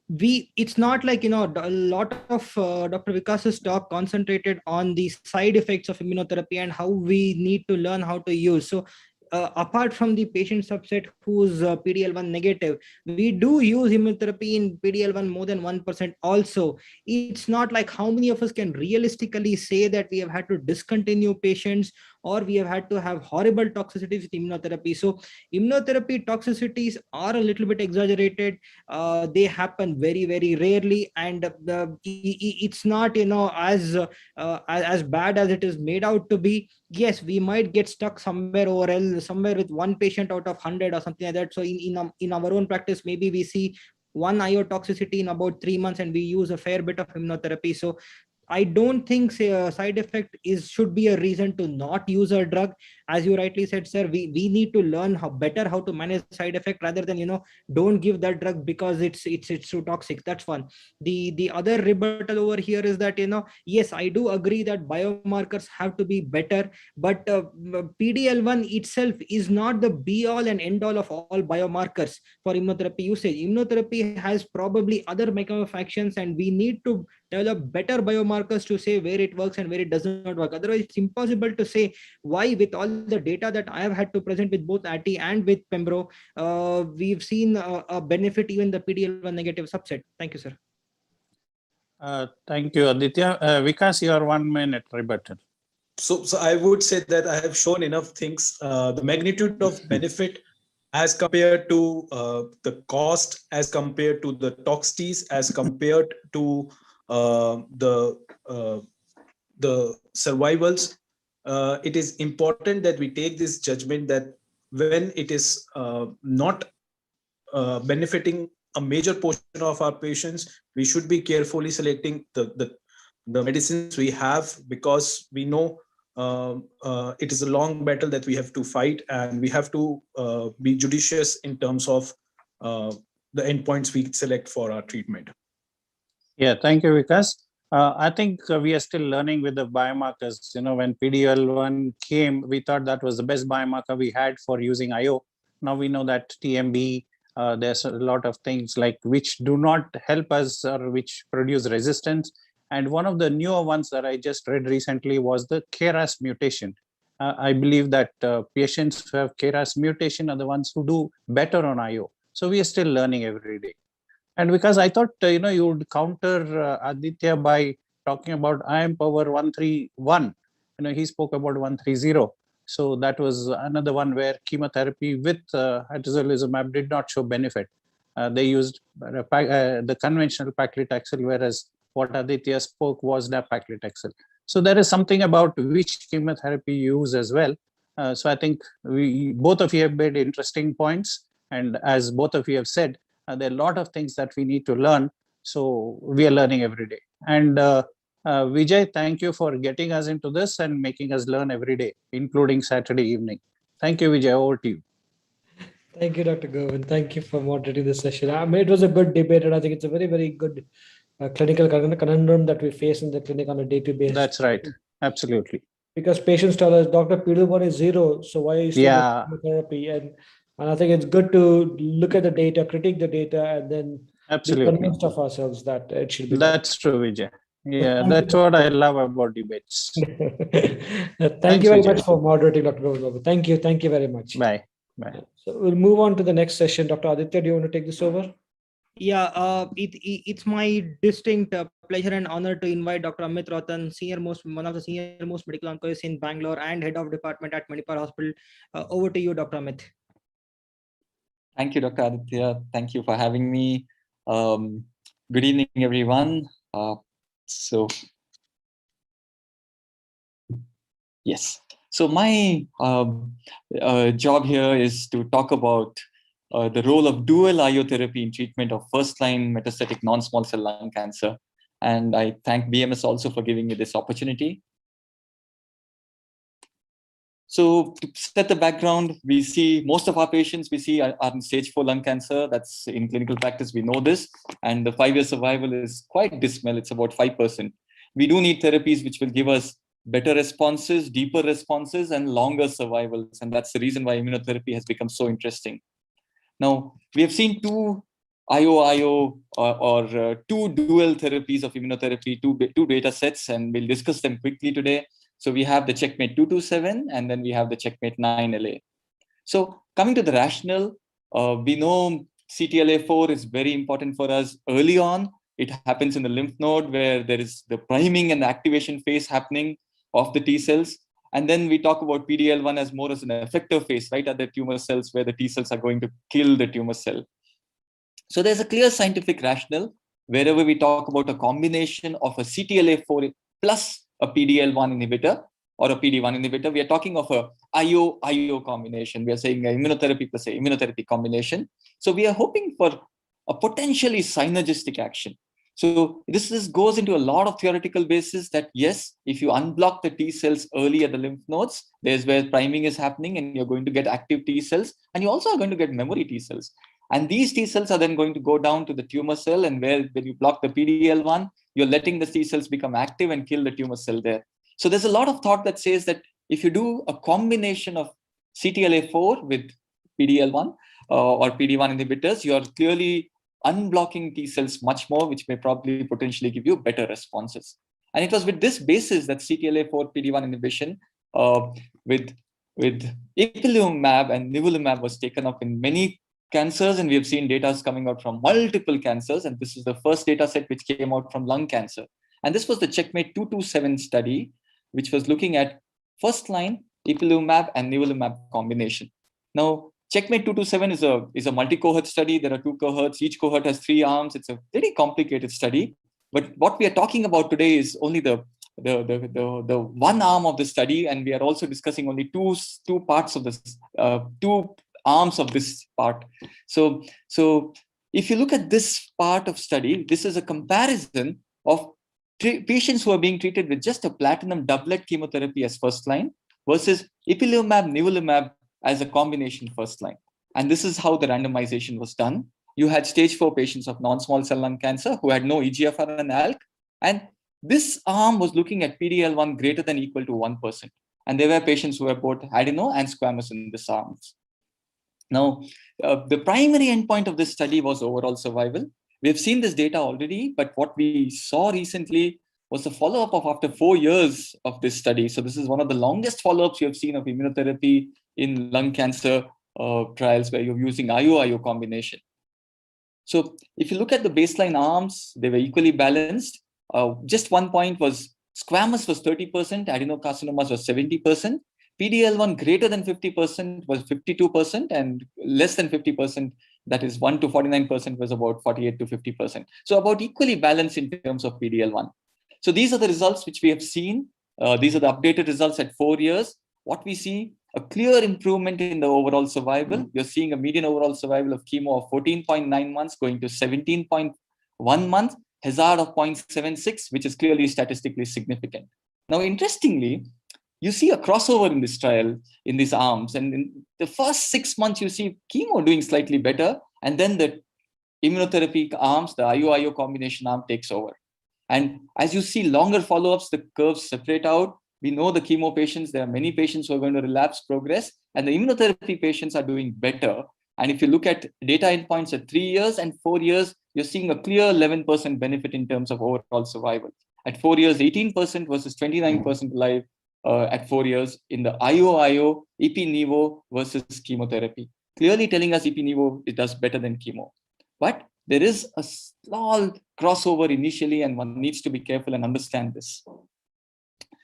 it's not like, a lot of Dr. Vikas's talk concentrated on the side effects of immunotherapy and how we need to learn how to use. So apart from the patient subset who's PD-L1 negative, we do use immunotherapy in PD-L1 more than 1% also. It's not like how many of us can realistically say that we have had to discontinue patients or we have had to have horrible toxicities with immunotherapy. So immunotherapy toxicities are a little bit exaggerated. They happen very, very rarely, and it's not, as bad as it is made out to be. Yes, we might get stuck somewhere somewhere with one patient out of 100 or something like that. So in our own practice, maybe we see one IO toxicity in about 3 months, and we use a fair bit of immunotherapy. So I don't think side effect should be a reason to not use a drug. As you rightly said, sir, we need to learn how to manage side effect rather than, don't give that drug because it's too toxic. That's one. The other rebuttal over here is that, yes, I do agree that biomarkers have to be better, but PD-L1 itself is not the be all and end all of all biomarkers for immunotherapy usage. Immunotherapy has probably other mechanisms of actions, and we need to develop better biomarkers to say where it works and where it does not work. Otherwise, it's impossible to say why, with all the data that I have had to present with both ATI and with Pembro, we've seen a benefit even the PD-L1 negative subset. Thank you, sir. Thank you, Aditya. Vikas, your 1 minute rebuttal. So I would say that I have shown enough things. The magnitude of benefit as compared to the cost, as compared to the toxicities, as compared to the survivals. It is important that we take this judgment that when it is not benefiting a major portion of our patients, we should be carefully selecting the medicines we have, because we know it is a long battle that we have to fight, and we have to be judicious in terms of the endpoints we select for our treatment. Yeah, thank you, Vikas. I think we are still learning with the biomarkers. When PD-L1 came, we thought that was the best biomarker we had for using IO. Now we know that TMB, there's a lot of things like which do not help us or which produce resistance. And one of the newer ones that I just read recently was the KRAS mutation. I believe that patients who have KRAS mutation are the ones who do better on IO. So we are still learning every day. And because I thought, you would counter Aditya by talking about IM power 131. He spoke about 130. So that was another one where chemotherapy with atezolizumab did not show benefit. They used the conventional paclitaxel, whereas what Aditya spoke was nab-paclitaxel. So there is something about which chemotherapy you use as well. So I think both of you have made interesting points. And as both of you have said, there are a lot of things that we need to learn. So we are learning every day. And Vijay, thank you for getting us into this and making us learn every day, including Saturday evening. Thank you, Vijay. Over to you. Thank you, Dr. Govind. Thank you for moderating this session. I mean, it was a good debate, and I think it's a very, very good clinical conundrum that we face in the clinic on a day-to-day basis. That's right. Absolutely. Because patients tell us, Dr. PD-1 is 0, so why are you still Yeah. therapy? And I think it's good to look at the data, critique the data, and then Absolutely. be convinced of ourselves that it should be. That's true, Vijay. Yeah, that's what I love about debates. Thank you very much for moderating, Dr. Govind. Thank you. Thank you very much. Bye. Bye. So we'll move on to the next session. Dr. Aditya, do you want to take this over? Yeah, it's my distinct pleasure and honor to invite Dr. Amit Ratan, one of the senior most medical oncologists in Bangalore and head of department at Manipal Hospital. Over to you, Dr. Amit. Thank you, Dr. Aditya. Thank you for having me. Good evening, everyone. Yes. So my job here is to talk about the role of dual IO therapy in treatment of first-line metastatic non-small cell lung cancer. And I thank BMS also for giving me this opportunity. So to set the background, we see most of our patients we see are in stage 4 lung cancer. That's in clinical practice, we know this. And the 5-year survival is quite dismal. It's about 5%. We do need therapies which will give us better responses, deeper responses, and longer survivals. And that's the reason why immunotherapy has become so interesting. Now, we have seen two IO or two dual therapies of immunotherapy, two data sets, and we'll discuss them quickly today. So we have the Checkmate 227, and then we have the Checkmate 9LA. So coming to the rationale, we know CTLA-4 is very important for us early on. It happens in the lymph node where there is the priming and the activation phase happening of the T cells. And then we talk about PD-L1 as more as an effector phase, right, at the tumor cells where the T cells are going to kill the tumor cell. So there's a clear scientific rationale wherever we talk about a combination of a CTLA-4 plus a PD-L1 inhibitor or a PD-1 inhibitor. We are talking of a IO combination. We are saying immunotherapy plus a immunotherapy combination. So we are hoping for a potentially synergistic action. So this goes into a lot of theoretical basis that yes, if you unblock the T cells early at the lymph nodes, there's where priming is happening and you're going to get active T cells, and you also are going to get memory T cells. And these T cells are then going to go down to the tumor cell, and when you block the PD-L1, you're letting the T cells become active and kill the tumor cell there. So there's a lot of thought that says that if you do a combination of CTLA-4 with PD-L1 or PD-1 inhibitors, you're clearly unblocking T cells much more, which may probably potentially give you better responses. And it was with this basis that CTLA-4 PD-1 inhibition with ipilimumab and nivolumab was taken up in many cancers, and we have seen data coming out from multiple cancers, and this is the first data set which came out from lung cancer. And this was the Checkmate 227 study, which was looking at first-line ipilimumab and nivolumab combination. Now, Checkmate 227 is a multi-cohort study. There are 2 cohorts. Each cohort has 3 arms. It's a very complicated study. But what we are talking about today is only the one arm of the study, and we are also discussing only two parts of this, 2 arms of this part. So if you look at this part of study, this is a comparison of patients who are being treated with just a platinum doublet chemotherapy as first line versus ipilimumab, nivolumab as a combination first line. And this is how the randomization was done. You had stage 4 patients of non-small cell lung cancer who had no EGFR and ALK. And this arm was looking at PD-L1 greater than equal to 1%. And there were patients who were both adeno and squamous in this arms. Now, the primary endpoint of this study was overall survival. We've seen this data already, but what we saw recently was a follow-up of after 4 years of this study. So this is one of the longest follow-ups you have seen of immunotherapy in lung cancer trials where you're using IO-IO combination. So if you look at the baseline arms, they were equally balanced. Just one point was squamous was 30%, adenocarcinomas was 70%. PD-L1 greater than 50% was 52%, and less than 50%, that is 1 to 49%, was about 48 to 50%. So about equally balanced in terms of PD-L1. So these are the results which we have seen. These are the updated results at 4 years. What we see, a clear improvement in the overall survival. You're seeing a median overall survival of chemo of 14.9 months going to 17.1 1 month, hazard of 0.76, which is clearly statistically significant. Now, interestingly, you see a crossover in this trial, in these arms. And in the first 6 months, you see chemo doing slightly better. And then the immunotherapy arms, the IO-IO combination arm takes over. And as you see longer follow-ups, the curves separate out. We know the chemo patients, there are many patients who are going to relapse, progress, and the immunotherapy patients are doing better. And if you look at data endpoints at 3 years and 4 years, you're seeing a clear 11% benefit in terms of overall survival. At 4 years, 18% versus 29% alive at 4 years in the IO-IO, Ipi-Nivo versus chemotherapy. Clearly telling us Ipi-Nivo, it does better than chemo. But there is a small crossover initially, and one needs to be careful and understand this.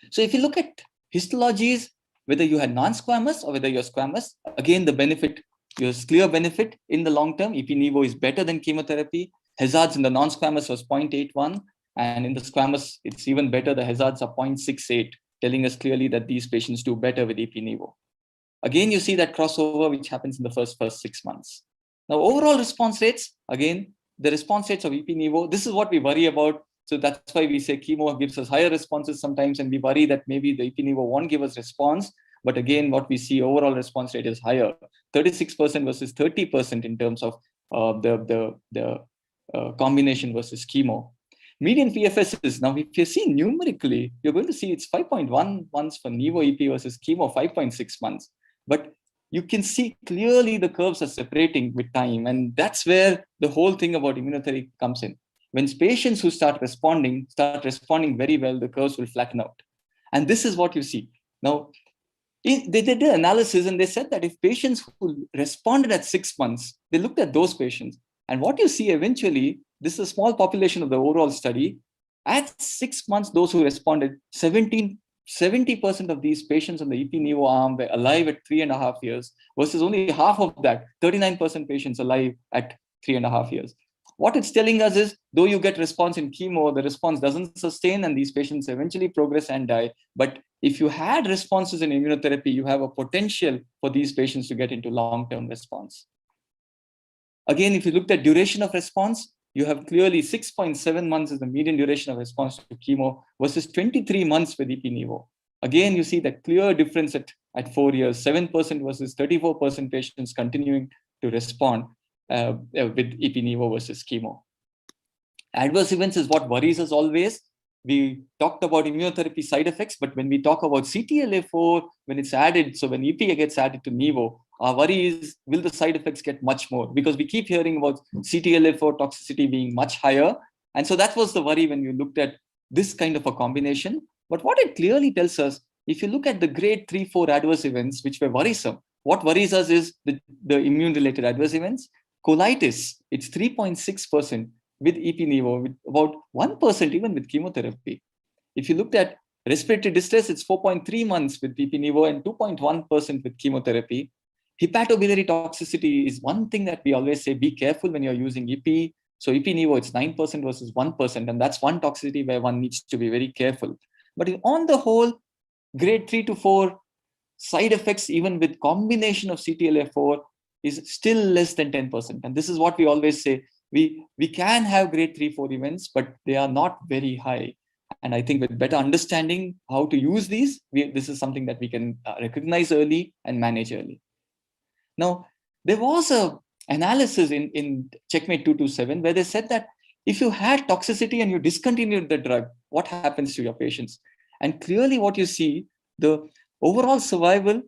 So if you look at histologies, whether you had non-squamous or whether you're squamous, again, the benefit, there's clear benefit in the long term. Ipi-Nivo is better than chemotherapy. Hazards in the non-squamous was 0.81, and in the squamous, it's even better. The hazards are 0.68, telling us clearly that these patients do better with Ipi-Nivo. Again, you see that crossover, which happens in the first 6 months. Now, overall response rates, again, the response rates of Ipi-Nivo, this is what we worry about. So that's why we say chemo gives us higher responses sometimes, and we worry that maybe the Ipi-Nivo won't give us response. But again, what we see, overall response rate is higher, 36% versus 30% in terms of the combination versus chemo. Median PFS is, now if you see numerically, you're going to see it's 5.1 months for Nivo-Ipi versus chemo, 5.6 months. But you can see clearly the curves are separating with time. And that's where the whole thing about immunotherapy comes in. When patients who start responding very well, the curves will flatten out. And this is what you see. Now, they did the analysis and they said that if patients who responded at 6 months, they looked at those patients. And what you see eventually, this is a small population of the overall study. At 6 months, those who responded, 70% of these patients on the Ipi-Nivo arm were alive at 3.5 years, versus only half of that, 39% patients alive at 3.5 years. What it's telling us is, though you get response in chemo, the response doesn't sustain and these patients eventually progress and die. But if you had responses in immunotherapy, you have a potential for these patients to get into long-term response. Again, if you looked at duration of response, you have clearly 6.7 months is the median duration of response to chemo versus 23 months with Ipi-Nivo. Again, you see that clear difference at 4 years, 7% versus 34% patients continuing to respond with Ipi-Nivo versus chemo. Adverse events is what worries us always. We talked about immunotherapy side effects, but when we talk about CTLA-4, when it's added, so when Ipi gets added to Nivo, our worry is, will the side effects get much more? Because we keep hearing about CTLA-4 toxicity being much higher. And so that was the worry when we looked at this kind of a combination. But what it clearly tells us, if you look at the grade 3-4 adverse events, which were worrisome, what worries us is the immune-related adverse events. Colitis, it's 3.6% with Ipi-Nivo, with about 1% even with chemotherapy. If you looked at respiratory distress, it's 4.3 months with Ipi-Nivo and 2.1% with chemotherapy. Hepatobiliary toxicity is one thing that we always say, be careful when you're using Ipi. So Ipi-Nivo, it's 9% versus 1%, and that's one toxicity where one needs to be very careful. But on the whole, grade 3 to 4 side effects, even with combination of CTLA-4, is still less than 10%. And this is what we always say, we can have grade 3-4 events, but they are not very high. And I think with better understanding how to use these, this is something that we can recognize early and manage early. Now, there was an analysis in Checkmate 227 where they said that if you had toxicity and you discontinued the drug, what happens to your patients? And clearly what you see, the overall survival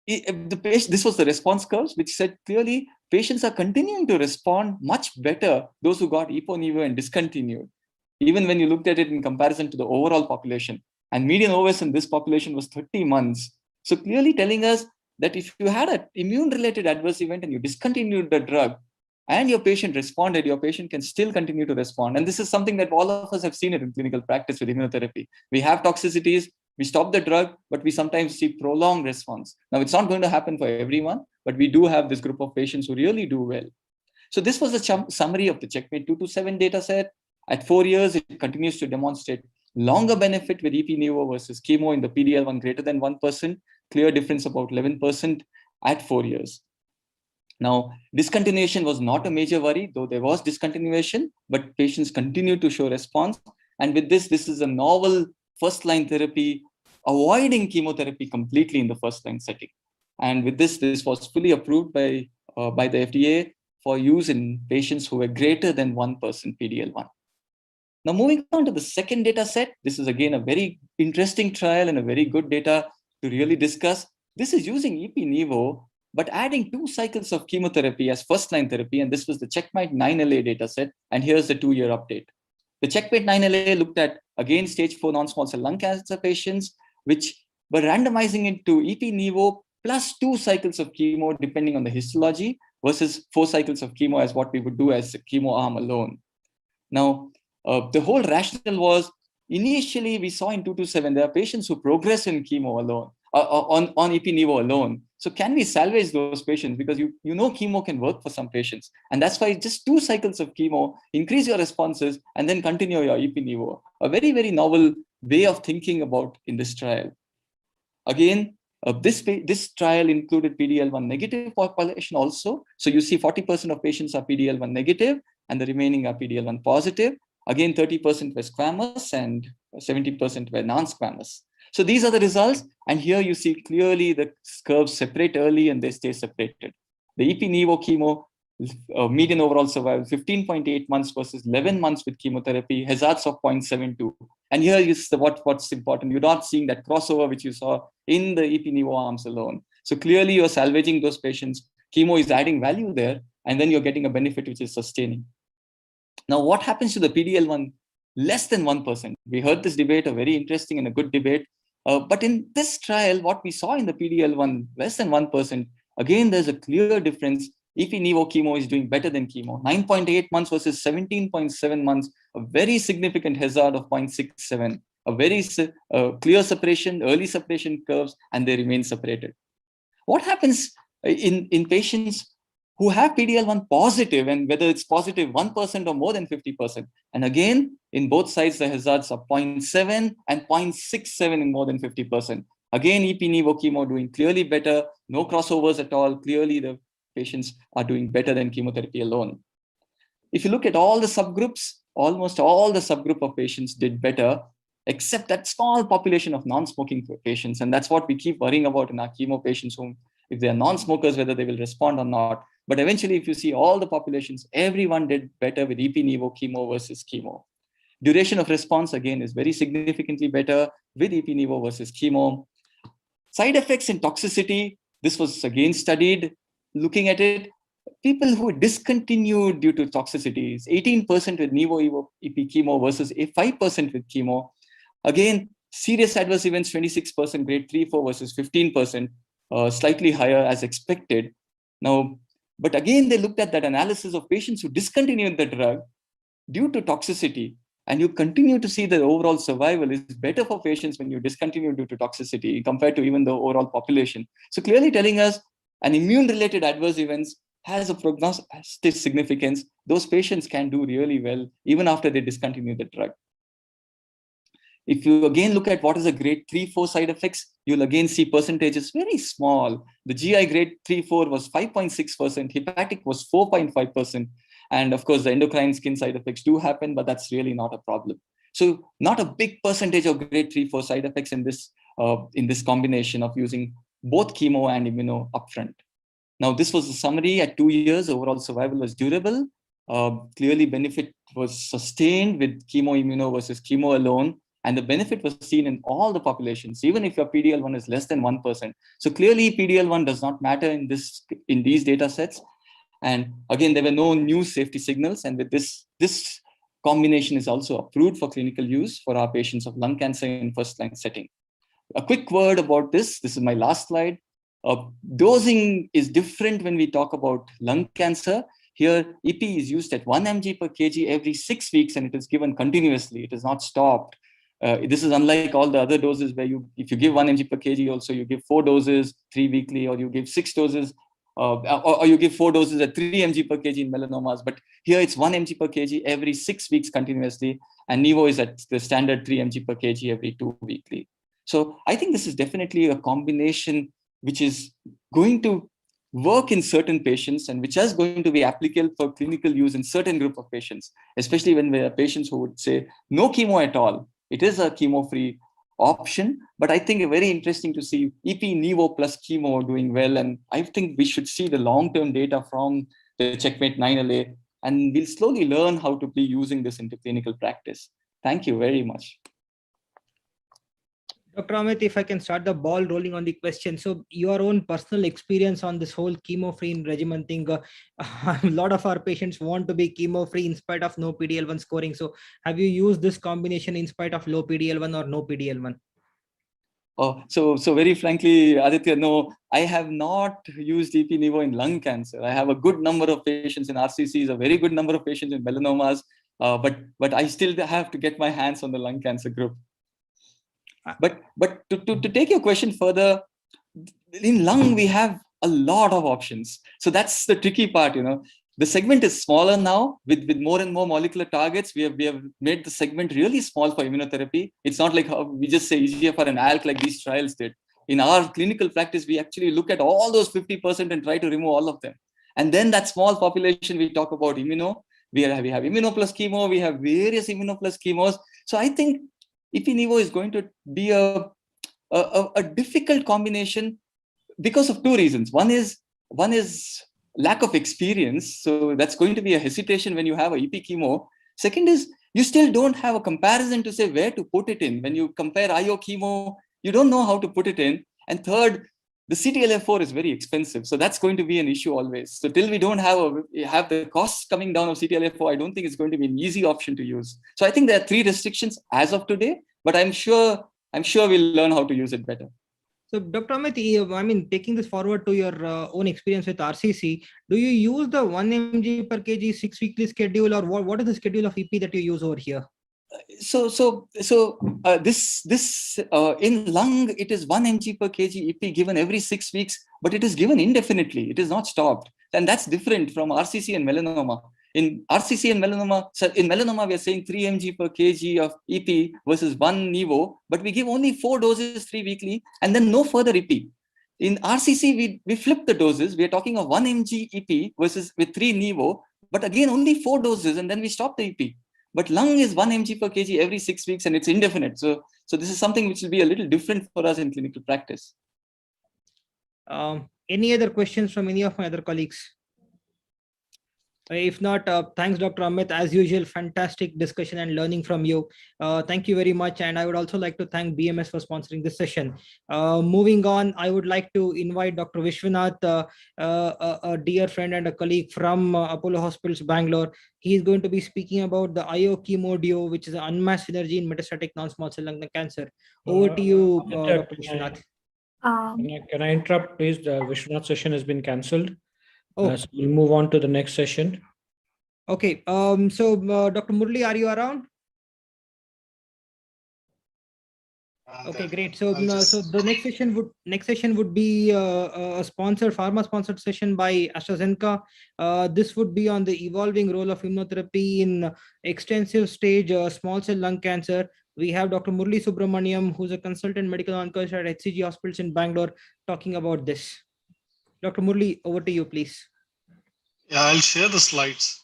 this was the response curves, which said clearly patients are continuing to respond much better, those who got Ipi-Nivo and discontinued, even when you looked at it in comparison to the overall population. And median OS in this population was 30 months. So clearly telling us that if you had an immune-related adverse event and you discontinued the drug and your patient responded, your patient can still continue to respond. And this is something that all of us have seen it in clinical practice with immunotherapy. We have toxicities, we stop the drug, but we sometimes see prolonged response. Now, it's not going to happen for everyone, but we do have this group of patients who really do well. So this was a summary of the Checkmate 227 data set. At 4 years, it continues to demonstrate longer benefit with Ipi-Nivo versus chemo in the PD-L1 greater than 1%, clear difference about 11% at 4 years. Now, discontinuation was not a major worry, though there was discontinuation, but patients continued to show response. And with this, this is a novel first-line therapy, avoiding chemotherapy completely in the first-line setting. And with this, this was fully approved by the FDA for use in patients who were greater than 1% PD-L1. Now, moving on to the second data set, this is again a very interesting trial and a very good data to really discuss. This is using EP-Nivo, but adding 2 cycles of chemotherapy as first-line therapy, and this was the Checkmate 9LA data set, and here's the 2-year update. The Checkmate 9LA looked at, again, stage 4 non-small cell lung cancer patients, which were randomizing into EP-Nivo plus 2 cycles of chemo, depending on the histology, versus 4 cycles of chemo as what we would do as a chemo arm alone. Now, the whole rationale was, initially we saw in 227, there are patients who progress in chemo alone, on EP-Nivo alone. So can we salvage those patients? Because you know chemo can work for some patients. And that's why just 2 cycles of chemo, increase your responses, and then continue your EP-Nivo. A very, very novel way of thinking about in this trial. Again, this trial included PD-L1 negative population also. So you see 40% of patients are PD-L1 negative, and the remaining are PD-L1 positive. Again, 30% were squamous and 70% were non-squamous. So these are the results. And here you see clearly the curves separate early and they stay separated. The EP-Nivo chemo, median overall survival, 15.8 months versus 11 months with chemotherapy, hazards of 0.72. And here is what's important. You're not seeing that crossover which you saw in the EP-Nivo arms alone. So clearly you're salvaging those patients. Chemo is adding value there, and then you're getting a benefit which is sustaining. Now, what happens to the PD-L1 less than 1%? We heard this debate, a very interesting and a good debate. But in this trial, what we saw in the PD-L1 less than 1%, again, there's a clear difference. EP-Nivo chemo is doing better than chemo. 9.8 months versus 17.7 months, a very significant hazard of 0.67, a very clear separation, early separation curves, and they remain separated. What happens in patients who have PD-L1 positive, and whether it's positive 1% or more than 50%. And again, in both sides, the hazards are 0.7 and 0.67 in more than 50%. Again, EP-Nivo chemo doing clearly better, no crossovers at all. Clearly, the patients are doing better than chemotherapy alone. If you look at all the subgroups, almost all the subgroup of patients did better, except that small population of non-smoking patients. And that's what we keep worrying about in our chemo patients, whom, if they are non-smokers, whether they will respond or not. But eventually, if you see all the populations, everyone did better with EP-Nivo chemo versus chemo. Duration of response, again, is very significantly better with EP-Nivo versus chemo. Side effects and toxicity, this was again studied, looking at it. People who discontinued due to toxicities, 18% with Nivo-EP chemo versus 5% with chemo. Again, serious adverse events, 26%, grade 3-4 versus 15%, slightly higher as expected. Now, but again, they looked at that analysis of patients who discontinued the drug due to toxicity, and you continue to see the overall survival is better for patients when you discontinue due to toxicity compared to even the overall population. So clearly telling us an immune-related adverse events has a prognostic significance. Those patients can do really well even after they discontinue the drug. If you again look at what is a grade 3-4 side effects, you'll again see percentages very small. The GI grade 3-4 was 5.6%, hepatic was 4.5%. And of course, the endocrine skin side effects do happen, but that's really not a problem. So not a big percentage of grade 3-4 side effects in this combination of using both chemo and immuno upfront. Now, this was a summary at 2 years. Overall survival was durable. Clearly, benefit was sustained with chemo immuno versus chemo alone. And the benefit was seen in all the populations, even if your PD-L1 is less than 1%. So clearly, PD-L1 does not matter in these data sets. And again, there were no new safety signals. And with this combination is also approved for clinical use for our patients of lung cancer in first-line setting. A quick word about this. This is my last slide. Dosing is different when we talk about lung cancer. Here, EP is used at 1 mg per kg every 6 weeks, and it is given continuously. It is not stopped. This is unlike all the other doses where if you give 1 mg per kg, also you give 4 doses 3 weekly, or you give 6 doses, or you give 4 doses at 3 mg per kg in melanomas. But here it's 1 mg per kg every 6 weeks continuously, and Nivo is at the standard 3 mg per kg every 2 weekly. So I think this is definitely a combination which is going to work in certain patients and which is going to be applicable for clinical use in certain group of patients, especially when there are patients who would say no chemo at all. It is a chemo-free option, but I think very interesting to see EP-Nivo plus chemo doing well. And I think we should see the long-term data from the Checkmate 9LA, and we'll slowly learn how to be using this into clinical practice. Thank you very much. Dr. Amit, if I can start the ball rolling on the question. So your own personal experience on this whole chemo-free regimen thing, a lot of our patients want to be chemo-free in spite of no PD-L1 scoring. So have you used this combination in spite of low PD-L1 or no PD-L1? Oh, so very frankly, Aditya, no, I have not used EP-Nivo in lung cancer. I have a good number of patients in RCCs, a very good number of patients in melanomas, but I still have to get my hands on the lung cancer group. But to take your question further, in lung we have a lot of options. So that's the tricky part, you know. The segment is smaller now with more and more molecular targets. We have made the segment really small for immunotherapy. It's not like how we just say EGFR and ALK like these trials did. In our clinical practice, we actually look at all those 50% and try to remove all of them. And then that small population, we talk about immuno. We have immuno plus chemo. We have various immuno plus chemos. So I think EP-Nivo is going to be a difficult combination because of two reasons. One is lack of experience. So that's going to be a hesitation when you have a EP chemo. Second is you still don't have a comparison to say where to put it in. When you compare IO chemo, you don't know how to put it in. And third, the CTLA-4 is very expensive. So that's going to be an issue always. So till we don't have the costs coming down of CTLA-4, I don't think it's going to be an easy option to use. So I think there are three restrictions as of today, but I'm sure we'll learn how to use it better. So Dr. Amit, I mean, taking this forward to your own experience with RCC, do you use the 1 mg per kg 6-weekly schedule, or what is the schedule of EP that you use over here? This in lung, it is 1 mg per kg EP given every 6 weeks, but it is given indefinitely. It is not stopped. And that's different from RCC and melanoma. In RCC and melanoma, so in melanoma, we are saying 3 mg per kg of EP versus 1 Nivo, but we give only 4 doses 3 weekly and then no further EP. In RCC, we flip the doses. We are talking of 1 mg EP versus with 3 Nivo, but again, only 4 doses and then we stop the EP. But lung is 1 mg per kg every 6 weeks and it's indefinite. So this is something which will be a little different for us in clinical practice. Any other questions from any of my other colleagues? If not, thanks, Dr. Amit. As usual, fantastic discussion and learning from you. Thank you very much. And I would also like to thank BMS for sponsoring this session. Moving on, I would like to invite Dr. Vishwanath, a dear friend and a colleague from Apollo Hospitals, Bangalore. He is going to be speaking about the IO chemo duo, which is an unmatched synergy in metastatic non-small cell lung cancer. Over to you, Dr. Vishwanath. Can I interrupt, please? The Vishwanath session has been cancelled. Oh. So we'll move on to the next session. Okay. So Dr. Murali, are you around? Okay, great. So the next session would be a pharma sponsored session by AstraZeneca. This would be on the evolving role of immunotherapy in extensive stage small cell lung cancer. We have Dr. Murali Subramaniam, who's a consultant medical oncologist at HCG Hospitals in Bangalore, talking about this. Dr. Murali, over to you, please. Yeah, I'll share the slides.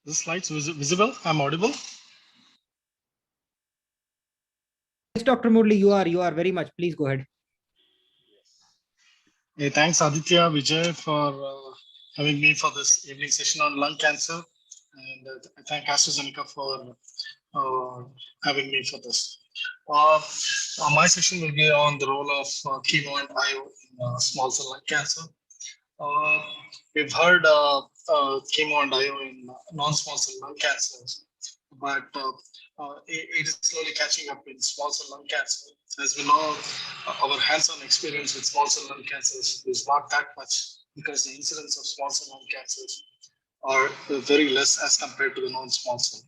The slides visible? I'm audible? Yes, Dr. Murali, you are very much. Please go ahead. Hey, thanks Aditya, Vijay for having me for this evening session on lung cancer, and I thank AstraZeneca for having me for this. My session will be on the role of chemo and IO in small cell lung cancer. We've heard chemo and IO in non-small cell lung cancers, but it is slowly catching up in small cell lung cancer. As we know, our hands-on experience with small cell lung cancers is not that much because the incidence of small cell lung cancers are very less as compared to the non-small cell.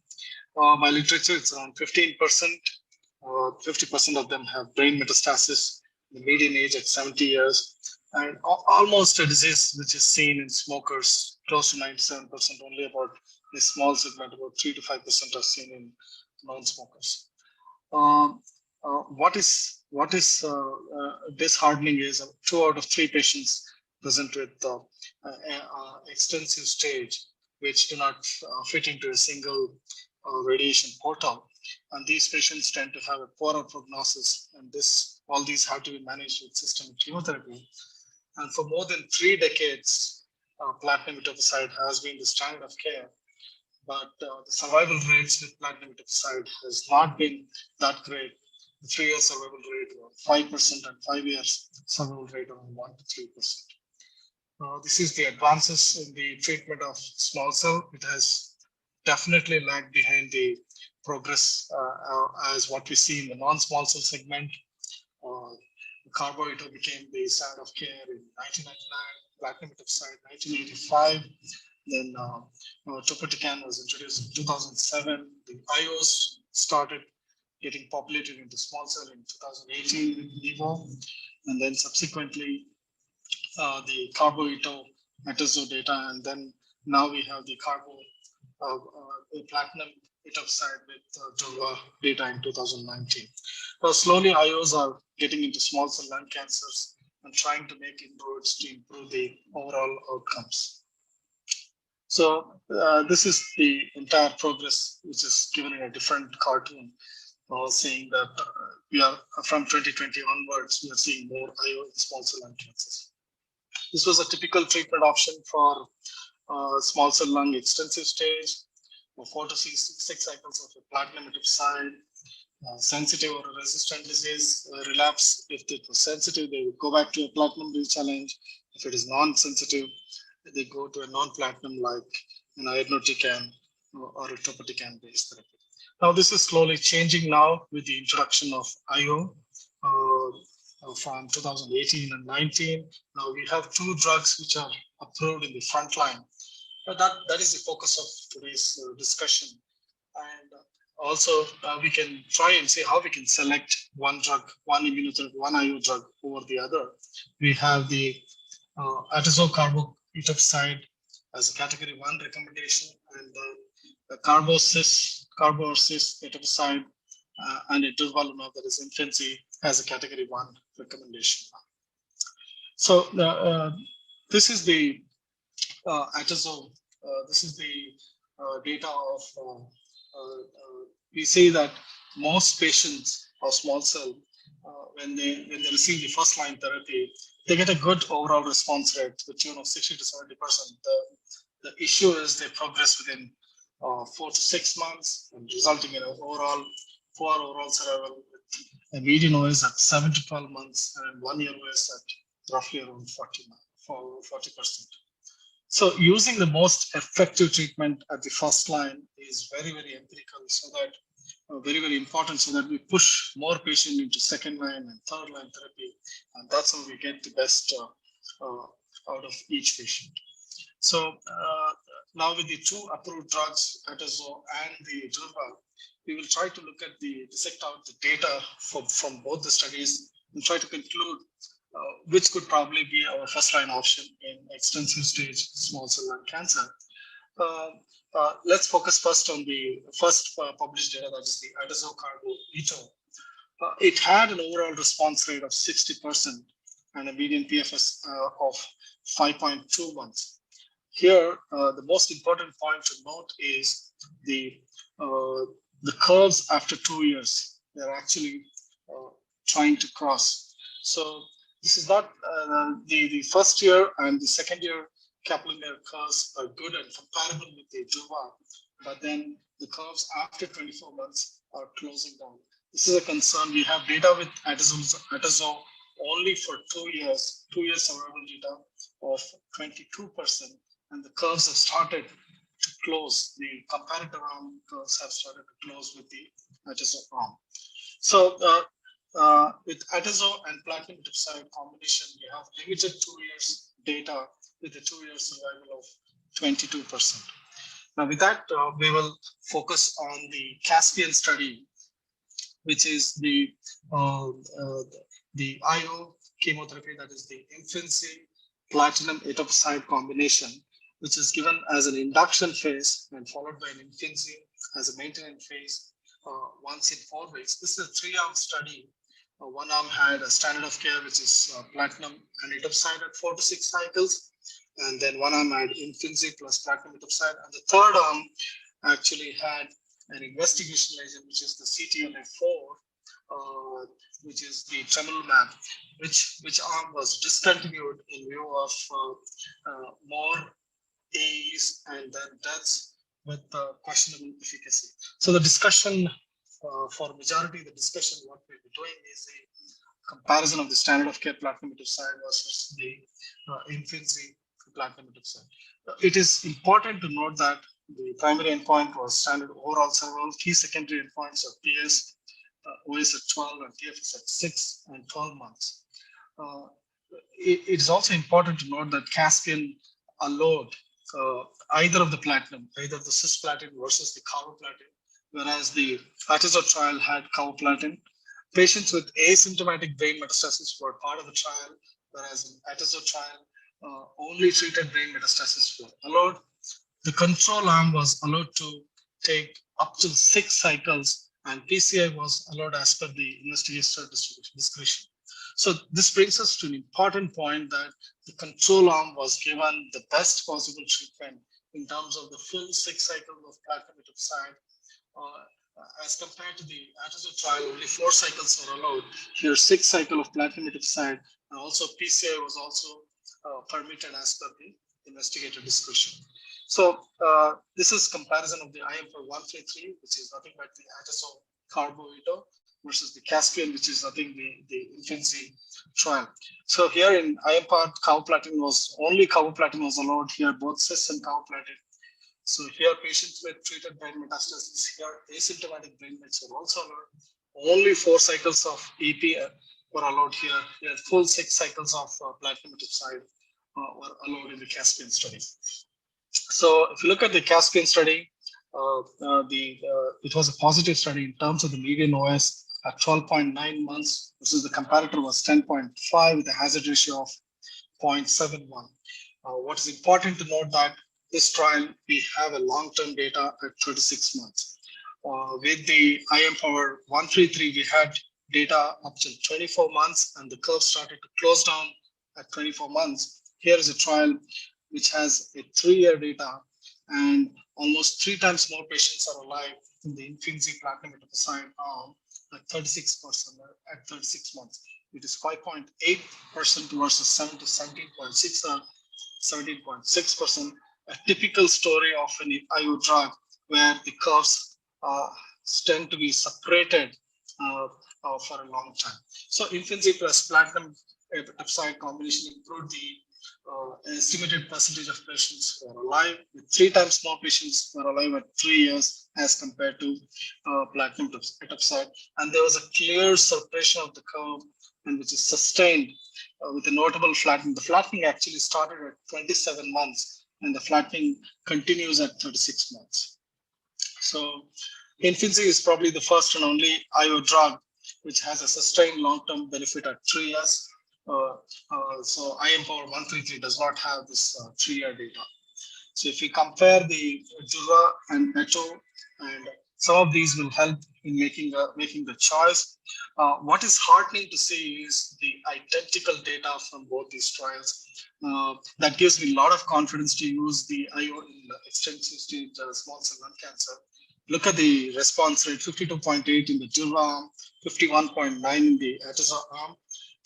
My literature, it's around 15%. 50% of them have brain metastasis. The median age at 70 years. and almost a disease which is seen in smokers, close to 97%, only about a small segment, about 3 to 5% are seen in non-smokers. What is disheartening is 2 out of 3 patients present with extensive stage, which do not fit into a single radiation portal. And these patients tend to have a poorer prognosis, and all these have to be managed with systemic chemotherapy. And for more than 3 decades, platinum etoposide has been the standard of care. But the survival rates with platinum etoposide has not been that great. The 3-year survival rate of 5% and 5 years survival rate of 1 to 3%. This is the advances in the treatment of small cell. It has definitely lagged behind the progress as what we see in the non-small cell segment. Carbo-ito became the standard of care in 1999, platinum etoposide 1985. Then topotecan was introduced in 2007. The IOs started getting populated into small cell in 2018 with Nivo. And then subsequently the carbo-ito metazo data. And then now we have the platinum etoposide with Durva data in 2019. Slowly IOs are getting into small cell lung cancers and trying to make inroads to improve the overall outcomes. So this is the entire progress, which is given in a different cartoon, saying that we are from 2020 onwards, we are seeing more IO in small cell lung cancers. This was a typical treatment option for small cell lung extensive stage, 4 to 6 cycles of a platinum etoposide, sensitive or resistant disease, relapse. If it was sensitive, they would go back to a platinum re-challenge. If it is non-sensitive, they go to a non-platinum like an irinotecan or a topotecan based therapy. Now this is slowly changing now with the introduction of IO from 2018 and 19. Now we have 2 drugs which are approved in the front line. That is the focus of today's discussion. And also we can try and see how we can select one drug, one immunotherapy, one IO drug over the other. We have the atezo-carbo etoposide as a category 1 recommendation, and the carbo-cis etoposide and a durvalumab, that is infancy, as a category 1 recommendation. So this is the atezo. This is the data of. We say that most patients of small cell, when they receive the first line therapy, they get a good overall response rate to the tune of 60 to 70%. The issue is they progress within 4 to 6 months, and resulting in an overall poor overall survival with a median OS at 7 to 12 months and 1 year OS at roughly around 40%. So using the most effective treatment at the first line is very, very empirical, so that very, very important, so that we push more patients into second line and third line therapy, and that's how we get the best out of each patient. So now with the 2 approved drugs, atezo and the durva, we will try to look at dissect out the data from both the studies and try to conclude which could probably be our first line option in extensive stage small cell lung cancer. Let's focus first on the first published data, that is the atezo-carbo-ito. It had an overall response rate of 60% and a median PFS of 5.2 months. Here, the most important point to note is the curves after 2 years. They're actually trying to cross. So this is not the first year and the second year Kaplan-Meier curves are good and comparable with the Durva, but then the curves after 24 months are closing down. This is a concern. We have data with atezo only for 2 years, 2 years survival data of 22%, and the curves have started to close. The comparator arm curves have started to close with the atezo arm. So with atezo and platinum etoposide combination, we have limited 2 years data with a 2 year survival of 22%. Now with that, we will focus on the Caspian study, which is the IO chemotherapy, that is the infancy platinum etoposide combination, which is given as an induction phase and followed by an infancy as a maintenance phase once in 4 weeks. This is a 3-arm study. One arm had a standard of care, which is platinum and etoposide at 4 to 6 cycles. And then one arm had infancy plus platinum etoposide. And the third arm actually had an investigation agent, which is the CTLA-4, which is the tremelimumab, which arm was discontinued in view of more AEs and then deaths with questionable efficacy. So the discussion for majority, the discussion what we'll be doing is a comparison of the standard of care platinum etoposide versus the infancy platinum etoposide. It is important to note that the primary endpoint was standard overall survival. Key secondary endpoints of PS, OS at 12 and TFS at 6 and 12 months. It is also important to note that Caspian allowed either of the platinum, either the cisplatin versus the carboplatin, whereas the Atazzo trial had carboplatin. Patients with asymptomatic brain metastasis were part of the trial, whereas in Atazzo trial, only treated brain metastasis were allowed. The control arm was allowed to take up to 6 cycles, and PCI was allowed as per the investigator discretion. So this brings us to an important point that the control arm was given the best possible treatment in terms of the full 6 cycles of platinum etoposide. As compared to the Atazzo trial, only 4 cycles were allowed. Here, 6 cycles of platinum etoposide, and also PCI was also permitted as per the investigator discretion. So this is comparison of the IM-133, which is nothing but the Atazzo carbo-eto versus the Caspian, which is nothing the infancy trial. So here in IM-part, carboplatin was only carboplatin was allowed. Here, both cis and carboplatin. So here, patients with treated brain metastasis, here asymptomatic brain mets were also allowed. Only 4 cycles of EP were allowed here. Here, full 6 cycles of platinum etoposide were allowed in the Caspian study. So if you look at the Caspian study, it was a positive study in terms of the median OS at 12.9 months versus the comparator was 10.5 with a hazard ratio of 0.71. What is important to note that this trial, we have a long-term data at 36 months. With the IM-Power 133, we had data up to 24 months, and the curve started to close down at 24 months. Here is a trial which has a 3-year data, and almost 3 times more patients are alive in the infancy platinum etoposide arm at 36% at 36 months. It is 5.8% versus 17.6%. A typical story of an IO drug where the curves tend to be separated for a long time. So infancy plus platinum etoposide combination improved the estimated percentage of patients who are alive, with 3 times more patients who are alive at 3 years as compared to platinum etoposide. And there was a clear separation of the curve, and which is sustained with a notable flattening. The flattening actually started at 27 months, and the flattening continues at 36 months. So infancy is probably the first and only IO drug which has a sustained long-term benefit at 3 years. So IM-Power 133 does not have this 3-year data. So if we compare the Jura and Eto, and some of these will help in making the choice. What is heartening to see is the identical data from both these trials. That gives me a lot of confidence to use the IO in extensive stage small cell lung cancer. Look at the response rate: 52.8 in the Jura arm, 51.9 in the Atazzo arm.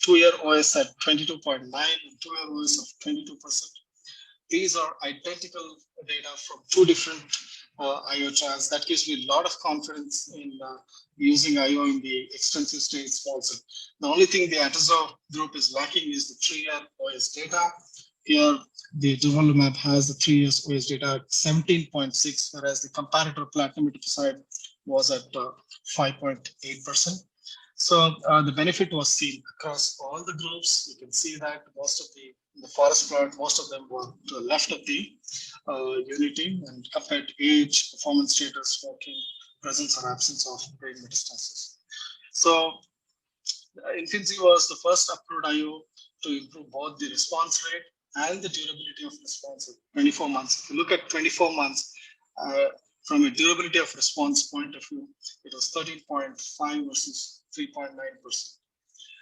2-year OS at 22.9 and 2-year OS of 22%. These are identical data from 2 different IO trials. That gives me a lot of confidence in using IO in the extensive stage small cell. The only thing the Atazzo group is lacking is the 3-year OS data. Here, the durvalumab has the 3 years OS data at 17.6, whereas the comparator platinum etoposide was at 5.8%. So the benefit was seen across all the groups. You can see that most of the forest plot, most of them were to the left of the unity, and compared to age, performance status, smoking, presence or absence of brain metastasis. So Infinzy was the first approved IO to improve both the response rate and the durability of response at 24 months. If you look at 24 months, from a durability of response point of view, it was 13.5 versus 3.9%.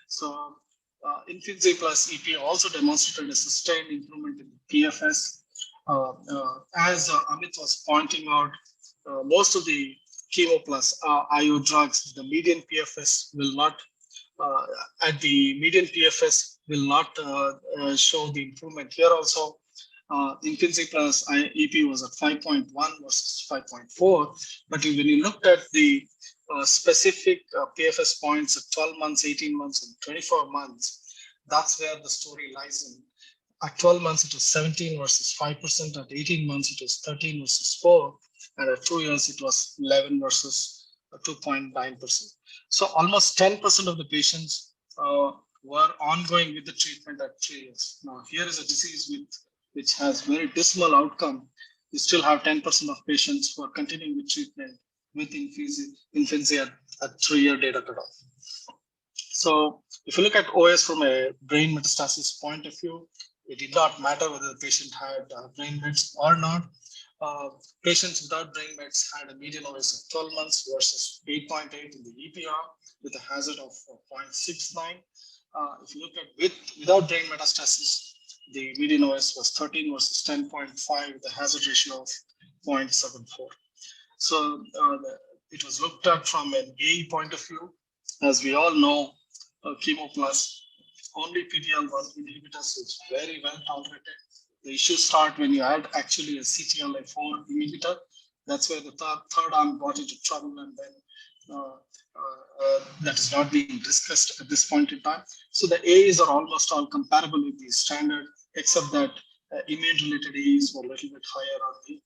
So Infinzy plus EP also demonstrated a sustained improvement in PFS. As Amit was pointing out, most of the chemo plus IO drugs, the median PFS will not, at the median PFS will not show the improvement. Here also, Infinzy plus EP was at 5.1 versus 5.4. But when you looked at the specific PFS points at 12 months, 18 months, and 24 months, that's where the story lies in. At 12 months, it was 17 versus 5%. At 18 months, it was 13 versus 4. And at 2 years, it was 11 versus 2.9%. So almost 10% of the patients were ongoing with the treatment at 3 years. Now, here is a disease which has very dismal outcome. You still have 10% of patients who are continuing with treatment with Infinzy at 3-year data cutoff. So if you look at OS from a brain metastasis point of view, it did not matter whether the patient had brain mets or not. Patients without brain mets had a median OS of 12 months versus 8.8 in the EPR with a hazard of 0.69. If you look at without brain metastasis, the median OS was 13 versus 10.5 with a hazard ratio of 0.74. So it was looked at from an AE point of view. As we all know, chemo plus only PD-L1 inhibitors is very well tolerated. The issues start when you add actually a CTLA4 inhibitor. That's where the third arm got into trouble, and then that is not being discussed at this point in time. So the AEs are almost all comparable with the standard, except that immune-related AEs were a little bit higher on the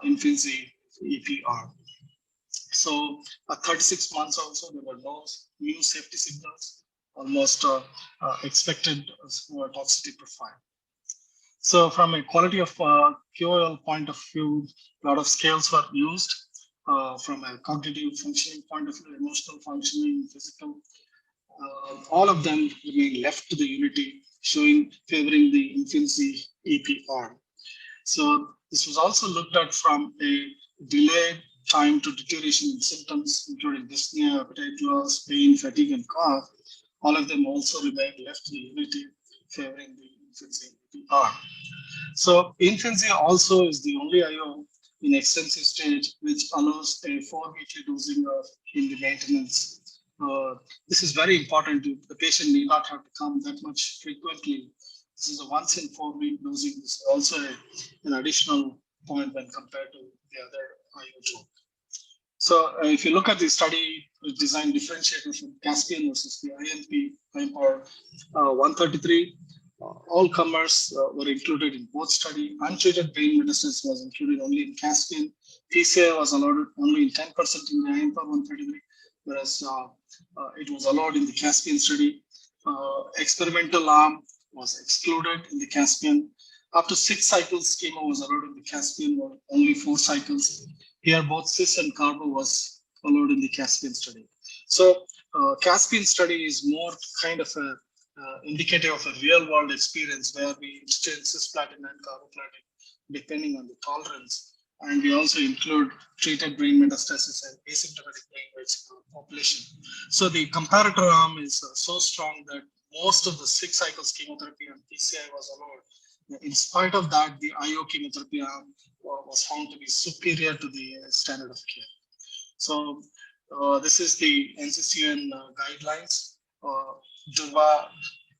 Infinzy EPR. So at 36 months also, there were no new safety signals, almost expected toxicity profile. So from a quality of QOL point of view, a lot of scales were used from a cognitive functioning point of view, emotional functioning, physical. All of them remain left to the unity, favoring the Infinzy EPR. So this was also looked at from a delayed time to deterioration in symptoms, including dyspnea, appetite loss, pain, fatigue, and cough. All of them also remain left to the unity, favoring the Infinzy EPR. So Infinzy also is the only IO in extensive stage which allows a 4-weekly dosing in the maintenance. This is very important. The patient need not have to come that much frequently. This is a once in 4-week dosing. This is also an additional point when compared to the other IO drug. So if you look at the study design differentiated from Caspian versus the INP, IMPOWER 133, all comers were included in both study. Untreated brain metastasis was included only in Caspian. PCI was allowed only in 10% in the IMPOWER 133, whereas it was allowed in the Caspian study. Experimental arm was excluded in the Caspian. Up to 6 cycles chemo was allowed in the Caspian, or only 4 cycles. Here, both cis and carbo was allowed in the Caspian study. So Caspian study is more kind of a indicative of a real-world experience where we exchange cisplatin and carboplatin depending on the tolerance. And we also include treated brain metastasis and asymptomatic brain mets population. So the comparator arm is so strong that most of the 6 cycles chemotherapy and PCI was allowed. In spite of that, the IO chemotherapy arm was found to be superior to the standard of care. So this is the NCCN guidelines. Durva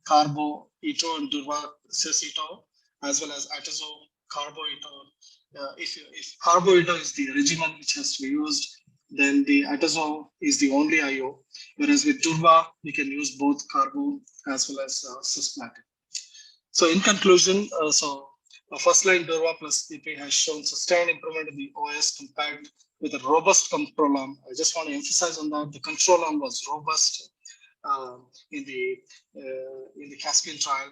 carbo ito and Durva cis ito, as well as atezo carbo ito. If carbo ito is the regimen which has to be used, then the atezo is the only IO. Whereas with Durva, we can use both carbo as well as cisplatin. So in conclusion, first line Durva plus EP has shown sustained improvement in the OS compared with a robust control arm. I just want to emphasize on that. The control arm was robust in the Caspian trial.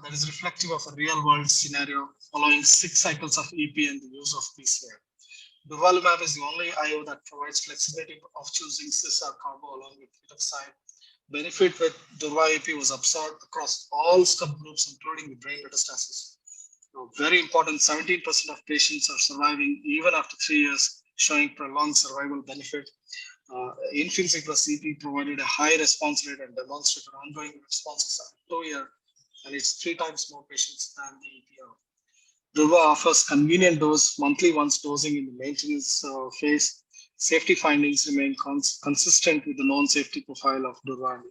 That is reflective of a real world scenario, allowing 6 cycles of EP and the use of PCI. Durvalumab is the only IO that provides flexibility of choosing cis or carbo along with etoposide. benefit with Durva AP was observed across all subgroups, including the brain metastasis. Very important, 17% of patients are surviving even after 3 years, showing prolonged survival benefit. Infinity plus CP provided a high response rate and demonstrated ongoing responses after 2 years, and it's 3 times more patients than the EPR. Durva offers convenient dose, monthly once dosing in the maintenance phase. Safety findings remain consistent with the known safety profile of Durva.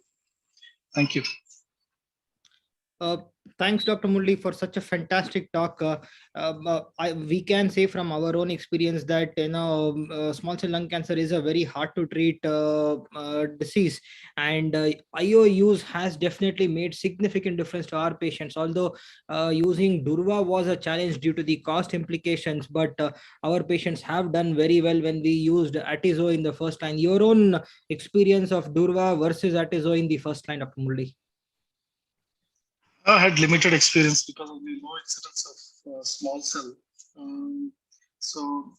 Thank you. Thanks, Dr. Murali, for such a fantastic talk. We can say from our own experience that small cell lung cancer is a very hard to treat disease, and IO use has definitely made significant difference to our patients. Although using Durva was a challenge due to the cost implications, but our patients have done very well when we used Atizo in the first line. Your own experience of Durva versus Atizo in the first line, Dr. Murali? I had limited experience because of the low incidence of small cell. So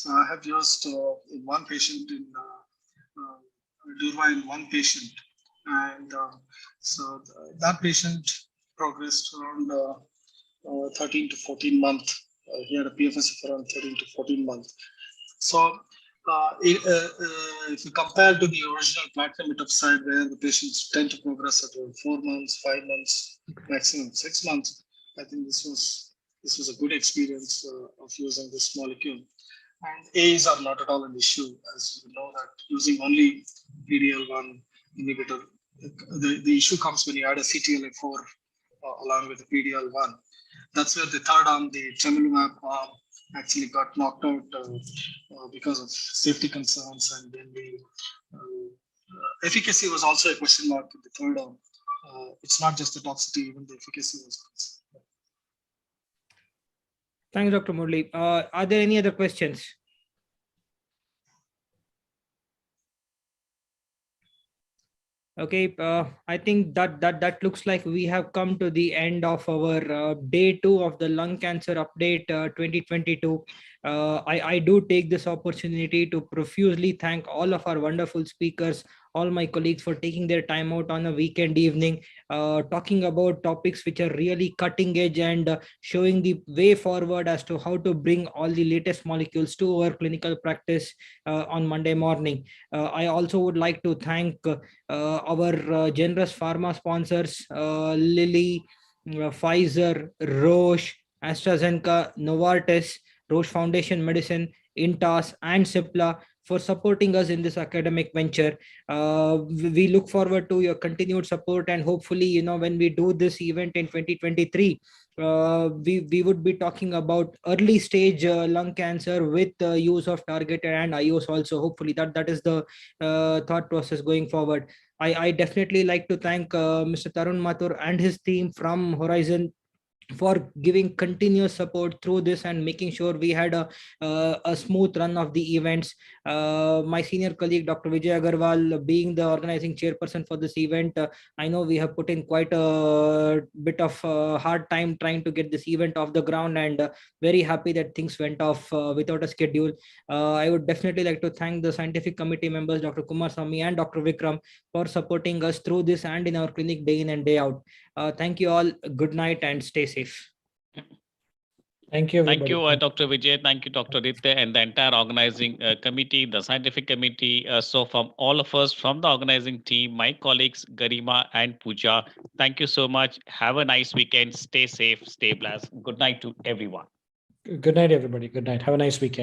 I have used in one patient in Durva in one patient, and so that patient progressed around 13 to 14 months. He had a PFS of around 13 to 14 months. So if you compare to the original platinum etoposide, where the patients tend to progress at 4 months, 5 months, maximum 6 months, I think this was a good experience of using this molecule. And A's are not at all an issue, as you know that using only PD-L1 inhibitor, the issue comes when you add a CTLA4 along with the PD-L1. That's where the third arm, the tremelimumab arm, actually got knocked out because of safety concerns, and then the efficacy was also a question mark with the third arm. It's not just the toxicity, even the efficacy was concerned. Thanks, Dr. Murali. Are there any other questions? Okay, I think that looks like we have come to the end of our day 2 of the lung cancer update 2022. I do take this opportunity to profusely thank all of our wonderful speakers, all my colleagues, for taking their time out on a weekend evening, talking about topics which are really cutting edge and showing the way forward as to how to bring all the latest molecules to our clinical practice on Monday morning. I also would like to thank our generous pharma sponsors, Lilly, Pfizer, Roche, AstraZeneca, Novartis, Roche Foundation Medicine, Intas, and Cipla for supporting us in this academic venture. We look forward to your continued support, and hopefully, when we do this event in 2023, we would be talking about early stage lung cancer with the use of targeted and IOs also. Hopefully that is the thought process going forward. I definitely like to thank Mr. Tarun Mathur and his team from Horizon for giving continuous support through this and making sure we had a smooth run of the events. My senior colleague, Dr. Vijay Agarwal, being the organizing chairperson for this event, I know we have put in quite a bit of hard time trying to get this event off the ground, and very happy that things went off without a schedule. I would definitely like to thank the scientific committee members, Dr. Kumar Sami and Dr. Vikram, for supporting us through this and in our clinic day in and day out. Thank you all. Good night and stay safe. Thank you, everybody. Thank you, Dr. Vijay. Thank you, Dr. Aditya, and the entire organizing committee, the scientific committee. So from all of us, from the organizing team, my colleagues, Garima and Pooja, thank you so much. Have a nice weekend. Stay safe, stay blessed. Good night to everyone. Good night, everybody. Good night. Have a nice weekend.